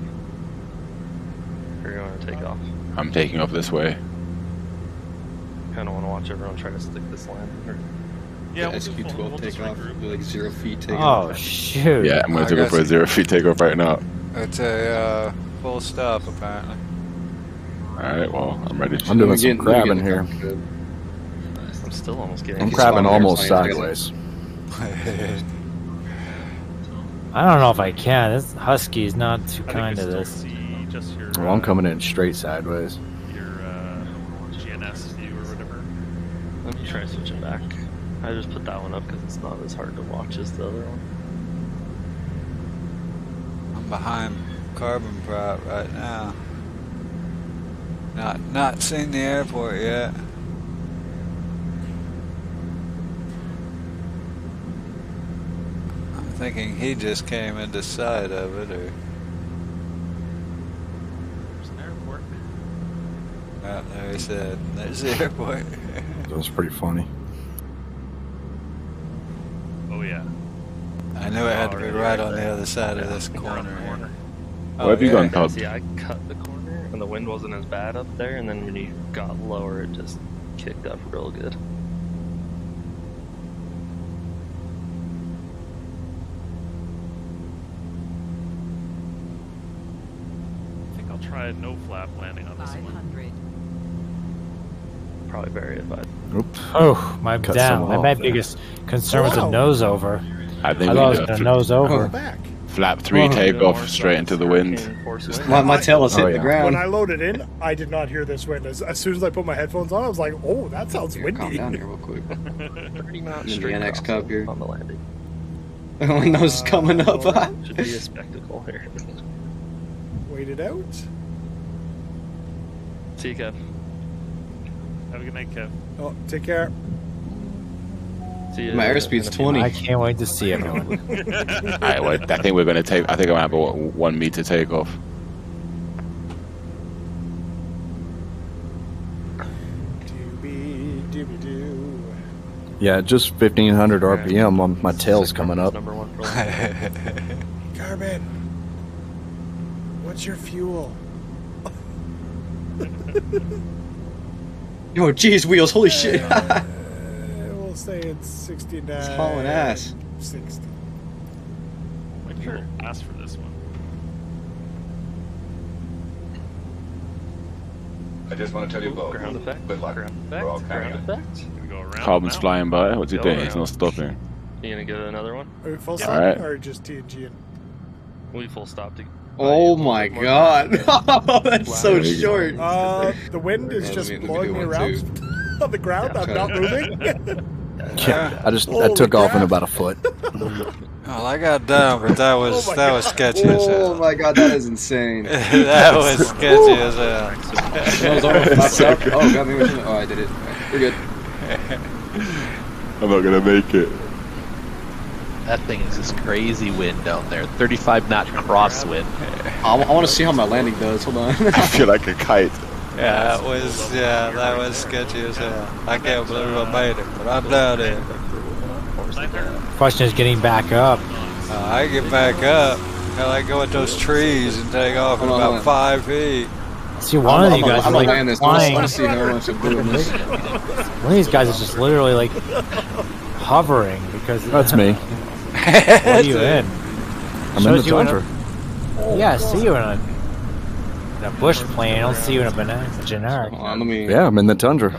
Or you want to take off? I'm taking off this way. Kind of want to watch everyone try to stick this land. Yeah, we'll SQ-12 take off. Do like 0 feet take off. Oh shoot! Yeah, I'm gonna go for a 0 feet takeoff right now. It's a full stop apparently. Alright, well, I'm ready. I'm doing some crabbing here. I'm still almost getting. I'm crabbing almost sideways. I don't know if I can. This Husky's not too kind to this. Well, I'm coming in straight sideways. Your GNS view or whatever. Let me try switching back. I just put that one up because it's not as hard to watch as the other one. I'm behind carbon prop right now. Not seen the airport yet. I'm thinking he just came into sight of it, or. There's an airport. Oh, there he said, "There's the airport." That was pretty funny. Oh yeah. I knew it had to be right on the other side of this corner. Where have you gone, Todd? See, I cut the corner, and the wind wasn't as bad up there, and then when you got lower, it just kicked up real good. I think I'll try a no flap landing on this one. Probably very advised. Oops. Oh, my down. My biggest concern was the nose over. I think I thought it was going to nose over. Flap 3 takeoff straight into the wind. My tail was hitting the ground. When I loaded in, I did not hear this wind. As soon as I put my headphones on, I was like, "Oh, that sounds windy." Calm down here real quick. Pretty much In the NX Cup here. on the landing. My nose is coming up. Should be a spectacle here. Wait it out. See you, Kev. Have a good night, Kev. Oh, take care. See you. My airspeed's 20. I can't wait to see everyone. Alright, well, I think we're gonna take. I think I'm gonna have a 1 meter takeoff. Yeah, just 1,500 RPM on my tail's coming up. Carbon, what's your fuel? Yo, geez, wheels, holy shit. We'll say it's 69. It's hauling ass. 60. Might be a little fast for this one. I just want to tell you both. Ground effect. Good luck. Ground effect. We're all Ground carrying effect. Go around. Carbon's flying by. What's he doing? He's not stopping. You gonna go to another one? Are we full Yeah. stop Alright. or just TNG? We full stop to. Oh my god. That's so short. The wind is just let me blowing do me one around too. on the ground. I'm not moving. Yeah, I took off in about a foot. Well, I got down, but that was sketchy as hell. Oh my god, that is insane. That was sketchy as hell. Oh god, maybe I did it. We're good. I'm not gonna make it. That thing is this crazy wind down there. 35 knot crosswind. I want to see how my landing does. Hold on. I feel like a kite. Yeah, that was sketchy as hell. I can't believe I made it, but I'm down there. Question is getting back up. I get back up, and I go at those trees and take off in about 5 feet. See, one of you guys is like flying. I see how much I'm doing this. One of these guys is just literally like hovering because That's me. What are you in? I'm in the tundra. Yeah, I see you in a bush plane. I don't see you in a generic. Yeah, I'm in the tundra.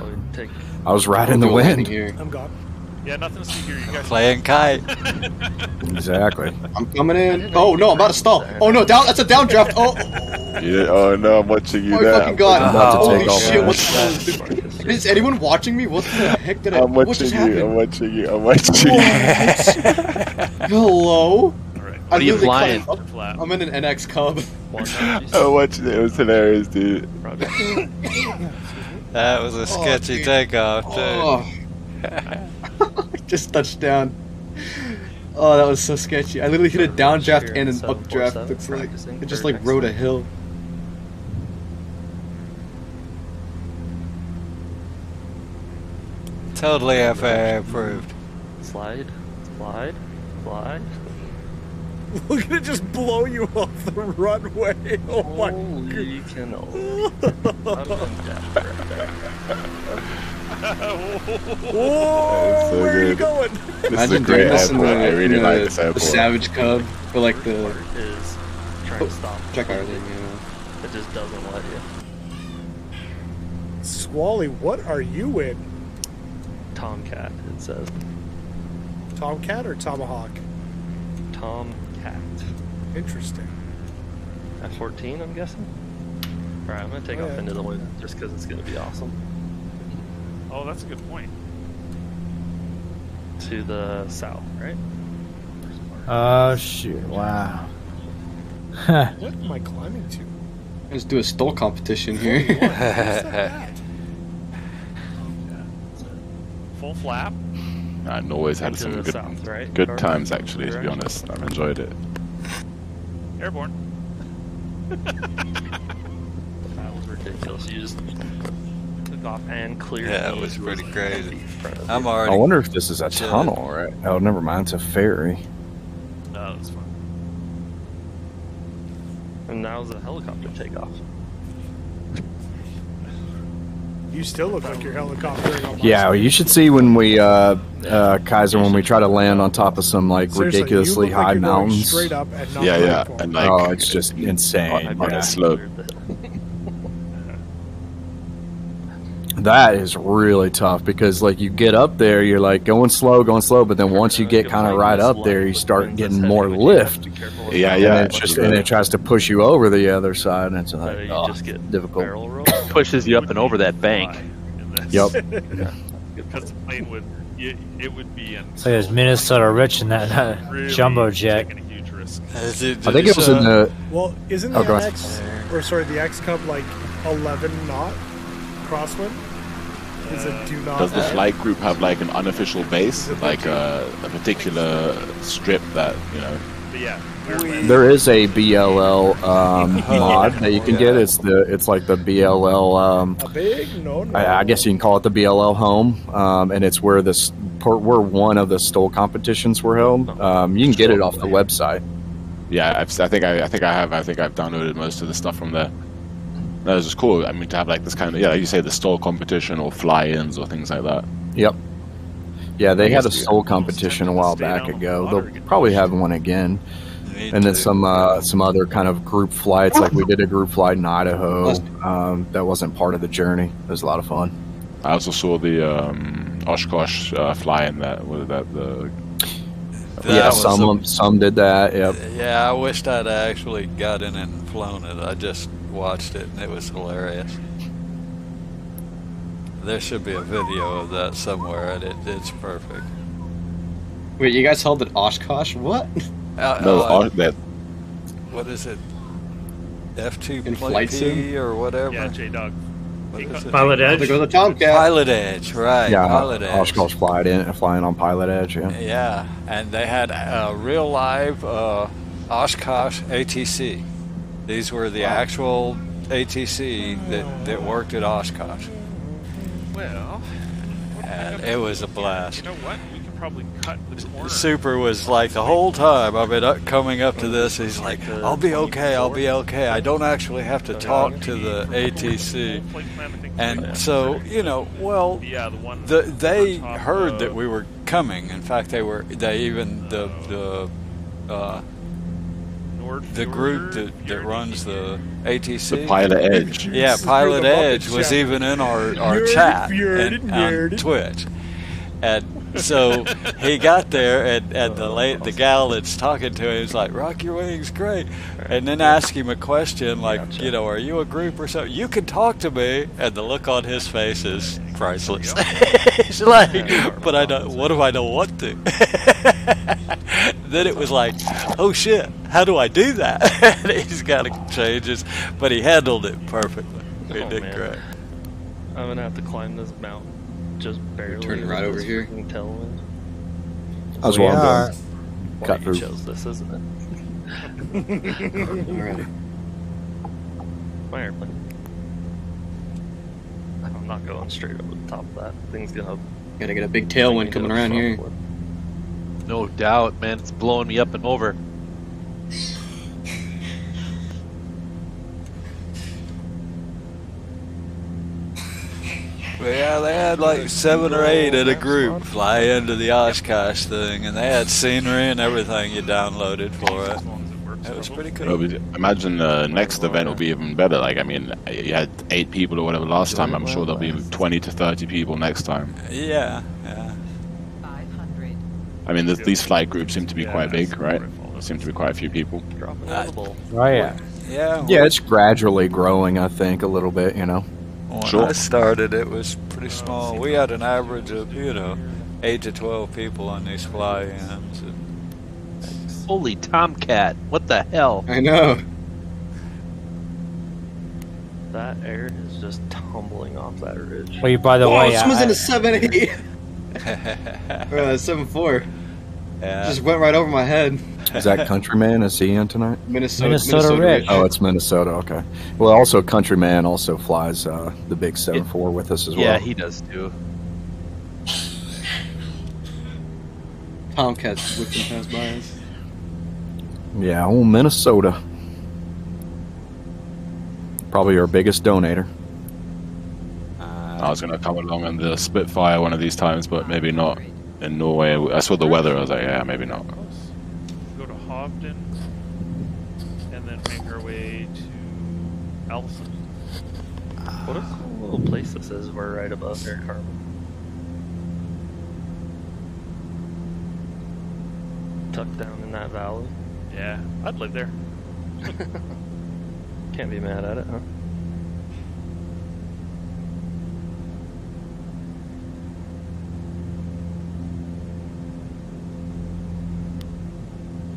I was riding the wind. I'm gone. Yeah, nothing to see here. You guys Playing kite. Exactly. I'm coming in. Oh no, I'm about to stall. Oh no, down. That's a downdraft. Oh. Yeah, oh no, I'm watching you Oh now. my fucking god. I'm about to Holy take off. shit, what the Is anyone watching me? What the heck did I I'm what watching just you. happened? I'm watching you. I'm watching you. Hello? What are you flying? I'm in an NX Cub. I'm watching it. It was hilarious, dude. That was a sketchy takeoff, too. Oh. Just touched down. Oh, that was so sketchy. I literally hit a downdraft and an updraft. It's like it just like rode a hill. Totally FAA approved. Slide. We're gonna just blow you off the runway. Oh my Holy cannoli. Whoa, so where are you good. going? Imagine a great doing this in airport. I really like this the airport. Savage Cub or like the Is trying to stop. check our thing, you know. It just doesn't let you. Squally, what are you in? Tomcat, it says. Tomcat or Tomahawk? Tomcat. Interesting. F-14, I'm guessing? Alright, I'm gonna take off into the wind just because it's gonna be awesome. Oh, that's a good point. To the south, right? Oh shoot! Wow. What am I climbing to? Let's do a stall competition here. Full flap. Norway's had Into some the good, south, right? good Or times actually. To be direction? honest, I've enjoyed it. Airborne. That was ridiculous. You just took off and cleared. Yeah, it was pretty crazy. I'm already. I wonder if this is a tunnel, right? Oh, never mind. It's a ferry. No, that's fine. And now it's a helicopter takeoff. You still look like you're helicoptering on my Yeah, screen. you should see when we, Kaiser, when we try to land on top of some like Seriously, ridiculously you look like high you're going mountains. straight up and not Yeah, right yeah, for and it. like Oh, it's just insane. on Yeah. a slope. That is really tough because like you get up there, you're like going slow, but then once you get kind of right up there, you start getting more lift. Yeah, And yeah. it's just and it tries to push you over the other side, and it's like You just get difficult. barrel roll. Pushes you up and over that bank. Yep. Because the plane would, it would be in. It's like there's Minnesota Rich in that really jumbo jet. taking a huge risk. risk. I think it was in the. Well, isn't the the X Cup like 11 knot crosswind? Is it do not? Does the flight group have like an unofficial base, like a particular strip that you know? But yeah, there is a BLL mod that you can get. It's like the BLL. A big no. I guess you can call it the BLL home, and it's where where one of the STOL competitions were held. You can get it off the website. Yeah, I think I've downloaded most of the stuff from there. That was just cool. I mean, to have like this kind of like you say, the STOL competition or fly-ins or things like that. Yep. Yeah, they had a STOL competition a while back ago. They'll probably have one again. And then some other kind of group flights, like we did a group flight in Idaho. That wasn't part of the journey. It was a lot of fun. I also saw the Oshkosh fly-in some did that. Yep. Yeah, I wished I'd actually got in and flown it. I just watched it and it was hilarious. There should be a video of that somewhere, and it's perfect. Wait, you guys held at Oshkosh? What? What is it? F2 in flight sim or whatever? Yeah, J-Dog. Pilot Edge. They go to Tomcat. Pilot Edge, right? Yeah, Pilot Edge. Oshkosh flying on Pilot Edge. Yeah. Yeah, and they had a real live Oshkosh ATC. These were the actual ATC that worked at Oshkosh. Well, and it was a blast. You know what? We can probably cut the corner. Super was like the whole time I've been coming up to this. He's like, "I'll be okay. I'll be okay. I don't actually have to talk to the ATC." And so they heard that we were coming. In fact, the group that runs the ATC, the Pilot Edge. Yeah, Pilot Edge was even in our chat on Twitch, and so he got there, and the gal that's talking to him is like, "Rock Your Wings, great," and then ask him a question like, "Are you a group or something? You can talk to me," and the look on his face is priceless. He's like, "But I don't. What if I don't want to?" Then it was like, "Oh shit, how do I do that?" And he's got to change his, but he handled it perfectly. He did great. I'm gonna have to climb this mountain, just barely. Turning right over here. Tailwind. As well. Cut through. Chose this, isn't it? Alrighty. My airplane. I'm not going straight over the top of that. Thing's gonna. Gotta get a big tailwind coming around here. No doubt, man. It's blowing me up and over. Yeah, they had like 7 or 8 in a group fly into the Oshkosh thing, and they had scenery and everything you downloaded for it. It was pretty cool. Imagine the next event will be even better. Like, I mean, you had 8 people or whatever last time. I'm sure there'll be 20 to 30 people next time. Yeah. I mean, these flight groups seem to be quite big, right? There seem to be quite a few people. Yeah. Yeah, it's gradually growing, I think, a little bit, When I started, it was pretty small. We had an average of, 8 to 12 people on these fly-ins. Holy Tomcat, what the hell? I know. That air is just tumbling off that ridge. Well, by the way, someone's in a 7.8. Or 7.4. Yeah. Just went right over my head. Is that Countryman? Is he in tonight? Minnesota Rich. Oh, it's Minnesota. Okay. Well, also Countryman also flies the big 7.4 with us as well. Yeah, he does too. Tomcat's whipping past by us. Yeah, Minnesota. Probably our biggest donator. I was going to come along on the Spitfire one of these times, but maybe not in Norway. I saw the weather. I was like, yeah, maybe not. Go to Hobden and then make our way to Allison. What a cool little place this is. We're right above here, Carmen. Tucked down in that valley. Yeah, I'd live there. Can't be mad at it, huh?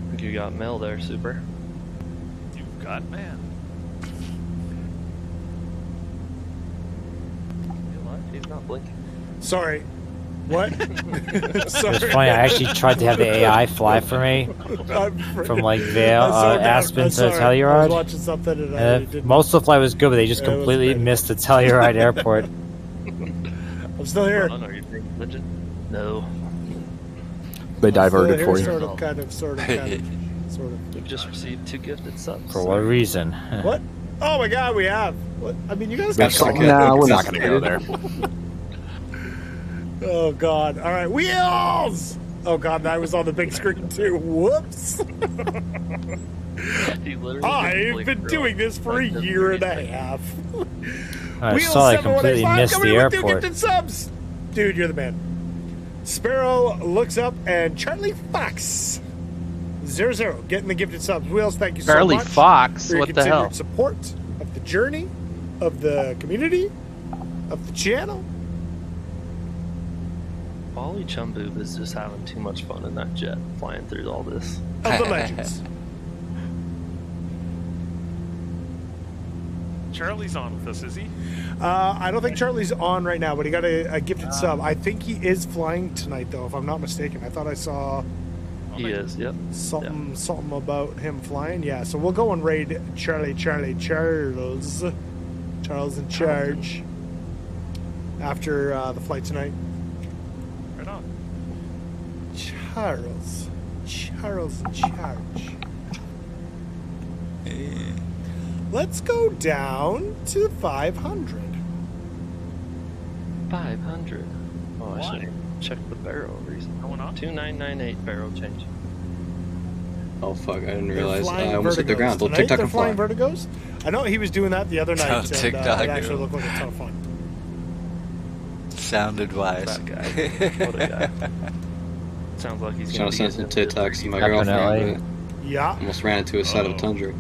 Thank You got mail there, Super. You've got man. He's not blinking. Sorry. What? Sorry. It's funny, I actually tried to have the AI fly for me from like Aspen to Telluride. I was watching something and most of the flight was good, but they just completely missed the Telluride airport. I'm still here. Are you being legend? No. They diverted for you. Sort of. We've just received 2 gifted subs. For what reason? What? Oh my god, we have. What? I mean, you guys. No, we're not going to go there. Oh god! All right, wheels. Oh god, that was on the big screen too. Whoops! I've been doing this for a year and a half. I saw I completely missed the airport. Subs. Dude, you're the man. Sparrow looks up and Charlie Fox 00 getting the gifted subs. Wheels, thank you so much. Charlie Fox, what the hell? Support of the journey, of the community, of the channel. Ollie Chumboob is just having too much fun in that jet, flying through all this. Of the legends. Charlie's on with us, is he? I don't think Charlie's on right now, but he got a gifted sub. I think he is flying tonight, though, if I'm not mistaken. I thought I saw... He is, yep. Something about him flying. Yeah, so we'll go and raid Charles in charge after the flight tonight. Right on. Charles in charge. Let's go down to 500. 500. Oh, I should check the barrel reason. Going on? 2998 barrel change. Oh fuck! I didn't realize I almost hit the ground. Well, TikTok and flying vertigos. I know he was doing that the other night. TikTok. It actually looked like a ton of fun. Sounded wise. That guy. What a guy. Sounds like he's trying to send some TikToks to my girlfriend. Yeah. Almost ran into a side of a tundra.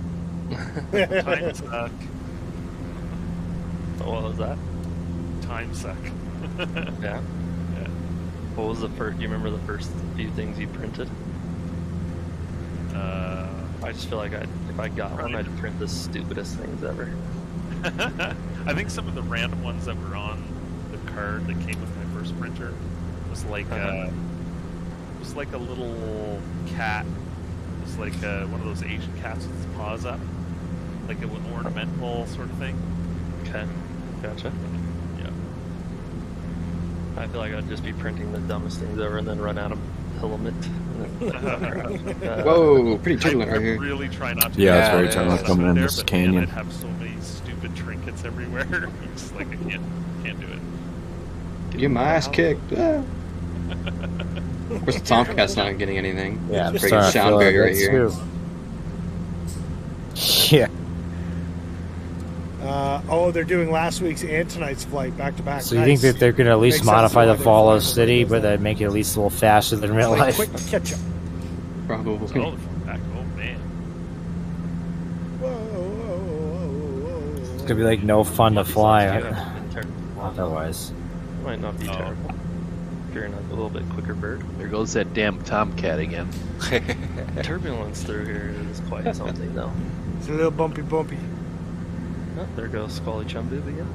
Time suck. What was that? Time suck. Yeah. What was the first? Do you remember the first few things you printed? I just feel like if I got one, I'd print the stupidest things ever. I think some of the random ones that were on the card that came with my first printer was like a little cat. It was like one of those Asian cats with its paws up, like an ornamental sort of thing. Okay, gotcha. Yeah. I feel like I'd just be printing the dumbest things ever and then run out of filament. Whoa, pretty turbulent right here. Really try not to. Yeah, it's very turbulent coming in this canyon. I'd have so many stupid trinkets everywhere. It's like I can't do it. Get my ass kicked. Ah. Of course, the Tomcat's not getting anything. Yeah, it's freaking sound barrier right here. Yeah. They're doing last week's and tonight's flight back to back. So you think that they're going to at least modify the Follow City, but they'd make it at least a little faster than real life? Quick catch up. Probably. Oh man. Whoa. It's going to be like no fun to fly otherwise. It might not be terrible. If you're in a little bit quicker bird. There goes that damn Tomcat again. Turbulence through here is quite something, though. It's a little bumpy. Oh, there goes Squally Chumboob again.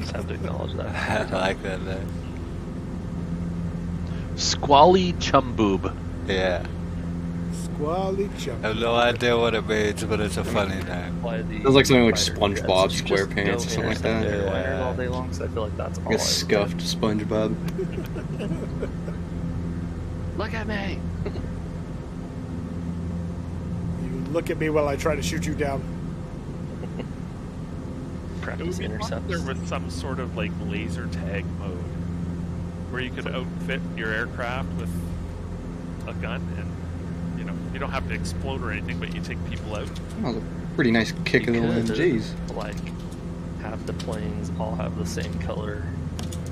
Just have to acknowledge that. I like that name. Squally Chumboob. Yeah. Squally Chumboob. I have no idea what it means, but it's a funny name. Sounds like something like SpongeBob SquarePants or something like that. Airliners all day long, so I feel like that's all. Like a scuffed SpongeBob. Look at me. Look at me while I try to shoot you down. Practice intercepts. There was some sort of like laser tag mode where you could outfit your aircraft with a gun, and you don't have to explode or anything, but you take people out. That was a pretty nice kick of the wind. Jeez. Like have the planes all have the same color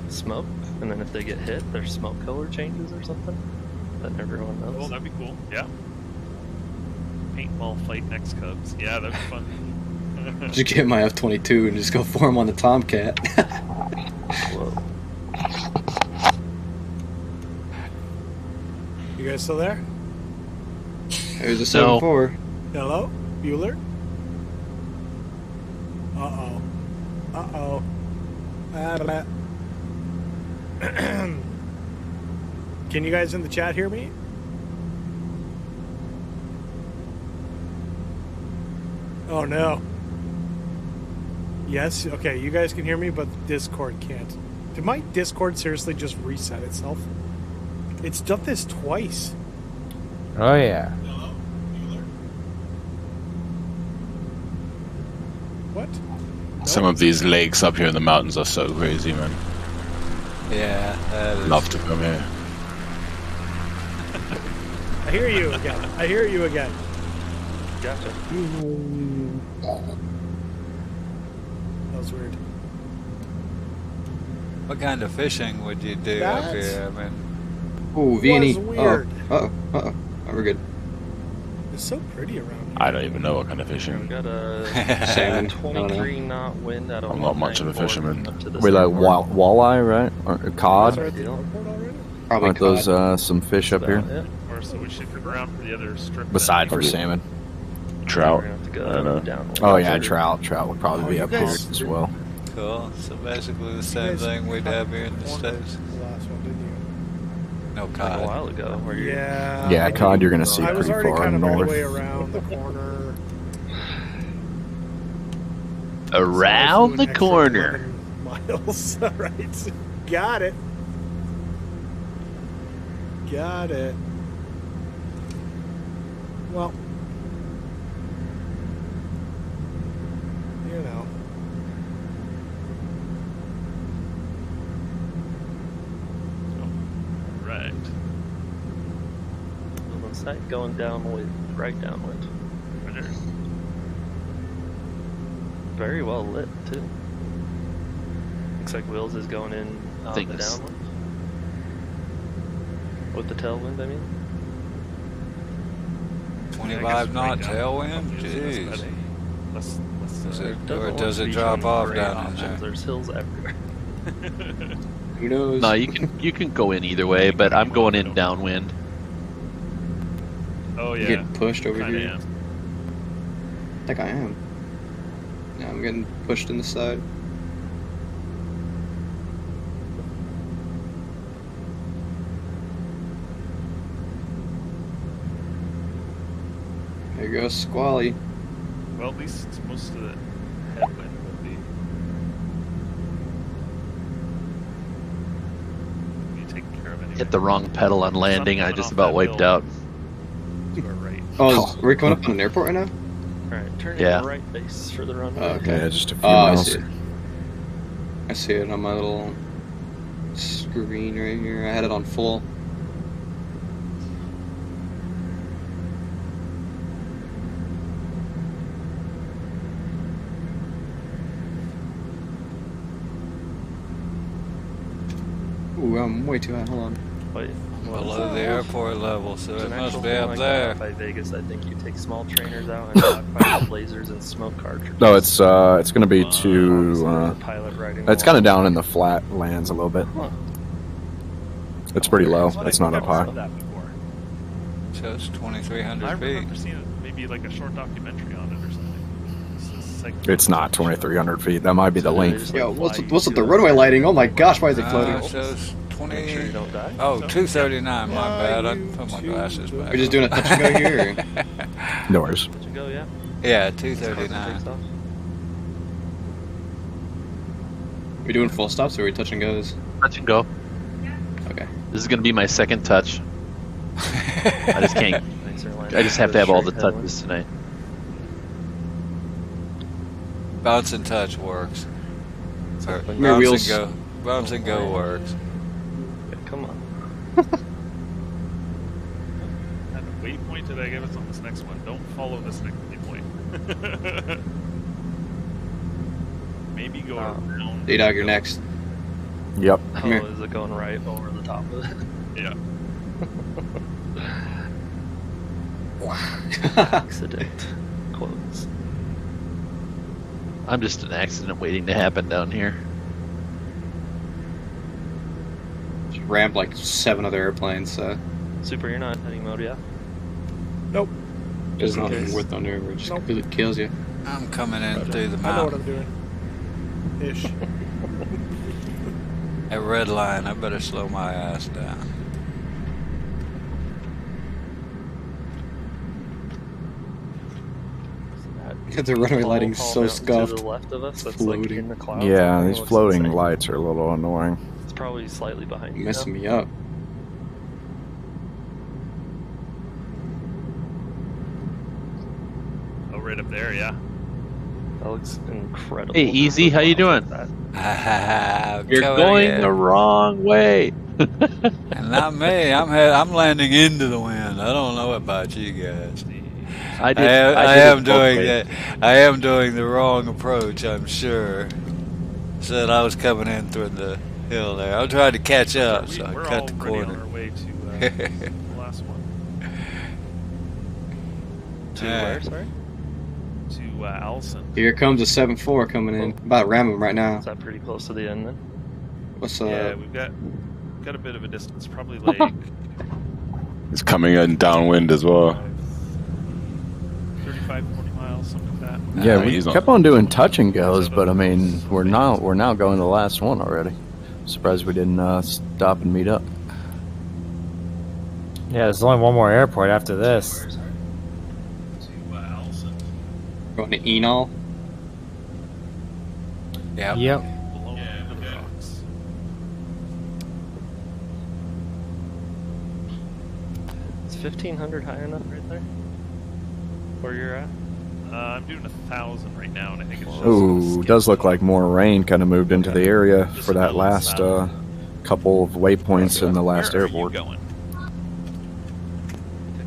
smoke, and then if they get hit, their smoke color changes or something that everyone knows. Oh, that'd be cool. Yeah. Paintball fight next Cubs. Yeah, that'd be fun. Just get my F-22 and just go form on the Tomcat. You You guys still there? There's a 7-4. Hello? Bueller? Uh-oh. Uh-oh. Can you guys in the chat hear me? Oh, no. Yes? Okay, you guys can hear me, but Discord can't. Did my Discord seriously just reset itself? It's done this twice. Oh, yeah. What? Some of these lakes up here in the mountains are so crazy, man. Yeah, that is... Love to come here. I hear you again. I hear you again. Gotcha. That was weird. What kind of fishing would you do up here? I mean... Ooh, V&E. Weird. Oh, we're good. It's so pretty around here. I don't even know what kind of fishing. We got a Salmon. 23 knot wind out of I'm not much of a fisherman. We like walleye, right? Or cod? Probably Aren't those some fish up here? Or so we should look around for the other strip. Besides for salmon. Trout. I don't know. Oh yeah, trout. Trout would probably be up here as well. Cool. So basically the same thing we'd have here in the States. No cod. A while ago. Where Yeah, cod you're going to see pretty far kind of north. all the way around the corner. Around the corner. Miles. All right. Got it. Got it. Well, you know. Right. Building site going downwind, right downwind. Roger. Very well lit too. Looks like Wills is going in on the downwind. With the tailwind, I mean. 25 knot tailwind? Jeez. Or does it drop off down in there? There's hills everywhere. Who knows? No, you can go in either way, but I'm going in downwind. Oh yeah. You get pushed over Kinda here. am. I think I am. Yeah, I'm getting pushed in the side. There goes Squally. Well, at least most of the headwind will be. Taken care of anyway. Hit the wrong pedal on landing. I just about wiped out. To our right. Oh, are we coming up on an airport right now? Alright, turn Yeah. in the right base for the runway. Okay. Yeah, just a few miles. I see it on my little screen right here. I had it on full. Ooh, I'm way too high. Hold on. Wait, Below the airport level, so It's it an must actual be thing up like there. that by Vegas. I think you take small trainers out and dogfight lasers and smoke cartridges. No, it's going to be to. Pilot riding It's kind of down in the flat lands a little bit. Huh. It's pretty low. It's not up high. That before. So it's 2,300 I feet. remember seeing maybe like a short documentary on it or something. It's not 2,300 feet. That might be the length. Yo, what's with the runway lighting? Oh my gosh, why is it floating? It shows 20. Make sure you don't die. Oh, 239. My bad. I put my glasses back. We're just doing a touch and go here. Or? No worries. Let you go, yeah. Yeah, Takes 239. off. We doing full stops or we touch and goes? Touch and go. Okay. This is going to be my second touch. I just can't. Thanks for landing. I just have to have all the Straight headwind. touches tonight. Bounce and touch works. Or Your bounce wheels. and go. Bounce and go works. Yeah, come on. And waypoint did I give us on this next one? Don't follow this next waypoint. Maybe go around. D-Dog, you're next. Yep. Oh, here. is it going right over the top of it? Yeah. Accident. Quotes. I'm just an accident waiting to happen down here. Just rammed like 7 other airplanes, so Super, you're not heading mode, yeah? Nope. There's nothing worth on there where it just completely kills you. I'm coming in through the mountain. I know what I'm doing. Ish. At red line, I better slow my ass down. The runway lighting's so scuffed. To the left of us, that's floating. like in the clouds. Yeah, these floating lights are a little annoying. It's probably slightly behind you. Messing me up. Oh, right up there, yeah. That looks incredible. Hey, Easy, how you doing? You're going the wrong way. And not me. I'm landing into the wind. I don't know about you guys. I am doing the wrong approach, I'm sure. Said I was coming in through the hill there. I'm trying to catch up, so I cut the corner. On our way to the last one. To where, sorry? To Allison. Here comes a 7-4 coming in. About to ram him right now. Is that pretty close to the end then? What's up? Yeah, we've got a bit of a distance, probably like... It's coming in downwind as well. 35, 40 miles, something like that. Yeah, we kept on doing touch and goes, but I mean, we're now going to the last one already. Surprised we didn't stop and meet up. Yeah, there's only one more airport after this. Going to Enol. Yep. Yep. Is 1500 high enough right there? Where you're at? I'm doing 1,000 right now, and I think it's just... Ooh, does look like more rain kind of moved into the area for that last couple of waypoints in the last airport. Took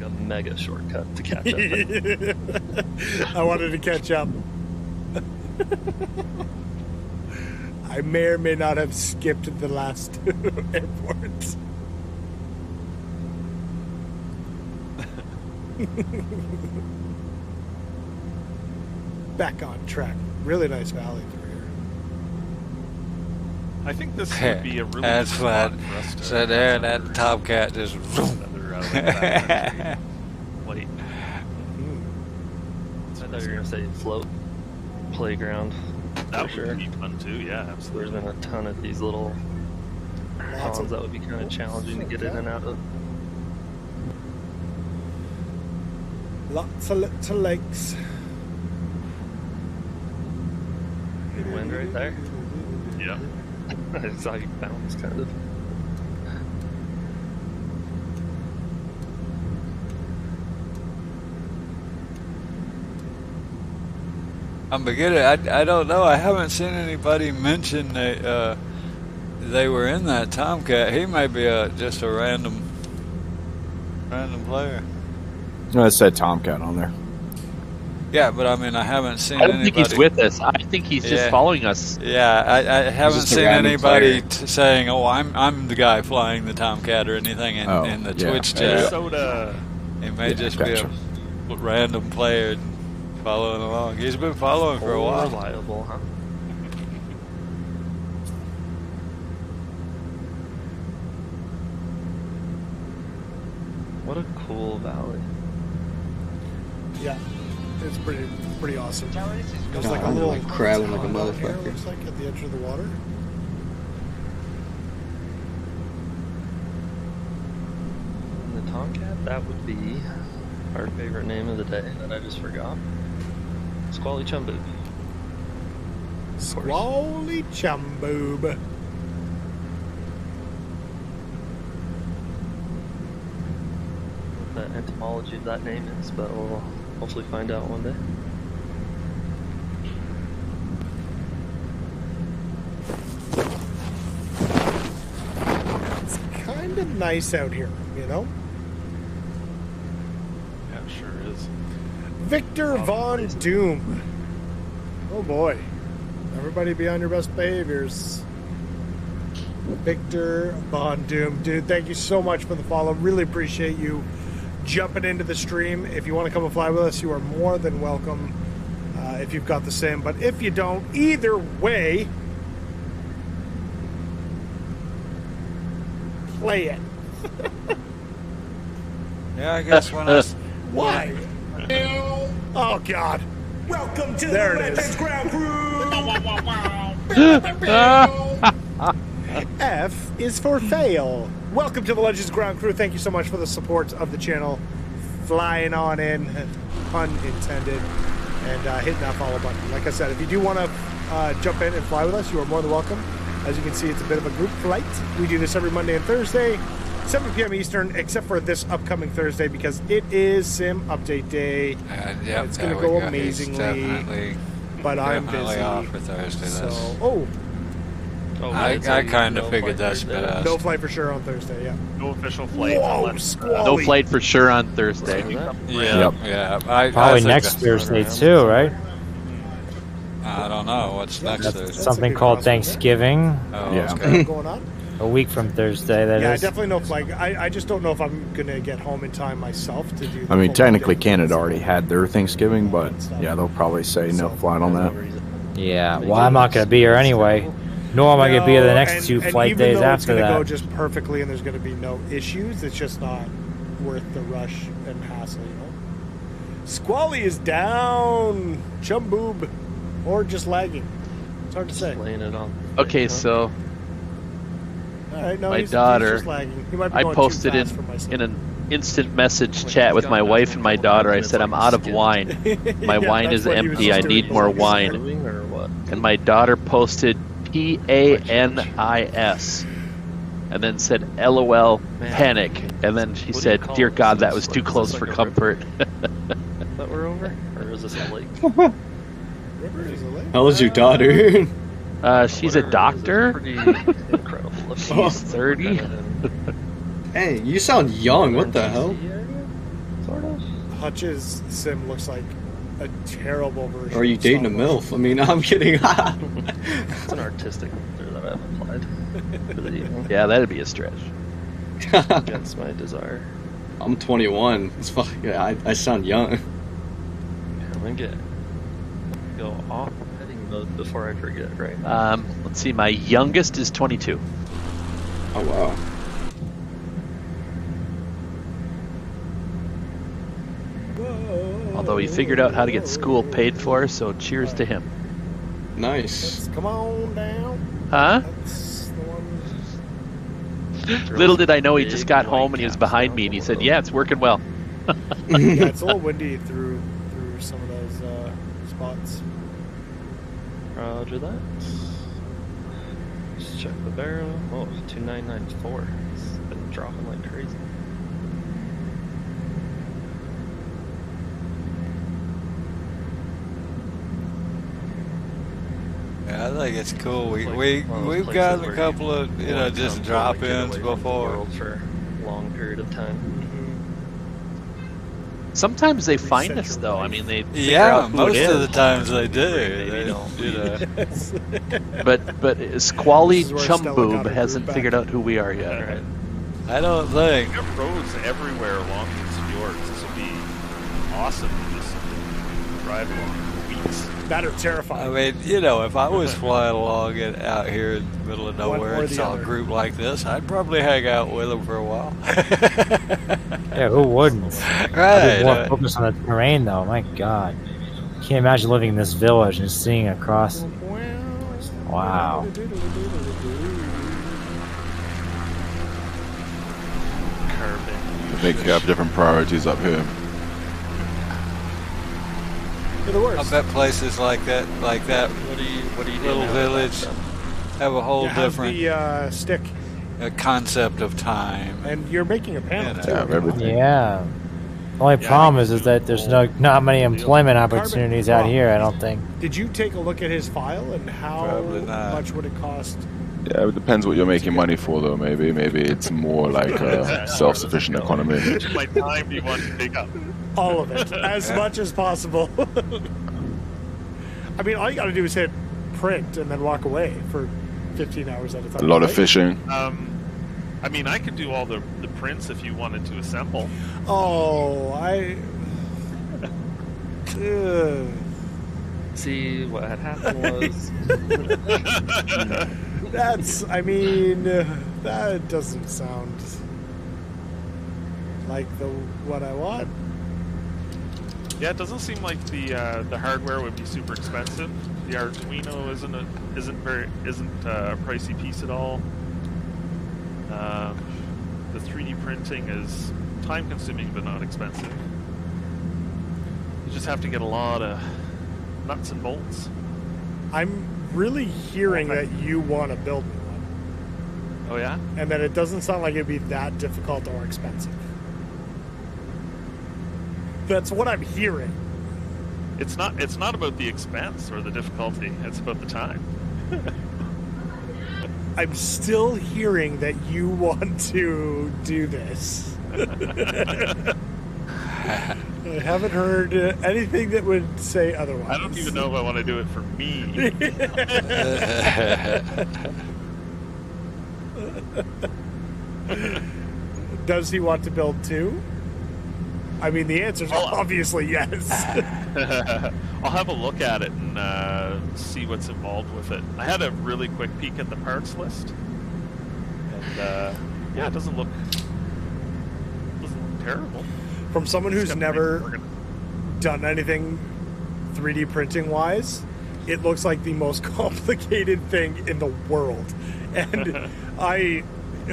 a mega shortcut to catch up. I wanted to catch up. I may or may not have skipped the last airports. Back on track. Really nice valley through here. I think this would be a really That's good spot what. for us to... So there, that Tomcat just... Another Wait. I thought you were going to say float playground. That would be fun too, yeah, absolutely. There's been a ton of these little ponds that would be kind of challenging to get in and out of. Lots of little lakes. Good wind right there. Yeah. I saw you bounce, kind of. I'm beginning. I don't know. I haven't seen anybody mention that they were in that Tomcat. He may be just a random player. No, it said Tomcat on there. Yeah, but I mean, I haven't seen. I don't think he's with us. I think he's just following us. Yeah, I haven't seen anybody saying, "Oh, I'm the guy flying the Tomcat" or anything in the Twitch chat. It may just be a random player following along. He's been following for a while. Reliable, huh? What a cool valley. Yeah, it's pretty awesome. There's like a little crabbing like a motherfucker. Looks like at the edge of the water. And the Tomcat, that would be our favorite name of the day that I just forgot. Squally Chumboob. Squally Chumboob. What the etymology of that name is, but we'll hopefully find out one day. It's kind of nice out here, you know? Yeah, it sure is. Victor Von Doom. Oh boy. Everybody be on your best behaviors. Victor Von Doom. Dude, thank you so much for the follow. Really appreciate you jumping into the stream. If you want to come and fly with us, you are more than welcome if you've got the sim. But if you don't, either way, play it. Yeah, I guess when I... Why? Oh, God. Welcome to There the it is. Legends Ground Crew! F is for fail. Welcome to the Legends Ground Crew. Thank you so much for the support of the channel. Flying on in, pun intended, and hitting that follow button. Like I said, if you do want to jump in and fly with us, you are more than welcome. As you can see, it's a bit of a group flight. We do this every Monday and Thursday, 7 p.m. Eastern, except for this upcoming Thursday because it is Sim Update Day. Yep, it's going to go amazingly, but I'm busy. Off for Thursday. So, I kind of figured that's better. No flight for sure on Thursday, yeah. No official flight. Whoa, no flight for sure on Thursday. Yeah. Probably next Thursday too, right? I don't know. What's next Thursday? Something called Thanksgiving. Oh, yeah. okay. Going on? A week from Thursday, that yeah, is. definitely no flight. I just don't know if I'm going to get home in time myself to do I mean, technically Canada already had their Thanksgiving, but yeah, they'll probably say no flight on that. Yeah, well, I'm not going to be here anyway. Nor am I going to be here the next two flight days after that. It's going to go just perfectly and there's going to be no issues. It's just not worth the rush and hassle, you know? Squally is down. Chum boob. Or just lagging. It's hard to say. Laying it on. Okay, so all right, no, my he's daughter, just lagging. He might be I going posted too in fast for my son. an instant message chat with my wife and my daughter. I said, I'm out of wine. My wine is empty. I need more wine. And my daughter posted PANIS and then said LOL panic. And then she said, dear God, that was too close for comfort. That we're over? Or is this a lake? How old's your daughter? She's a doctor. Pretty incredible. She's 30. Hey, you sound young. What the hell? Sort of. Hutch's sim looks like a terrible version. Or are you dating a MILF? I mean, I'm kidding. It's an artistic filter that I've applied for the evening. Yeah, that'd be a stretch. Against my desire. I'm 21. It's fucking. Yeah, I sound young. Yeah, I'm gonna go off heading mode before I forget, right? Let's see, my youngest is 22. Oh wow. Although he figured out how to get school paid for, so cheers to him. Nice. Come on down. Huh? Little did I know he just got home and he was behind me and he said, yeah, it's working well. Yeah, it's a little windy through some of those spots. Roger that. Just check the barrel. Oh, 2994. It's been dropping like crazy. Yeah, I think it's cool. We've gotten a couple of just drop-ins before for a long period of time. Sometimes they find us though. I mean, they figure out who most it is. of the times they do. They don't. But Squally Chumboob hasn't figured out who we are yet. Right. I don't think. We have roads everywhere along these fjords. This will be awesome to just drive along for weeks. That are terrifying. I mean, if I was flying along out here in the middle of nowhere and saw a group like this, I'd probably hang out with them for a while. Yeah, who wouldn't? Right. More focus on the terrain, though. My God. Can't imagine living in this village and seeing across. Wow. I think you have different priorities up here. I bet places like that What do you little village have a whole different the stick concept of time. And you're making a panel too. Yeah. The only problem is that there's not many employment opportunities out here, I don't think. Did you take a look at his file and how much would it cost? Yeah, it depends what you're making money for, though. Maybe it's more like a self-sufficient economy. How much of my time do you want to take up? All of it, as much as possible. I mean, all you got to do is hit print and then walk away for 15 hours at a time. A lot of fishing. I mean, I could do all the prints if you wanted to assemble. Oh, See, what had happened was... that doesn't sound... like the what I want. Yeah, it doesn't seem like the hardware would be super expensive. The Arduino isn't a pricey piece at all. The 3D printing is time consuming but not expensive. You just have to get a lot of nuts and bolts. I'm really hearing that you want to build me one. Oh yeah? And that it doesn't sound like it'd be that difficult or expensive. That's what I'm hearing. It's not about the expense or the difficulty, it's about the time. I'm still hearing that you want to do this. I haven't heard anything that would say otherwise. I don't even know if I want to do it for me. Does he want to build 2? I mean, the answer is obviously yes. I'll have a look at it and see what's involved with it. I had a really quick peek at the parts list, and yeah, it doesn't look terrible. From someone who's never done anything 3D printing wise, it looks like the most complicated thing in the world. And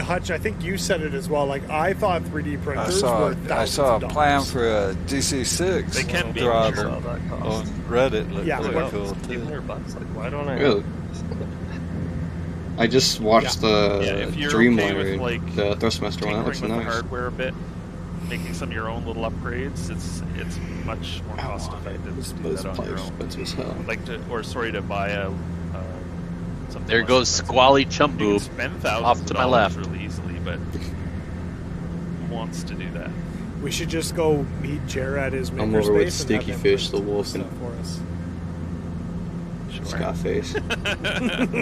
Hutch, I think you said it as well. Like, I thought 3D printers were thousands I saw a of dollars. plan for a DC6 They can be driver on Reddit. Looked pretty cool too. $800. Like, why don't I? Really? I just watched the if you're Dreamliner, okay with, like, the Thrustmaster one. That looks with the nice. hardware a bit, making some of your own little upgrades, it's much more cost effective to do that on your own. Like to buy a. There goes Squally Chumboob Spend thousands off to my left. really easily, but who wants to do that? We should just go meet Jer at his makerspace. I'm over with and Sticky have him Fish, the print wolf, and stuff for us. Scarface.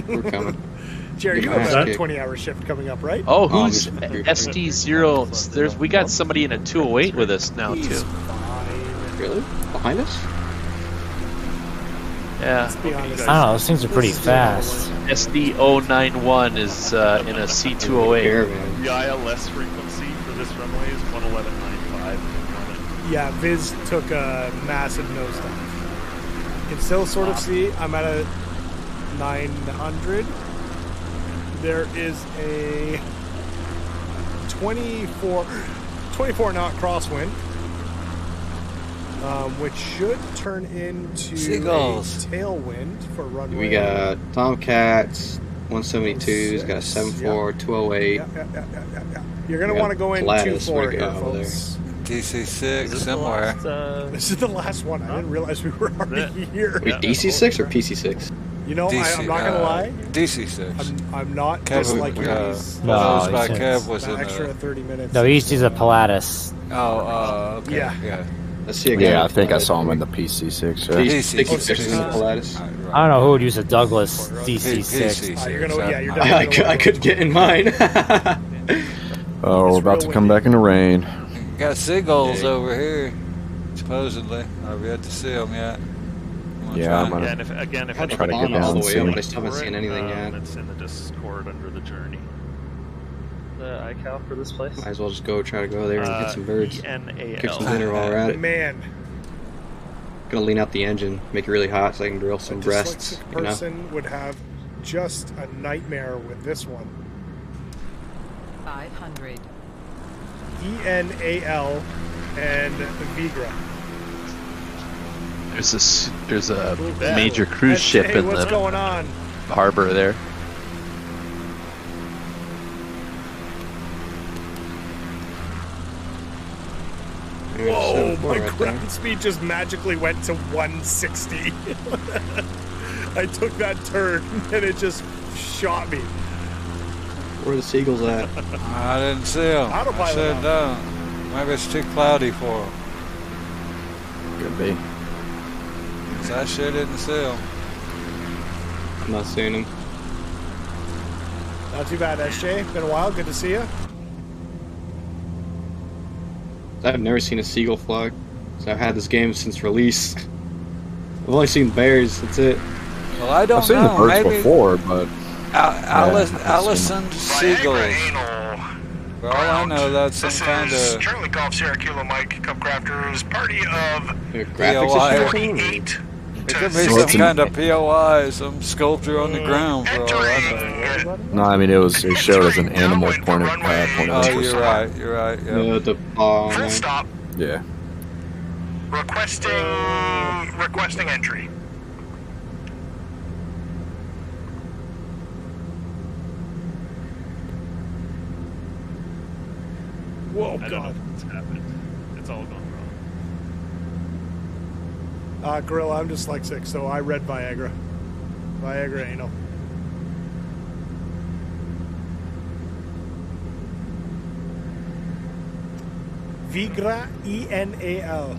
We're coming. Jerry, you have a 20-hour shift coming up, right? Oh, who's SD0? We got somebody in a 208 with us now too. Really? Behind us? Yeah. Be honest. I don't know, those things are pretty fast. SD091 is in a C208. The ILS frequency for this runway is 111.95. Yeah, Viz took a massive nosedive. You can still sort of see I'm at a 900. There is a 24 knot crosswind, which should turn into Seagulls. a tailwind for runway. We got Tomcats, 172s, got a 74, 208. Yeah. You're going to want to go in 2-4 here, folks. DC6 somewhere. This is the last one. I didn't realize we were already here. Wait, DC6 or PC6? You know, I'm not going to lie. DC6. I'm not Kev, just like these. Kev was in extra 30 minutes. No, he's a Pilatus. Oh, okay. Yeah. Let's see again. Yeah, I think I saw him in the PC6. I don't know who would use a Douglas DC6. You're definitely I could get in mine. Oh, we're about to come back in the rain. Got seagulls over here, supposedly. I've yet to see them yet. Yeah, I'm gonna. And if I'll anybody try to get all down the way soon. up, but I still haven't seen anything yet. It's in the Discord under the journey. The iCal for this place? Might as well just try to go there and hit some birds. ENAL. Cook some dinner while we're at it. Man. Gonna lean out the engine, make it really hot so I can grill some breasts. A person would have just a nightmare with this one. 500. ENAL and Vigra. There's a major cruise ship in what's the going on? harbor there. Whoa, my ground speed just magically went to 160. I took that turn and it just shot me. Where are the seagulls at? I didn't see them. I said no. Maybe it's too cloudy for them. Could be. So I sure didn't see them. I'm not seeing them. Not too bad, SJ. Been a while. Good to see you. I've never seen a seagull fly. So I've had this game since release. I've only seen bears. That's it. Well, I don't know. I've seen the birds maybe before, but Allison seagulls. For all I know, that's some kind This is of Charlie Golf Sierra Kilo Mike Cup Crafters party of POI. 48. It could be some kind of POI, some sculpture on the ground for all I know. No, I mean it showed as an animal point of Oh, interest. you're right. Yeah. Yeah, the Full stop. Yeah. Requesting entry. Whoa, I don't know God. what's happened. It's all gone wrong. Gorilla, I'm dyslexic, so I read Viagra. Viagra anal. Vigra, E-N-A-L.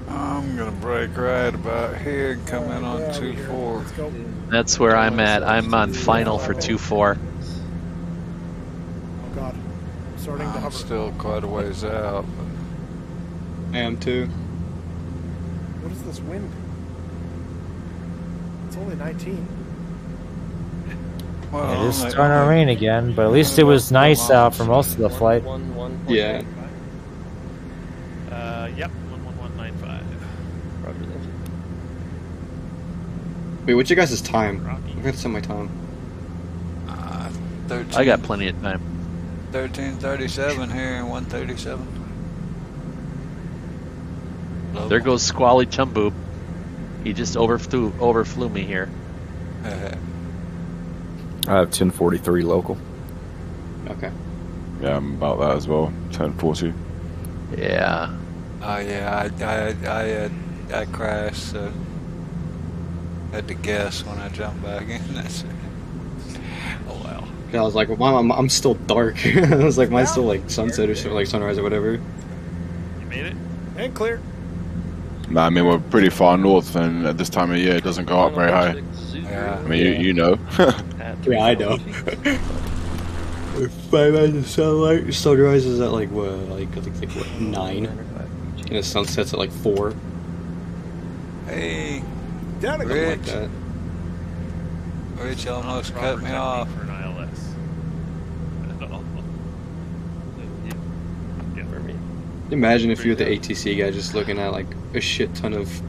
I'm gonna break right about here and come in on 2-4. That's where I'm at. I'm on final for 2-4. Oh God, I'm starting to I'm hover. still quite a ways out. I am too. What is this wind? It's only 19. Well, It is starting to rain again, but at least it was nice out for most of the flight. Yeah. Yep, 11195. Roger that. Wait, what's your guys' time? I've got to set my time. 13, I got plenty of time. 13:37 here and 1:37. There goes Squally Chumboob. He just overflew me here. I have 10:43 local. Okay. Yeah, I'm about that as well. 10:40. Yeah. Oh yeah, I crashed, so had to guess when I jumped back in. That's oh wow. Yeah, I was like, well, I'm still dark. I was like, mine's still like sunset or like sunrise or whatever. You made it? And clear. Nah, I mean, we're pretty far north, and at this time of year, it doesn't go up very high. Yeah. I mean, you know. Yeah, I know. 5 hours of sunlight. Sunrise is at like what? Like what? 9. And the sun sets at like 4. Hey, Down a Something like that. Rich almost cut me off. For an ILS. Yeah, for me. Imagine if you're the ATC guy just looking at like a shit ton of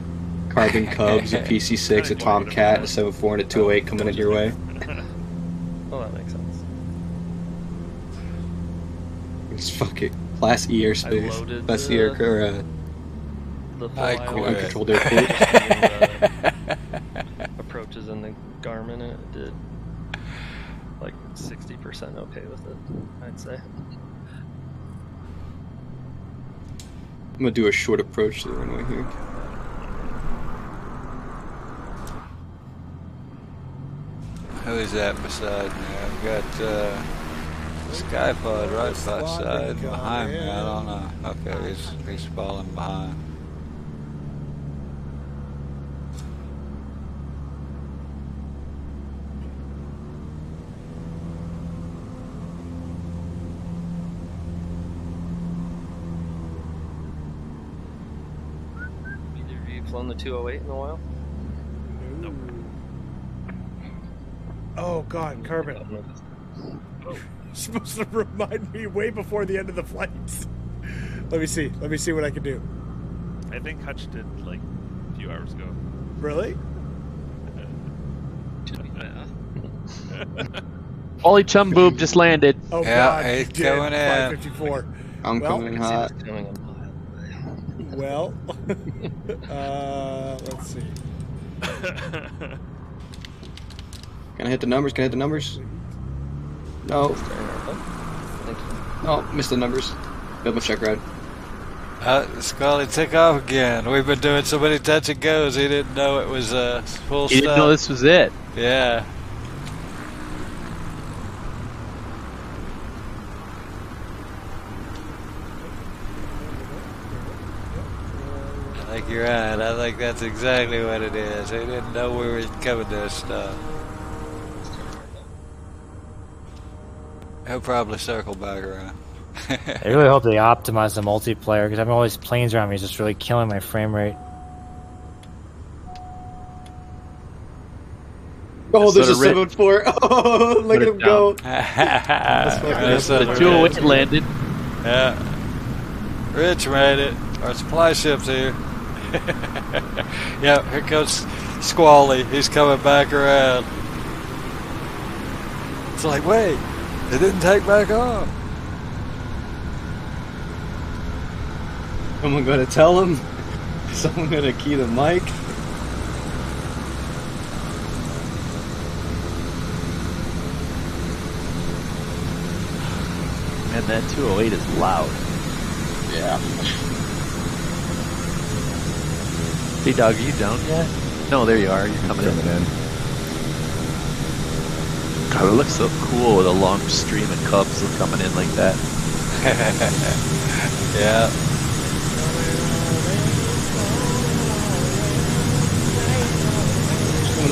carbon Cubs, a PC-6, a Tomcat, a 7.4, and a 208 coming in your way. Well, that makes sense. It's fucking Class E airspace. Class E aircraft. The I full uncontrolled airport. approaches in the Garmin, and it did like 60% okay with it, I'd say. I'm gonna do a short approach to the runway here. Who is that beside me? I've got Skypod right beside behind me. I don't know. Okay, he's falling behind. Either of you flown the 208 in a while? Nope. Oh God, Carbon. You're supposed to remind me way before the end of the flight. Let me see. Let me see what I can do. I think Hutch did like a few hours ago. Really? Ollie Chumboob just landed. Oh Yeah, God, he's you did. coming in. 554. I'm Well, coming in hot. Well, let's see. Can I hit the numbers? Can I hit the numbers? No. Oh, missed the numbers. Double check ride. Scully took off again. We've been doing so many touch and goes. He didn't know it was full He stop. didn't know this was it. Yeah. I think you're right. I think that's exactly what it is. He didn't know we were coming to this stuff. He'll probably circle back around. I really hope they optimize the multiplayer because having all these planes around me is just really killing my frame rate. Oh, there's a 7-4. Oh, look at him go. The 208 landed. Yeah. Rich made it. Our supply ship's here. Yeah, here comes Squally. He's coming back around. It's like, wait, it didn't take back off. Someone gonna tell him? Someone gonna key the mic? Man, that 208 is loud. Yeah. Hey, dog, are you down yet? No, there you are. You're coming in. God, it looks so cool with a long stream of Cubs coming in like that. Yeah.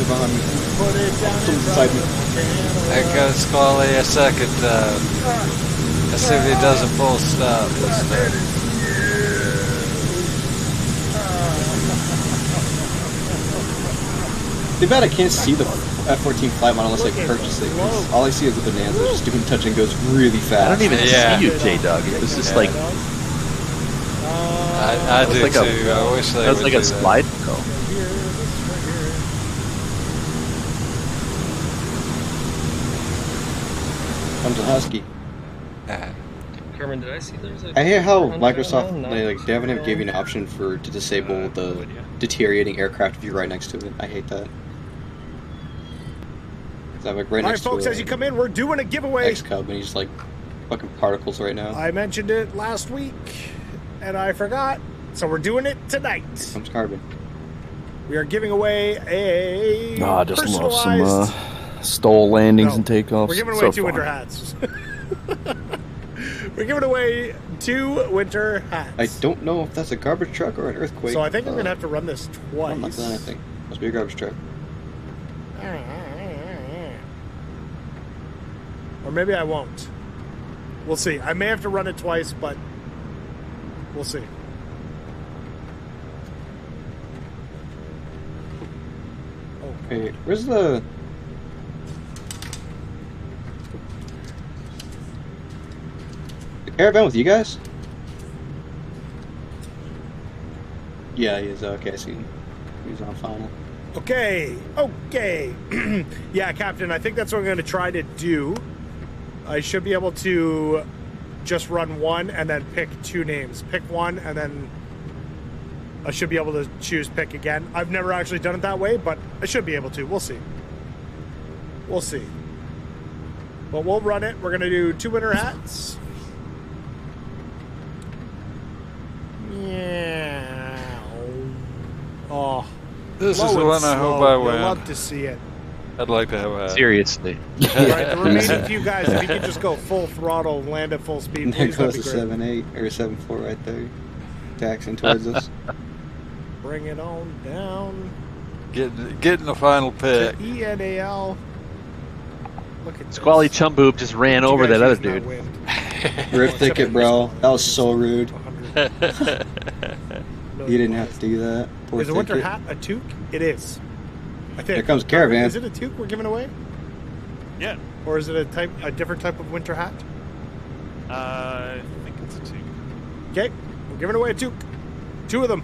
Behind me. Someone's beside me. There goes Squally a second time. Let's see if he does a full stop this time. Too bad I can't see the F-14 flight model unless I purchase it. All I see is the Bonanza just doing touch and goes really fast. I don't even see you, J-Dog. It was just like... I do like too. I wish they would. That was like a slide go. Comes a Husky. Carmen, did I see there's a... I hear how Microsoft, they haven't gave you an option to disable the deteriorating aircraft if you're right next to it. I hate that. I'm like right next to folks, as you come in, we're doing a giveaway. X-Cub, and he's like fucking particles right now. I mentioned it last week, and I forgot, so we're doing it tonight. Comes Carbon. We are giving away a I just love some stole landings and takeoffs. We're giving away two winter hats. We're giving away 2 winter hats. I don't know if that's a garbage truck or an earthquake. So I think I'm going to have to run this twice. I'm not doing anything. Must be a garbage truck. Or maybe I won't. We'll see. I may have to run it twice, but we'll see. Okay, where's the... Caravan with you guys? Yeah, he is. Okay, I see him. He's on final. Okay. Yeah, Captain, I think that's what I'm going to try to do. I should be able to just run one and then pick 2 names. Pick one and then I should be able to choose pick again. I've never actually done it that way, but I should be able to. We'll see. We'll see. But we'll run it. We're going to do 2 winter hats. Yeah. Oh. This is the one I hope I win. I'd love to see it. I'd like to have a hat. Seriously. Right, the remaining few guys, if you could just go full throttle and land at full speed, There please, goes that'd the be great. 7.8 or 7.4 right there. Taxing towards us. Bring it on down. Getting the final pick. ENAL. Look at Squally Chumboob just ran over that other dude. Rip ticket, bro. That was so rude. You didn't have to do that. Poor Is a winter ticket. hat a toque? It is. I think. Here comes Caravan. Is it a toque we're giving away? Yeah. Or is it a different type of winter hat? I think it's a toque. Okay, we're giving away a toque. 2 of them.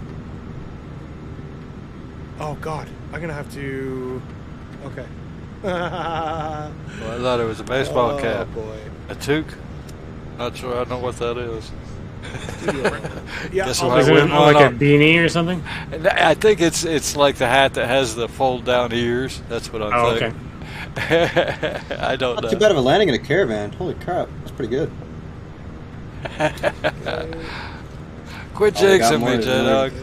Oh God, I'm gonna have to. Okay. Well, I thought it was a baseball cap. Oh boy. A toque? Not sure I know what that is. Yeah, Guess Is it like a beanie or something? I think it's like the hat that has the fold down ears. That's what I'm thinking. Okay. I don't know. Not too bad of a landing in a Caravan. Holy crap, that's pretty good. Quit jinxing me, J-Dog.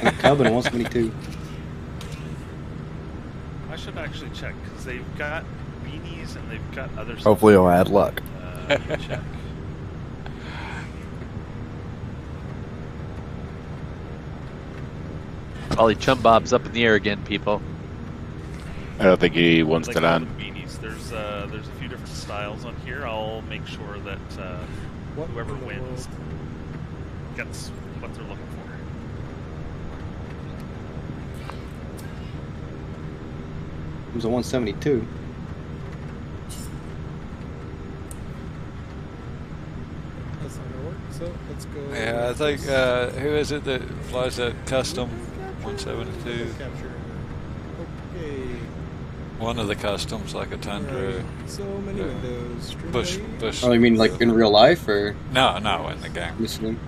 I'm a Cub and I want somebody too. I should actually check because they've got beanies and they've got other stuff. Hopefully I'll add luck. Check. Ollie Chumbob's up in the air again, people. I don't think he wants to land. Beanies. There's a few different styles on here. I'll make sure that whoever wins gets what they're looking for. It was a 172. That's not gonna work. So let's go. Yeah, I think who is it that flies that custom 172? Okay. One of the customs, like a Tundra. Right. So many windows. Bush. Oh, you mean like in real life, or? No, in the game. Listening.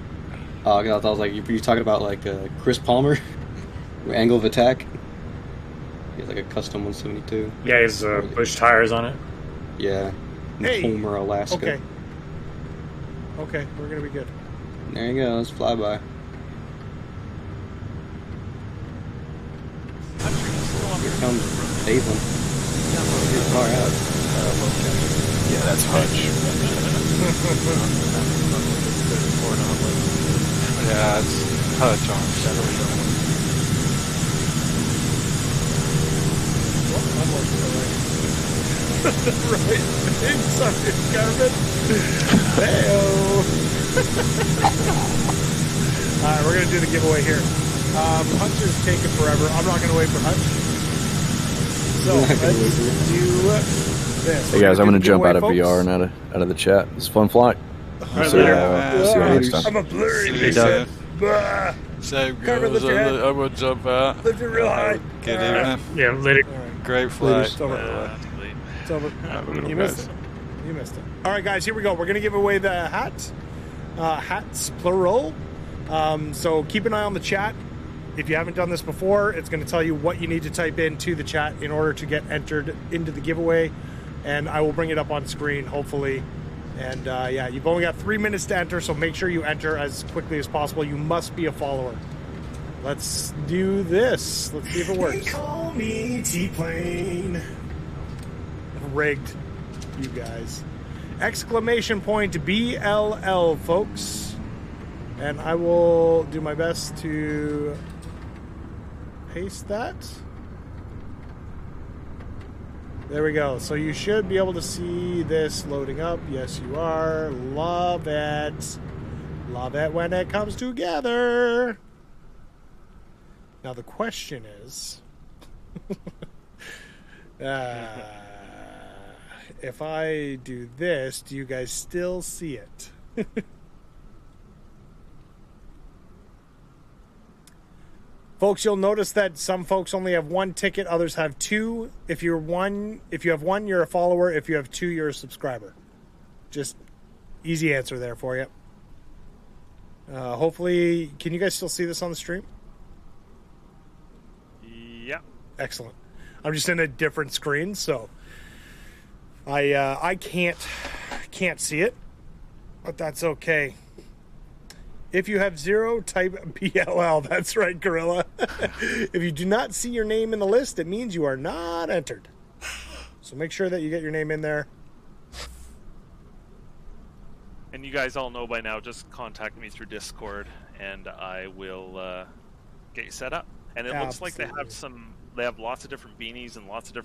Oh, I thought I was like, you talking about like Chris Palmer, angle of attack. He has like a custom 172. Yeah, he's Bush tires on it. Yeah. In Homer, Alaska. Okay. Okay, we're gonna be good. There you go. Let's fly by. Here comes Cleveland. He's far out. Yeah, that's Hutch. Yeah, it's Hutch on Saturday. Right. Sorry, Carmen. Hey-o. Alright, we're gonna do the giveaway here. Hutch is taking forever. I'm not gonna wait for Hutch. So let's do this. Hey guys, I'm gonna jump out of VR and out of the chat. It's a fun flight. See you next time. I'm a blurry. Same goes. I would jump out. Lift it real high. Good evening. Yeah, later. Great flight. It's over. It's over. You missed it. You missed it. All right, guys, here we go. We're gonna give away the hat. Hats plural. So keep an eye on the chat. If you haven't done this before, it's going to tell you what you need to type into the chat in order to get entered into the giveaway, and I will bring it up on screen, hopefully. And yeah, you've only got 3 minutes to enter, so make sure you enter as quickly as possible. You must be a follower. Let's do this. Let's see if it works. They call me T-Plane. Rigged, you guys. Exclamation point BLL, folks. And I will do my best to paste that. There we go. So you should be able to see this loading up. Yes, you are. Love it. Love it when it comes together. Now the question is, if I do this, do you guys still see it? Folks, you'll notice that some folks only have one ticket, others have two. If you have one, you're a follower. If you have two, you're a subscriber. Just easy answer there for you. Hopefully, can you guys still see this on the stream? Yeah. Excellent. I'm just in a different screen, so I can't see it, but that's okay. If you have 0, type BLL. That's right, Gorilla. If you do not see your name in the list, it means you are not entered. So make sure that you get your name in there. And you guys all know by now, just contact me through Discord, and I will get you set up. And it looks like they have lots of different beanies and lots of different